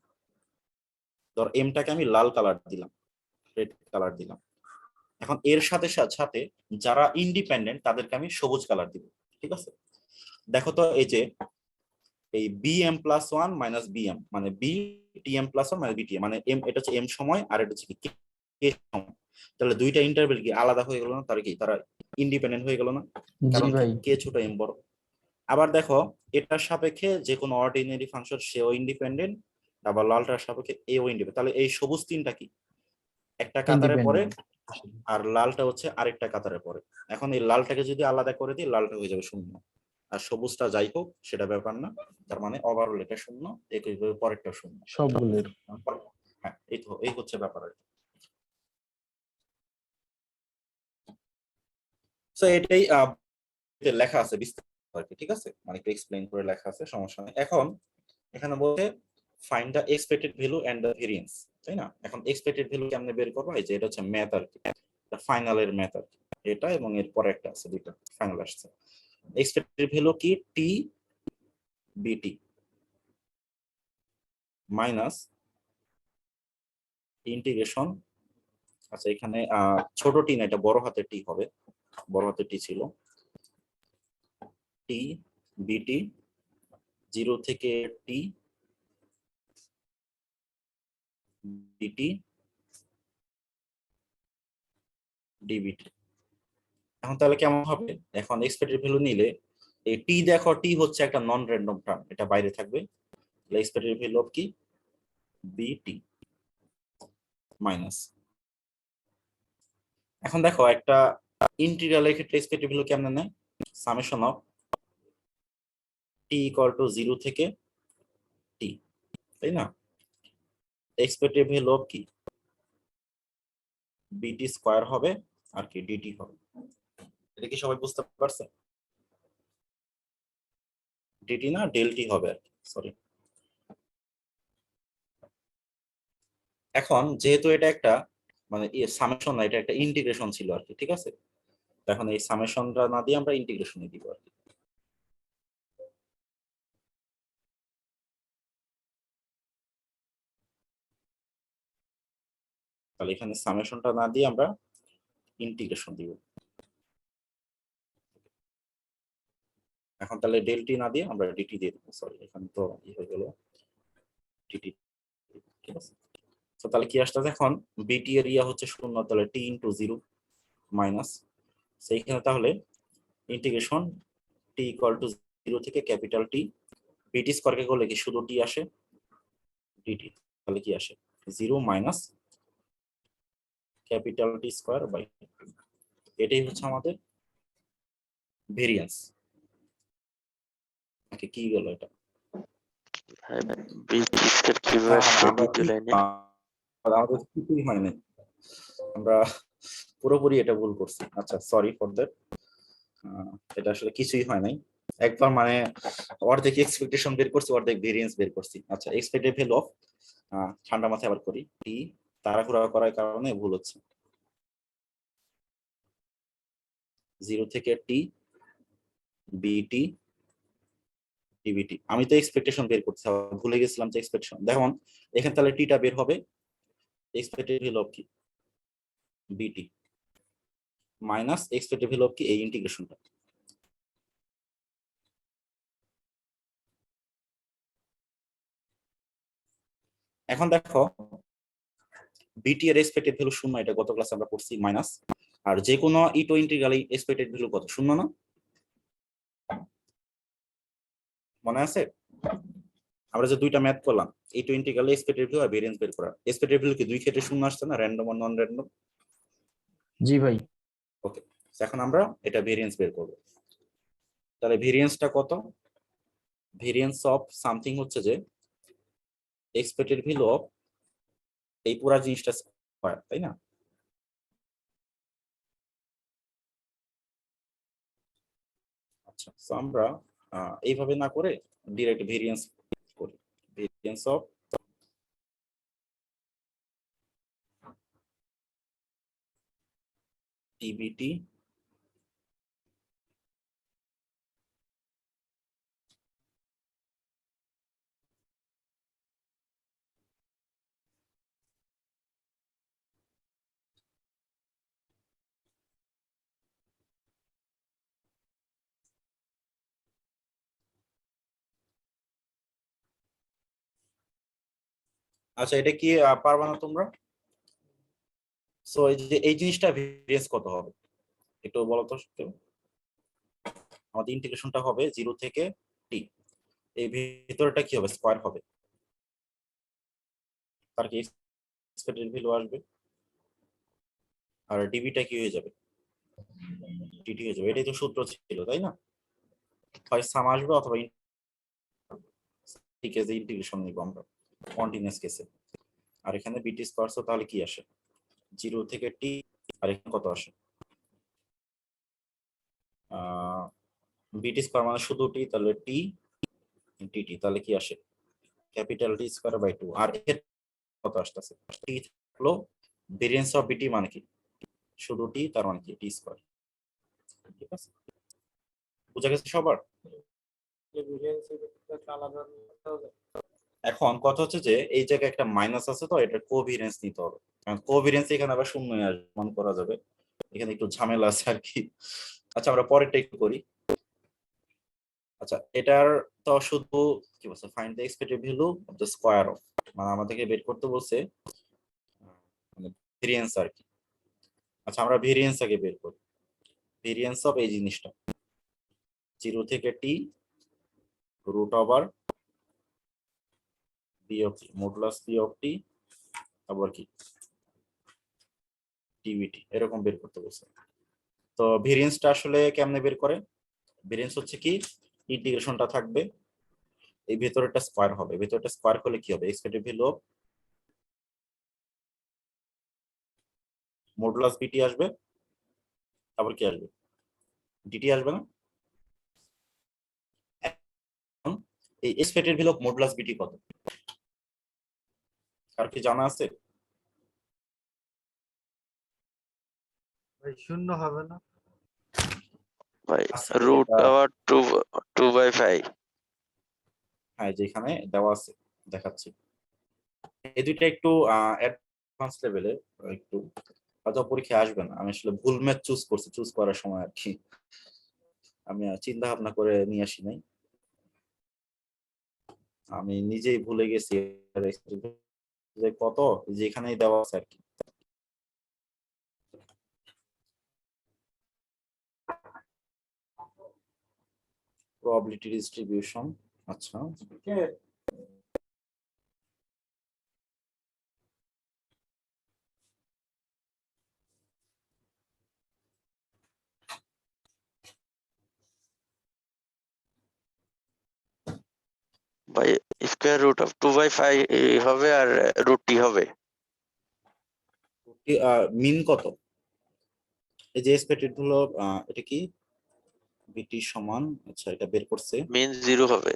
ধর এমটাকে আমি লাল কালার দিলাম, রেড কালার দিলাম। এখন এর সাথে সাথে যারা ইন্ডিপেন্ডেন্ট তাদেরকে আমি সবুজ কালার দিব, ঠিক আছে? দেখো তো এই যে এই bm+1 মাইনাস bm মানে btm+1 মাইনাস btm মানে m, এটা হচ্ছে m সময় আর এটা হচ্ছে কি k সময়। তাহলে দুইটা ইন্টারভ্যাল কি আলাদা হয়ে গেল না? তারা ইন্ডিপেন্ডেন্ট হয়ে গেল না? কারণ k ছোট m বড়। আবার দেখো এটার সাপেক্ষে যে কোনো অর্ডিনারি ফাংশন সেও ইন্ডিপেন্ডেন্ট, আবার লালটার সাপেক্ষে এও ইন্ডিপেন্ডেন্ট। তাহলে এই সবুজ তিনটা কি একটা কাতারে পড়ে, আর লালটা হচ্ছে আরেকটা কাতারে পড়ে। এখন এই লালটাকে যদি আলাদা করে দিই লালটা হয়ে যাবে 0। আর সবুজটা যাই হোক সেটা ব্যাপার না, তার মানে ওভারঅল এটা শূন্য, একইভাবে পরেরটা শূন্য। সবগুলোর। হ্যাঁ, এই হচ্ছে ব্যাপার আর কি। তো এটাই লেখা আছে বিস্তারিত আর কি, ঠিক আছে, মানে একটু এক্সপ্লেইন করে লেখা আছে, সমস্যা নেই। এখন এখানে বলতে find the expected value and the variance, তাই না? এখন এক্সপেক্টেড ভ্যালু কেমনে বের করবো? এই যে এটা হচ্ছে ম্যাথ আর কি, ফাইনালের ম্যাথ আর কি, এটা এবং এর পরে একটা আছে, দুইটা ফাইনাল আসছে। এক্সপেক্টেড ভ্যালু কি? টি বিটি মাইনাস ইন্টিগ্রেশন, আচ্ছা এখানে ছোট টি না, এটা বড় হাতের টি হবে, বড় হাতের টি ছিল, টি বিটি 0 থেকে টি ডিটি ডিবিটি। এখন তাহলে কেমন হবে? এখন এক্সপেক্টেড ভ্যালু নিলে এই টি, দেখো টি হচ্ছে একটা নন র্যান্ডম টার্ম, এটা বাইরে থাকবে, এক্সপেক্টেড ভ্যালু অফ কি? বিটি মাইনাস, এখন দেখো একটা ইন্টিগ্রালের ক্ষেত্রে এক্সপেক্টেড ভ্যালু কেমন নেয়? Summation of T equal to 0 থেকে টি, তাই না? এক্সপেক্টেড ভ্যালু অফ কি? বিটি স্কয়ার হবে আর কি ডিটি হবে। এটা কি সবাই বুঝতে পারছে? ডিটি না ডেলটি হবে আর কি, সরি। এখন যেহেতু এটা একটা মানে সামেশন না, এটা একটা ইন্টিগ্রেশন ছিল আর কি, ঠিক আছে? এখন এই সামেশনটা না দিয়ে আমরা ইন্টিগ্রেশনে দিব আর কি। তাহলে এখানে সামেশনটা না দিয়ে আমরা ইন্টিগ্রেশন দিব। এখন তাহলে ডেলটি না দিয়ে আমরা ডিটি দিয়ে দেবো, সরি এখানে তো হয়ে গেল ডিটি, ঠিক আছে? তো তাহলে কি আসছে এখন? বিটি এর ইয়া হচ্ছে শূন্য, তাহলে টি ইন্টু 0 মাইনাস সেইখানে তাহলে ইন্টিগ্রেশন টি ইকুয়াল টু 0 থেকে ক্যাপিটাল টি, বিটি স্কয়ারকে করলে কি শুধু টি আসে, ডিটি, তাহলে কি আসে 0 minus capital T square by, এটাই হচ্ছে আমাদের ভেরিয়েন্স। ওকে, কি গেল এটা? বিটি স্কয়ার কিভাবে আসছে দ্বিতীয় লাইনে? আমাদের কিছুই হয় না, আমরা পুরোপুরি এটা ভুল করছি। আচ্ছা সরি ফর দ্যাট, এটা আসলে কিছুই হয় নাই। একবার মানে অর্ধেক এক্সপেকটেশন বের করছি, অর্ধেক ভেরিয়েন্স বের করছি। আচ্ছা এক্সপেক্টেড ভ্যালু অফ, ঠান্ডা মাথায় আবার করি, টি তাড়াহুড়া করার কারণে ভুল হচ্ছে, 0 থেকে টি বিটি ডিবিটি। আমি তো এক্সপেকটেশন বের করতে ভুলে গেছিলাম যে এক্সপেকটেশন, দেখুন এখানে তাহলে টিটা বের হবে, এক্সপেক্টেড ভ্যালু অফ কি? বিটি মাইনাস এক্সপেক্টেড ভ্যালু অফ কি? এই ইন্টিগ্রেশনটা। এখন দেখো বিটি এর এক্সপেক্টেড ভ্যালু শূন্য, এটা গত ক্লাসে আমরা পড়ছি মাইনাস, আর যে কোনো ইটো ইন্টিগ্রালে এক্সপেক্টেড ভ্যালু কত? শূন্য না? মনে আছে? আমরা যে দুইটা ম্যাথ করলাম, ইটো ইন্টিগ্রালে এক্সপেক্টেড ভ্যালু আর ভেরিয়েন্স বের করা, এক্সপেক্টেড ভ্যালু কি দুই ক্ষেত্রে শূন্য আসছে না, র্যান্ডম আর নন র্যান্ডম? জি ভাই। ওকে, এখন আমরা এটা ভেরিয়েন্স বের করব। তাহলে ভেরিয়েন্সটা কত? ভেরিয়েন্স অফ সামথিং হচ্ছে যে এক্সপেক্টেড ভ্যালু অফ এই পুরা জিনিসটা স্কয়ার, তাই না? আচ্ছা, তো আমরা এইভাবে না করে ডিরেক্ট ভেরিয়েন্স করি, ভেরিয়েন্স অফ টিবিটি আচ্ছা এটা কি পারবা না তোমরা? সো এই যে এই জিনিসটা ভেরিয়েন্স কত হবে একটু বলো তো কেউ? আমাদের ইন্টিগ্রেশনটা হবে 0 থেকে টি, এই ভিতরটা কি হবে? স্কয়ার হবে, তার কি এক্সপেক্টেড ভ্যালু আসবে, আর ডিবিটা কি হয়ে যাবে? ডিটি হয়ে যাবে। এটাই তো সূত্র ছিল, তাই না? হয় সাম আসবে অথবা কেসে ইন্টিগ্রেশন নিব আমরা কন্টিনিউয়াস কেসে। আর এখানে বিটি স্কয়ার, তাহলে কি আসে 0 থেকে টি, আর এখানে কত আসে বিটি স্কয়ার মানে শুধু টি, তাহলে টি টি, তাহলে কি আসে ক্যাপিটাল টি স্কয়ার বাই 2। আর এর কত আসতেছে টি হলো ভেরিয়েন্স অফ বিটি মানে কি শুধু টি, তার মানে কি টি স্কয়ার। ঠিক আছে, বুঝা গেছে সবার? যে ভেরিয়েন্স একটা আলাদা করতে হবে। এখন কথা হচ্ছে যে এই জায়গায় একটা মাইনাস আছে, তো এটা কোভিরেন্স নিতে হবে, কারণ কোভিরেন্স এখানে আবার শূন্য মান করা যাবে, এখানে একটু ঝামেলা আছে আর কি। আচ্ছা আমরা পরেরটা একটু করি। আচ্ছা এটার তো শুধু কি বলছে find the expected value of the square of, মানে আমাদেরকে বের করতে বলছে মানে ভেরিয়েন্স আর কি। আচ্ছা আমরা ভেরিয়েন্স আগে বের করি, ভেরিয়েন্স অফ এই জিনিসটা 0 থেকে T root over P of T modulus P of T, তারপর কি টিভিটি, এরকম বের করতে বলছে। তো ভেরিয়েন্সটা আসলে কেমনে বের করে, ভেরিয়েন্স হচ্ছে কি ইন্টিগ্রেশনটা থাকবে, এই ভেতরেরটা স্কয়ার হবে, ভেতরটা স্কয়ার করলে কি হবে এক্সপেক্টেড ভ্যালু অফ মডুলাস বিটি আসবে, তারপর কি আসবে ডিটি আসবে না। এখন এই এক্সপেক্টেড ভ্যালু অফ মডুলাস বিটি কত আর কি জানা আছে? ভাই শূন্য হবে না? ভাই আচ্ছা, রুট এটা- ওভার 2/5। হ্যাঁ যেখানে দেওয়া আছে দেখাচ্ছি, এই দুইটা একটু অ্যাডভান্স লেভেলে, একটু হয়তো পরীক্ষায় আসবে না, আমি আসলে ভুল ম্যাথ চুজ করছি, চুজ করার সময় আর কি আমি চিন্তা ভাবনা করে নিয়ে আসি নাই, আমি নিজেই ভুলে গেছি যে কত যেখানেই দেওয়া আছে আর কি। প্রবাবিলিটি ডিস্ট্রিবিউশন, আচ্ছা ভাই স্কয়ার রুট অফ 2/5 হবে আর রুট টি হবে। মিন কত এই যে এক্সপেক্টেড হলো এটা কি বিটি সমান, আচ্ছা এটা বের করছে, মিন 0 হবে।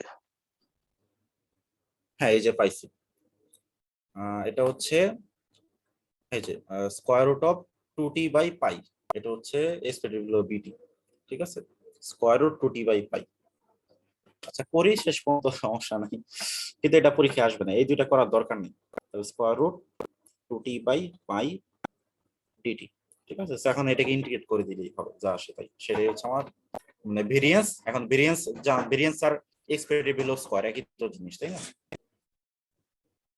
হ্যাঁ এই যে পাইছি, এটা হচ্ছে এই যে square root of 2t by pi, এটা হচ্ছে এক্সপেক্টেড হলো বিটি। ঠিক আছে, স্কয়ার রুট 2t বাই পাই। আচ্ছা করি শেষ পর্যন্ত সমস্যা নাই, কিন্তু এটা পরীক্ষায় আসবে না, এই দুইটা করার দরকার নেই। Square root 2t by pi DT. ঠিক আছে, তো এখন এটাকে ইন্টিগ্রেট করে দিলেই হবে, যা আসে তাই, সেটাই হচ্ছে আমার মানে ভেরিয়েন্স। এখন variance are expected value square একই তো জিনিস, তাই না?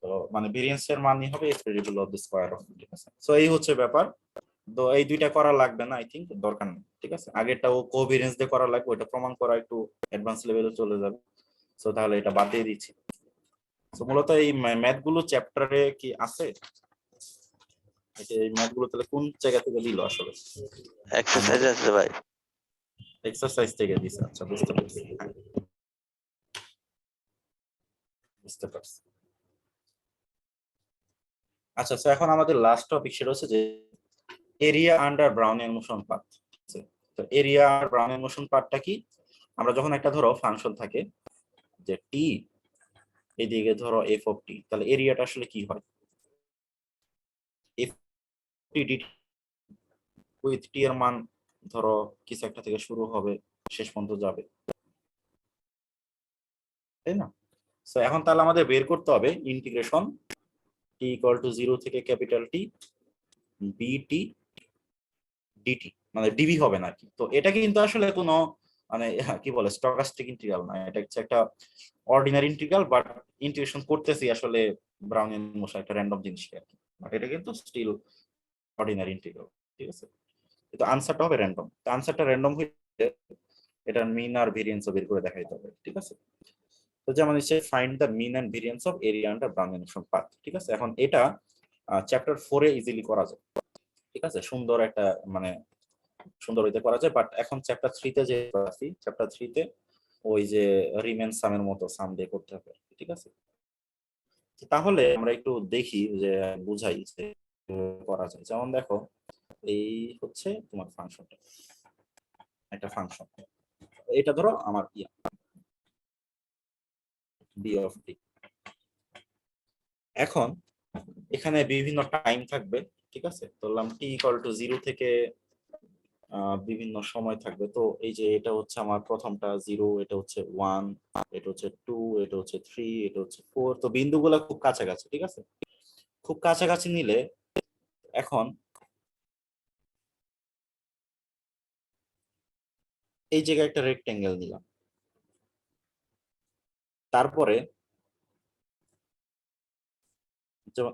তো মানে ভেরিয়েন্স এর মানই হবে expected value of the square of. ঠিক আছে, সো এই হচ্ছে ব্যাপার। তো এই দুইটা করা লাগবে না, আই থিংক দরকার নেই। ঠিক আছে, আগেরটাও কোভেরিয়েন্স দিয়ে করা লাগবে, ওটা প্রমাণ করা একটু অ্যাডভান্স লেভেলে চলে যাবে, সো তাহলে এটা বাদ দিয়ে দিচ্ছি। সো মূলত এই ম্যাথ গুলো চ্যাপ্টারে কি আছে, এই ম্যাথ গুলো তাহলে কোন জায়গা থেকে দিল আসলে? এক্সারসাইজ আছে ভাই। এক্সারসাইজ থেকে দিছে, আচ্ছা বুঝতে পারছি, বুঝতে পারছি। আচ্ছা তো এখন আমাদের লাস্ট টপিক সেটা হচ্ছে যে area under Browning motion path. তো এরিয়া আর ব্রাউনিং মোশন পাথটা কি, আমরা যখন একটা ধরো ফাংশন থাকে যে টি, এদিকে ধরো এফ অফ টি, তাহলে এরিয়াটা আসলে কি হয় এফ টি ডিটি উইথ টি এর মান ধরো কিছু একটা থেকে শুরু হবে শেষ পর্যন্ত যাবে, তাই না? সো এখন তাহলে আমাদের বের করতে হবে ইন্টিগ্রেশন টি ইকুয়াল টু 0 থেকে ক্যাপিটাল টি বিটি ডিটি, মানে ডিবি হবে না কি। তো এটা কিন্তু আসলে কোনো মানে কি বলে স্টকাস্টিক ইন্টিগ্রাল না, এটা হচ্ছে একটা অর্ডিনারি ইন্টিগ্রাল, বাট ইন্টিগ্রেশন করতেছি আসলে ব্রাউনিয়ান মোশন একটা র্যান্ডম জিনিসকে আর কি, বাট এটা কিন্তু স্টিল অর্ডিনারি ইন্টিগ্রাল। ঠিক আছে, তো আনসারটা হবে র্যান্ডম, তো আনসারটা র্যান্ডম হইলে এটার মিন আর ভেরিয়েন্সও বের করে দেখাইতে হবে। ঠিক আছে, তো যেমন হচ্ছে find the mean and variance of area under Brownian motion path. ঠিক আছে, এখন এটা চ্যাপ্টার 4 এ ইজিলি করা যায়। ঠিক আছে, সুন্দর একটা মানে সুন্দর হইতে করা যায়, বাট এখন চ্যাপ্টার 3 তে যে আছি, চ্যাপ্টার 3 তে ওই যে রিমেন সামের মতো সাম দিয়ে করতে হবে, ঠিক আছে? তাহলে আমরা একটু দেখি যে বুঝাই যে কিভাবে করা যায়। যেমন দেখো, এই হচ্ছে তোমার ফাংশনটা, একটা ফাংশন, এটা ধরো আমার বি অফ টি। এখন এখানে বিভিন্ন টাইম থাকবে, ঠিক আছে? ধরলাম টি ইকুয়াল টু 0 থেকে বিভিন্ন সময় থাকবে। তো এই যে এটা হচ্ছে আমার প্রথমটা 0, এটা হচ্ছে 1, এটা হচ্ছে 2, এটা হচ্ছে 3, এটা হচ্ছে 4। তো বিন্দুগুলো খুব কাছাকাছি, ঠিক আছে? খুব কাছাকাছি নিলে এখন এই জায়গায় একটা রেক্টেঙ্গেল নিলাম, তারপরে যেমন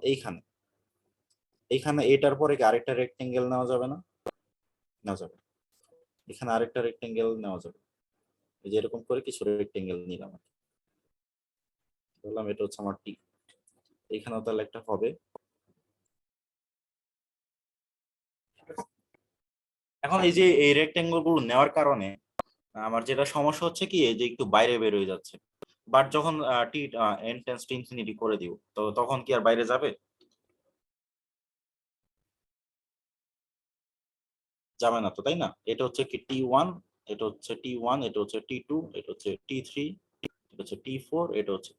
এইখানে এটার পরে কি আরেকটা রেক্টেঙ্গেল নেওয়া যাবে না? নেওয়া যাবে। এখানে আরেকটা রেক্টেঙ্গেল নেওয়া যাবে। এই যে এরকম করে কিছু রেক্টেঙ্গেল নিলাম, বললাম এটা হচ্ছে আমার টি। এখানেও তাহলে একটা হবে। এখন এই যে এই রেক্টেঙ্গেল গুলো নেওয়ার কারণে আমার যেটা সমস্যা হচ্ছে কি, এই যে একটু বাইরে বের হয়ে যাচ্ছে। বাট যখন T N tends to infinity করে দিও, তো তখন কি আর বাইরে যাবে? যাবে না তো, তাই না? এটা হচ্ছে কি T1, এটা হচ্ছে T1, এটা হচ্ছে T2, এটা হচ্ছে T3, এটা হচ্ছে T4, এটা হচ্ছে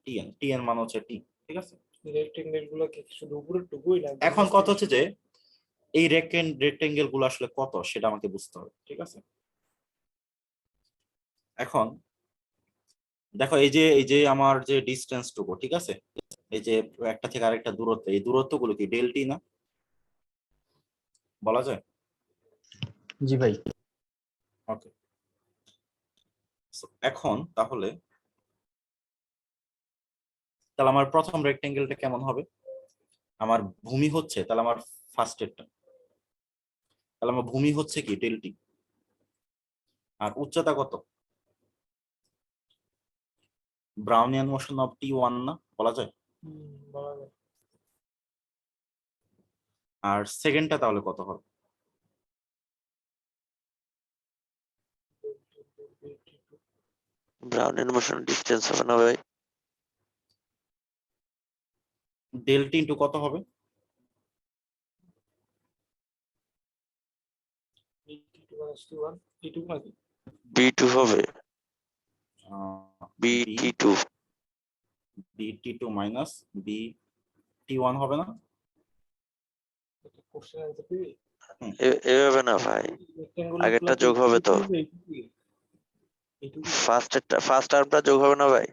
Tn। Tn মানে হচ্ছে T, ঠিক আছে? রেক্টেঙ্গেল গুলো কি শুধু উপরের টুকুই না? এখন কথা হচ্ছে যে এই রেক্টেঙ্গেল গুলো আসলে কত সেটা আমাকে বুঝতে হবে, ঠিক আছে? এখন দেখো, এই যে আমার যে ডিসটেন্স টুকু, ঠিক আছে? এই যে একটা থেকে আরেকটা দূরত্ব, এই দূরত্ব গুলো কি ডেল্টি না বলা যায়? জি ভাই। ওকে, এখন তাহলে আমার প্রথম রেক্টেঙ্গেলটা কেমন হবে? আমার ভূমি হচ্ছে তাহলে আমার ফার্স্টেরটা, তাহলে আমার ভূমি হচ্ছে কি ডেল্টি, আর উচ্চতা কত? ব্রাউনিয়ান মোশন অফ T1 না বলা যায়? বলা যায়। আর সেকেন্ডটা তাহলে কত হবে? ব্রাউনের মোশন ডিস্টেন্স হবে না ভাই? ডেল্টি ইন্টু কত হবে? B2 হবে, B BT2। BT2 minus BT1 হবে না? এভাবে না ভাই, আগেরটা যোগ হবে তো। ফার্স্ট টার্মটা যোগ হবে না ভাই?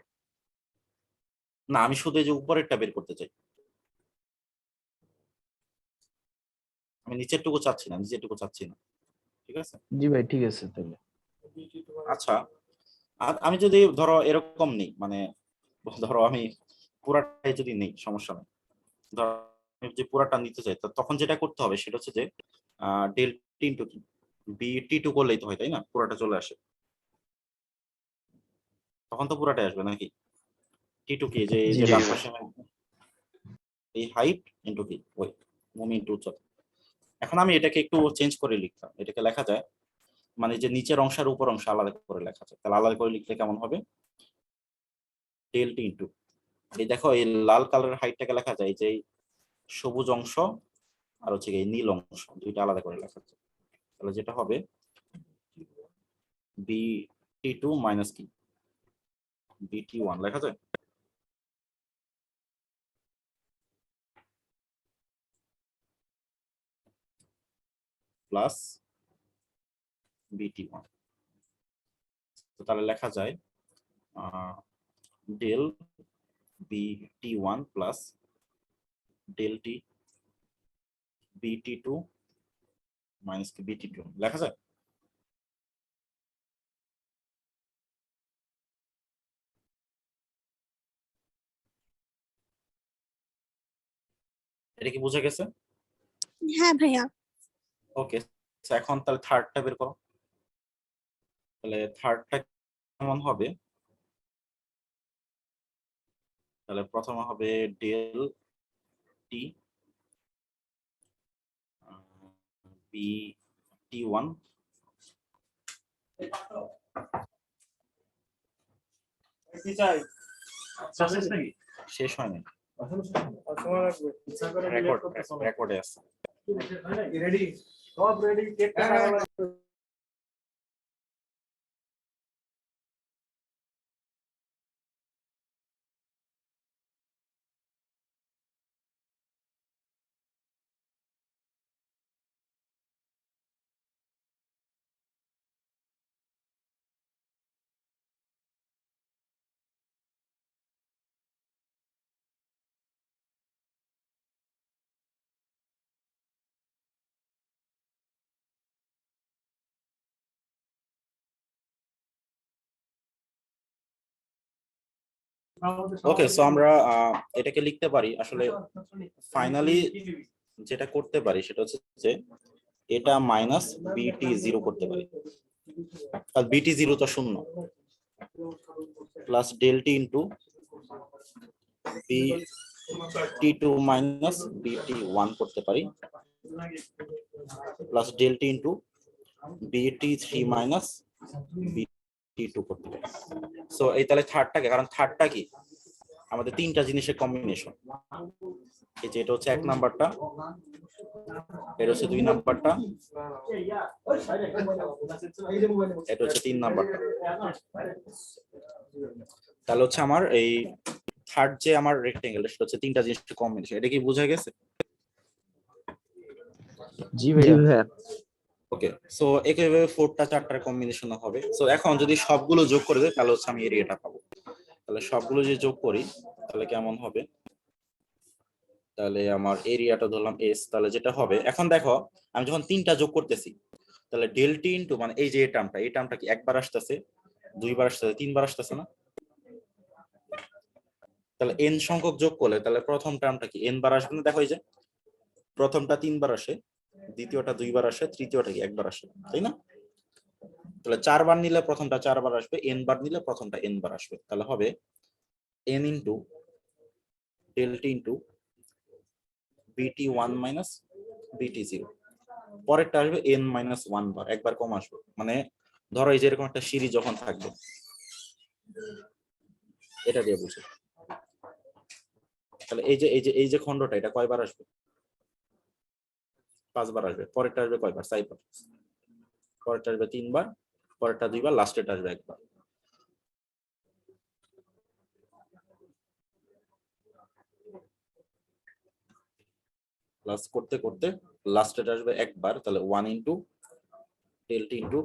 না, আমি শুধু এই যে উপরেরটা বের করতে চাই, আমি নিচেরটুকু চাচ্ছি না, নিচেরটুকু চাচ্ছি না, ঠিক আছে? জি ভাই, ঠিক আছে তাহলে। আচ্ছা, আমি যদি ধরো এরকম নেই, মানে ধরো আমি পুরাটাই যদি নেই, সমস্যা নেই। ধরো আমি যে পুরাটা নিতে চাই, তো তখন যেটা করতে হবে সেটা হচ্ছে যে ডেল্টি ইন্টু কি BT2 করলেই তো হয়, তাই না? পুরাটা চলে আসে, তখন তো পুরাটাই আসবে নাকি? T2 কি যে এই জি যে ভাই। ডান পাশে এই হাইট ইন্টু কি ওই ভূমি ইন্টু উচ্চতা। এখন আমি এটাকে একটু চেঞ্জ করে লিখতাম, এটাকে লেখা যায় মানে যে নিচের অংশ আর উপর অংশ আলাদা করে লেখা যায়। তাহলে আলাদা করে লিখলে কেমন হবে? ডেল্টি ইন্টু এই দেখো, এই লাল কালারের হাইটটাকে লেখা যায় যে এই সবুজ অংশ আর হচ্ছে এই নীল অংশ, দুইটা আলাদা করে লেখা যায়। তাহলে যেটা হবে BT2 মাইনাস কি BT1 লেখা যায়, প্লাস BT1। তো তাহলে লেখা যায় del BT1 plus del T BT2 minus কি BT2 লেখা যায়। এটা কি বুঝে গেছে? হ্যাঁ ভাইয়া। ওকে, এখন তাহলে থার্ডটা বের করো। তাহলে থার্ডটা কেমন হবে? তাহলে প্রথমে হবে ডেল টি BT1 কি চাই শেষ হয়নি, আর সময় লাগবে রেকর্ডে আছে। রেডি সব রেডি কেকটা কাটা লাগবে ওকে, সো আমরা এটাকে লিখতে পারি আসলে ফাইনালি যেটা করতে পারি সেটা হচ্ছে যে এটা মাইনাস বিটি 0 করতে পারি, আর বিটি 0 তো শূন্য, প্লাস ডেল টি ইন্টু বিটি 2 মাইনাস বিটি 1 করতে পারি, প্লাস ডেল টি ইন্টু বিটি 3 মাইনাস বিটি 2 করতে পারি। সো এই তাহলে থার্ডটাকে, কারণ থার্ডটা কি আমাদের তিনটা জিনিসের কম্বিনেশন, এই যে এটা হচ্ছে 1 নাম্বারটা, এটা হচ্ছে 2 নাম্বারটা, এটা হচ্ছে 3 নাম্বারটা। তাহলে হচ্ছে আমার এই থার্ড যে আমার রেক্টেঙ্গেল সেটা হচ্ছে তিনটা জিনিসের কম্বিনেশন। এটা কি বোঝা গেছে? জি ভাইয়া। ওকে, সো একইভাবে 4টা 4টার কম্বিনেশন হবে। সো এখন যদি সবগুলো যোগ করে দেয় তাহলে হচ্ছে আমি এরিয়াটা পাবো। তাহলে সবগুলো যদি যোগ করি তাহলে কেমন হবে, তাহলে আমার এরিয়াটা ধরলাম এস, তাহলে যেটা হবে এখন দেখো আমি যখন 3টা যোগ করতেছি তাহলে ডেল টি ইনটু মানে এই যে এই টার্মটা কি একবার আসতেছে, দুইবার আসতেছে, তিনবার আসতেছে না? তাহলে এন সংখ্যক যোগ করলে তাহলে প্রথম টার্মটা কি এন বার আসবে না? দেখো এই যে প্রথমটা 3বার আসে, দ্বিতীয়টা 2বার আসে, তৃতীয়টা কি একবার আসে, তাই না? তাহলে 4বার নিলে প্রথমটা 4বার আসবে, এন বার নিলে প্রথমটা এন বার আসবে। তাহলে হবে N into del T into BT 1 minus বিটি 0, পরেরটা আসবে এন মাইনাস 1 বার, একবার কম আসবে। মানে ধরো এই যে এরকম একটা সিরিজ যখন থাকবে এটা দিয়ে বুঝো, তাহলে এই যে খণ্ডটা এটা কয়বার আসবে? 5 বার আসবে। পরেরটা আসবে কয়বার? 4 বার। পরেরটা আসবে 3 বার, পরেরটা 2 বার, লাস্টেরটা আসবে 1 বার। প্লাস করতে করতে লাস্টেরটা আসবে 1 বার, তাহলে 1 ইনটু ডেল টি ইনটু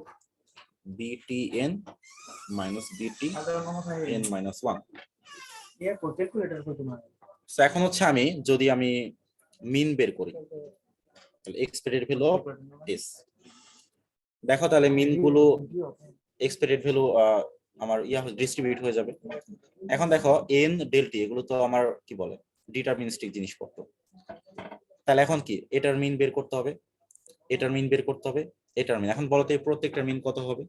বিটি এন মাইনাস বিটি এন মাইনাস 1। সো এখন হচ্ছে আমি যদি মিন বের করি তাহলে এক্সপেক্টেড ভ্যালু অফ এস, দেখো তাহলে মিন গুলো এক্সপেক্টেড ভ্যালু আমার ডিস্ট্রিবিউট হয়ে যাবে। এখন দেখো এন ডেল টি এগুলো তো আমার কি বলে ডিটারমিনিস্টিক জিনিসপত্র, তাহলে এখন কি এটার মিন বের করতে হবে, এটার মিন বের করতে হবে, এটার মিন। এখন বলো তো এই প্রত্যেকটার মিন কত হবে?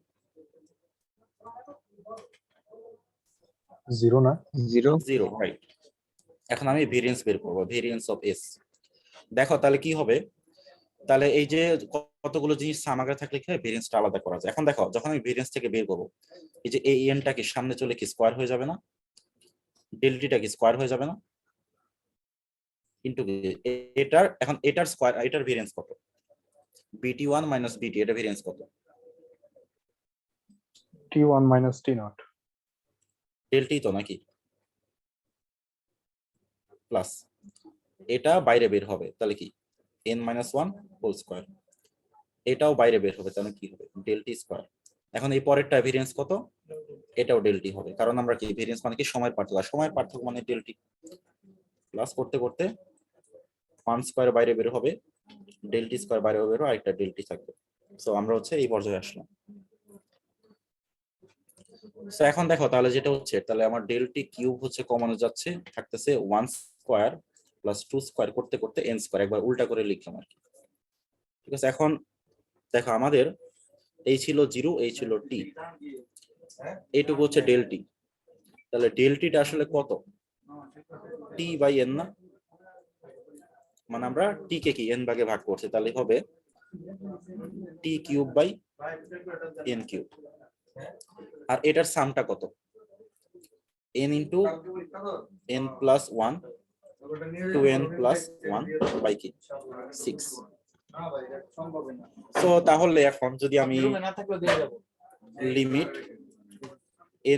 0 না? 0, রাইট। এখন আমি ভেরিয়েন্স বের করব, ভেরিয়েন্স অফ এস। দেখো তাহলে কি হবে, তাহলে এই যে কতগুলো জিনিস সামাগারে থাকলে কি হয় ভেরিয়েন্সটা আলাদা করা যায়। এখন দেখো যখন আমি ভেরিয়েন্স থেকে বের করব এই যে এই এনটা কি সামনে চলে কি স্কয়ার হয়ে যাবে না, ডেল টিটা কি স্কয়ার হয়ে যাবে না, ইনটু এটার, এখন এটার স্কয়ার, এটার ভেরিয়েন্স কত? বিটি 1 মাইনাস বিটি, এটা ভেরিয়েন্স কত? T1 minus T0। Del T তো নাকি, প্লাস এটা বাইরে বের হবে তাহলে কি n-1 হোল স্কয়ার, এটাও বাইরে বের হবে তাহলে কি হবে ডেল টি স্কয়ার। এখন এই পরেরটা ভেরিয়েন্স কত? এটাও ডেল টি হবে, কারণ আমরা কি ভেরিয়েন্স মানে কি সময়ের পার্থক্য, আর সময়ের পার্থক্য মানে ডেল টি। প্লাস করতে করতে 1 স্কয়ার বাইরে বের হবে, ডেল টি স্কয়ার বাইরে বের হবে, আর একটা ডেল টি থাকবে। সো আমরা হচ্ছে এই পর্যায়ে আসলাম। সো এখন দেখো তাহলে যেটা হচ্ছে, তাহলে আমার ডেল টি কিউব হচ্ছে কমানো যাচ্ছে, থাকতেছে 1 স্কয়ার প্লাস 2 স্কয়ার করতে করতে n স্কয়ার, একবার উল্টা করে লিখলাম আর কি। ঠিক আছে, এখন দেখো আমাদের এই ছিল 0, এই ছিল টি, এইটুকু হচ্ছে ডেল টি। তাহলে ডেল টিটা আসলে কত? টি বাই এন না, মানে আমরা টি কে কি এন ভাগে ভাগ করছি, তাহলে হবে টি কিউব বাই এন কিউব। আর এটার সামটা কত? n into n plus 1 2n plus 1 by কি 6। সো তাহলে এখন যদি আমি limit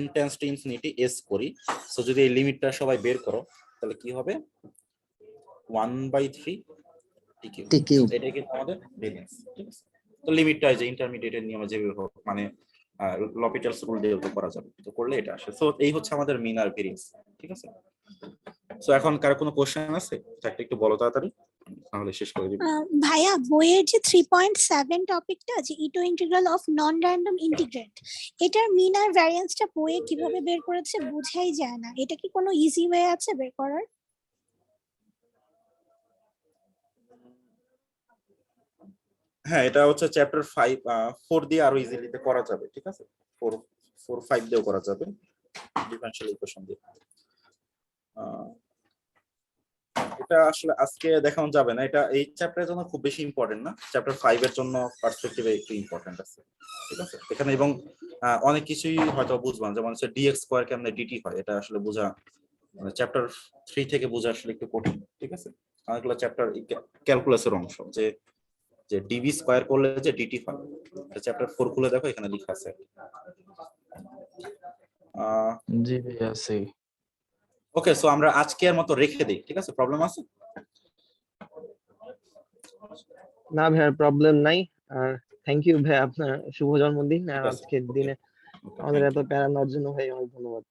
n tends to infinity s করি, সো যদি এই লিমিটটা সবাই বের করো তাহলে কি হবে 1/3 tq। এটা কিন্তু আমাদের ভেরিয়েন্স, ঠিক আছে। তো লিমিটটা যে ইন্টারমিডিয়েটের নিয়মে যেভাবে হোক মানে লপিটালস রুল দিয়ে তো করা যাবে, তো করলে এটা আসে। সো এই হচ্ছে আমাদের মিন আর ভেরিয়েন্স, ঠিক আছে। সো এখন কার কোনো কোশ্চেন আছে একটা একটু বলো তাড়াতাড়ি, তাহলে শেষ করে দিব। ভাইয়া বইয়ের যে 3.7 টপিকটা যে ইটো integral of non random integrate, এটার মিন আর ভ্যারিয়েন্সটা বইয়ে কিভাবে বের করেছে বোঝাই যায় না। এটা কি কোনো ইজি ওয়ে আছে বের করার? হ্যাঁ, এটা হচ্ছে চ্যাপ্টার 4 দিয়ে আরো ইজিলিতে করা যাবে, ঠিক আছে। 4 5 দিয়েও করা যাবে ডিফারেনশিয়াল ইকুয়েশন দিয়ে। এটা আসলে আজকে দেখানো যাবে না, এটা এই চ্যাপ্টারের জন্য খুব বেশি ইম্পর্টেন্ট না, চ্যাপ্টার 5 এর জন্য পার্সপেক্টিভে একটু ইম্পর্টেন্ট আছে, ঠিক আছে। এখানে এবং অনেক কিছুই হয়তো বুঝবেন, যেমন হচ্ছে dx স্কয়ার কেমনে dt হয়, এটা আসলে বোঝা মানে চ্যাপ্টার 3 থেকে বোঝা আসলে একটু কঠিন, ঠিক আছে। অনেকগুলো চ্যাপ্টার ক্যালকুলাসের অংশ, যে dv স্কয়ার করলে যে dt হয়, এটা চ্যাপ্টার 4 খুলে দেখো, এখানে লেখা আছে। জি ভাইয়া আছে। ওকে, সো আমরা আজকের মতো রেখে দেই, ঠিক আছে। প্রবলেম আছে? না ভাইয়া প্রবলেম নাই। আর থ্যাংক ইউ ভাই, আপনার শুভ জন্মদিন। আর ঠিক আছে, আজকের okay. দিনে Okay, আমাদের thank এত you. প্যারা নেওয়ার জন্য ভাই অনেক ধন্যবাদ।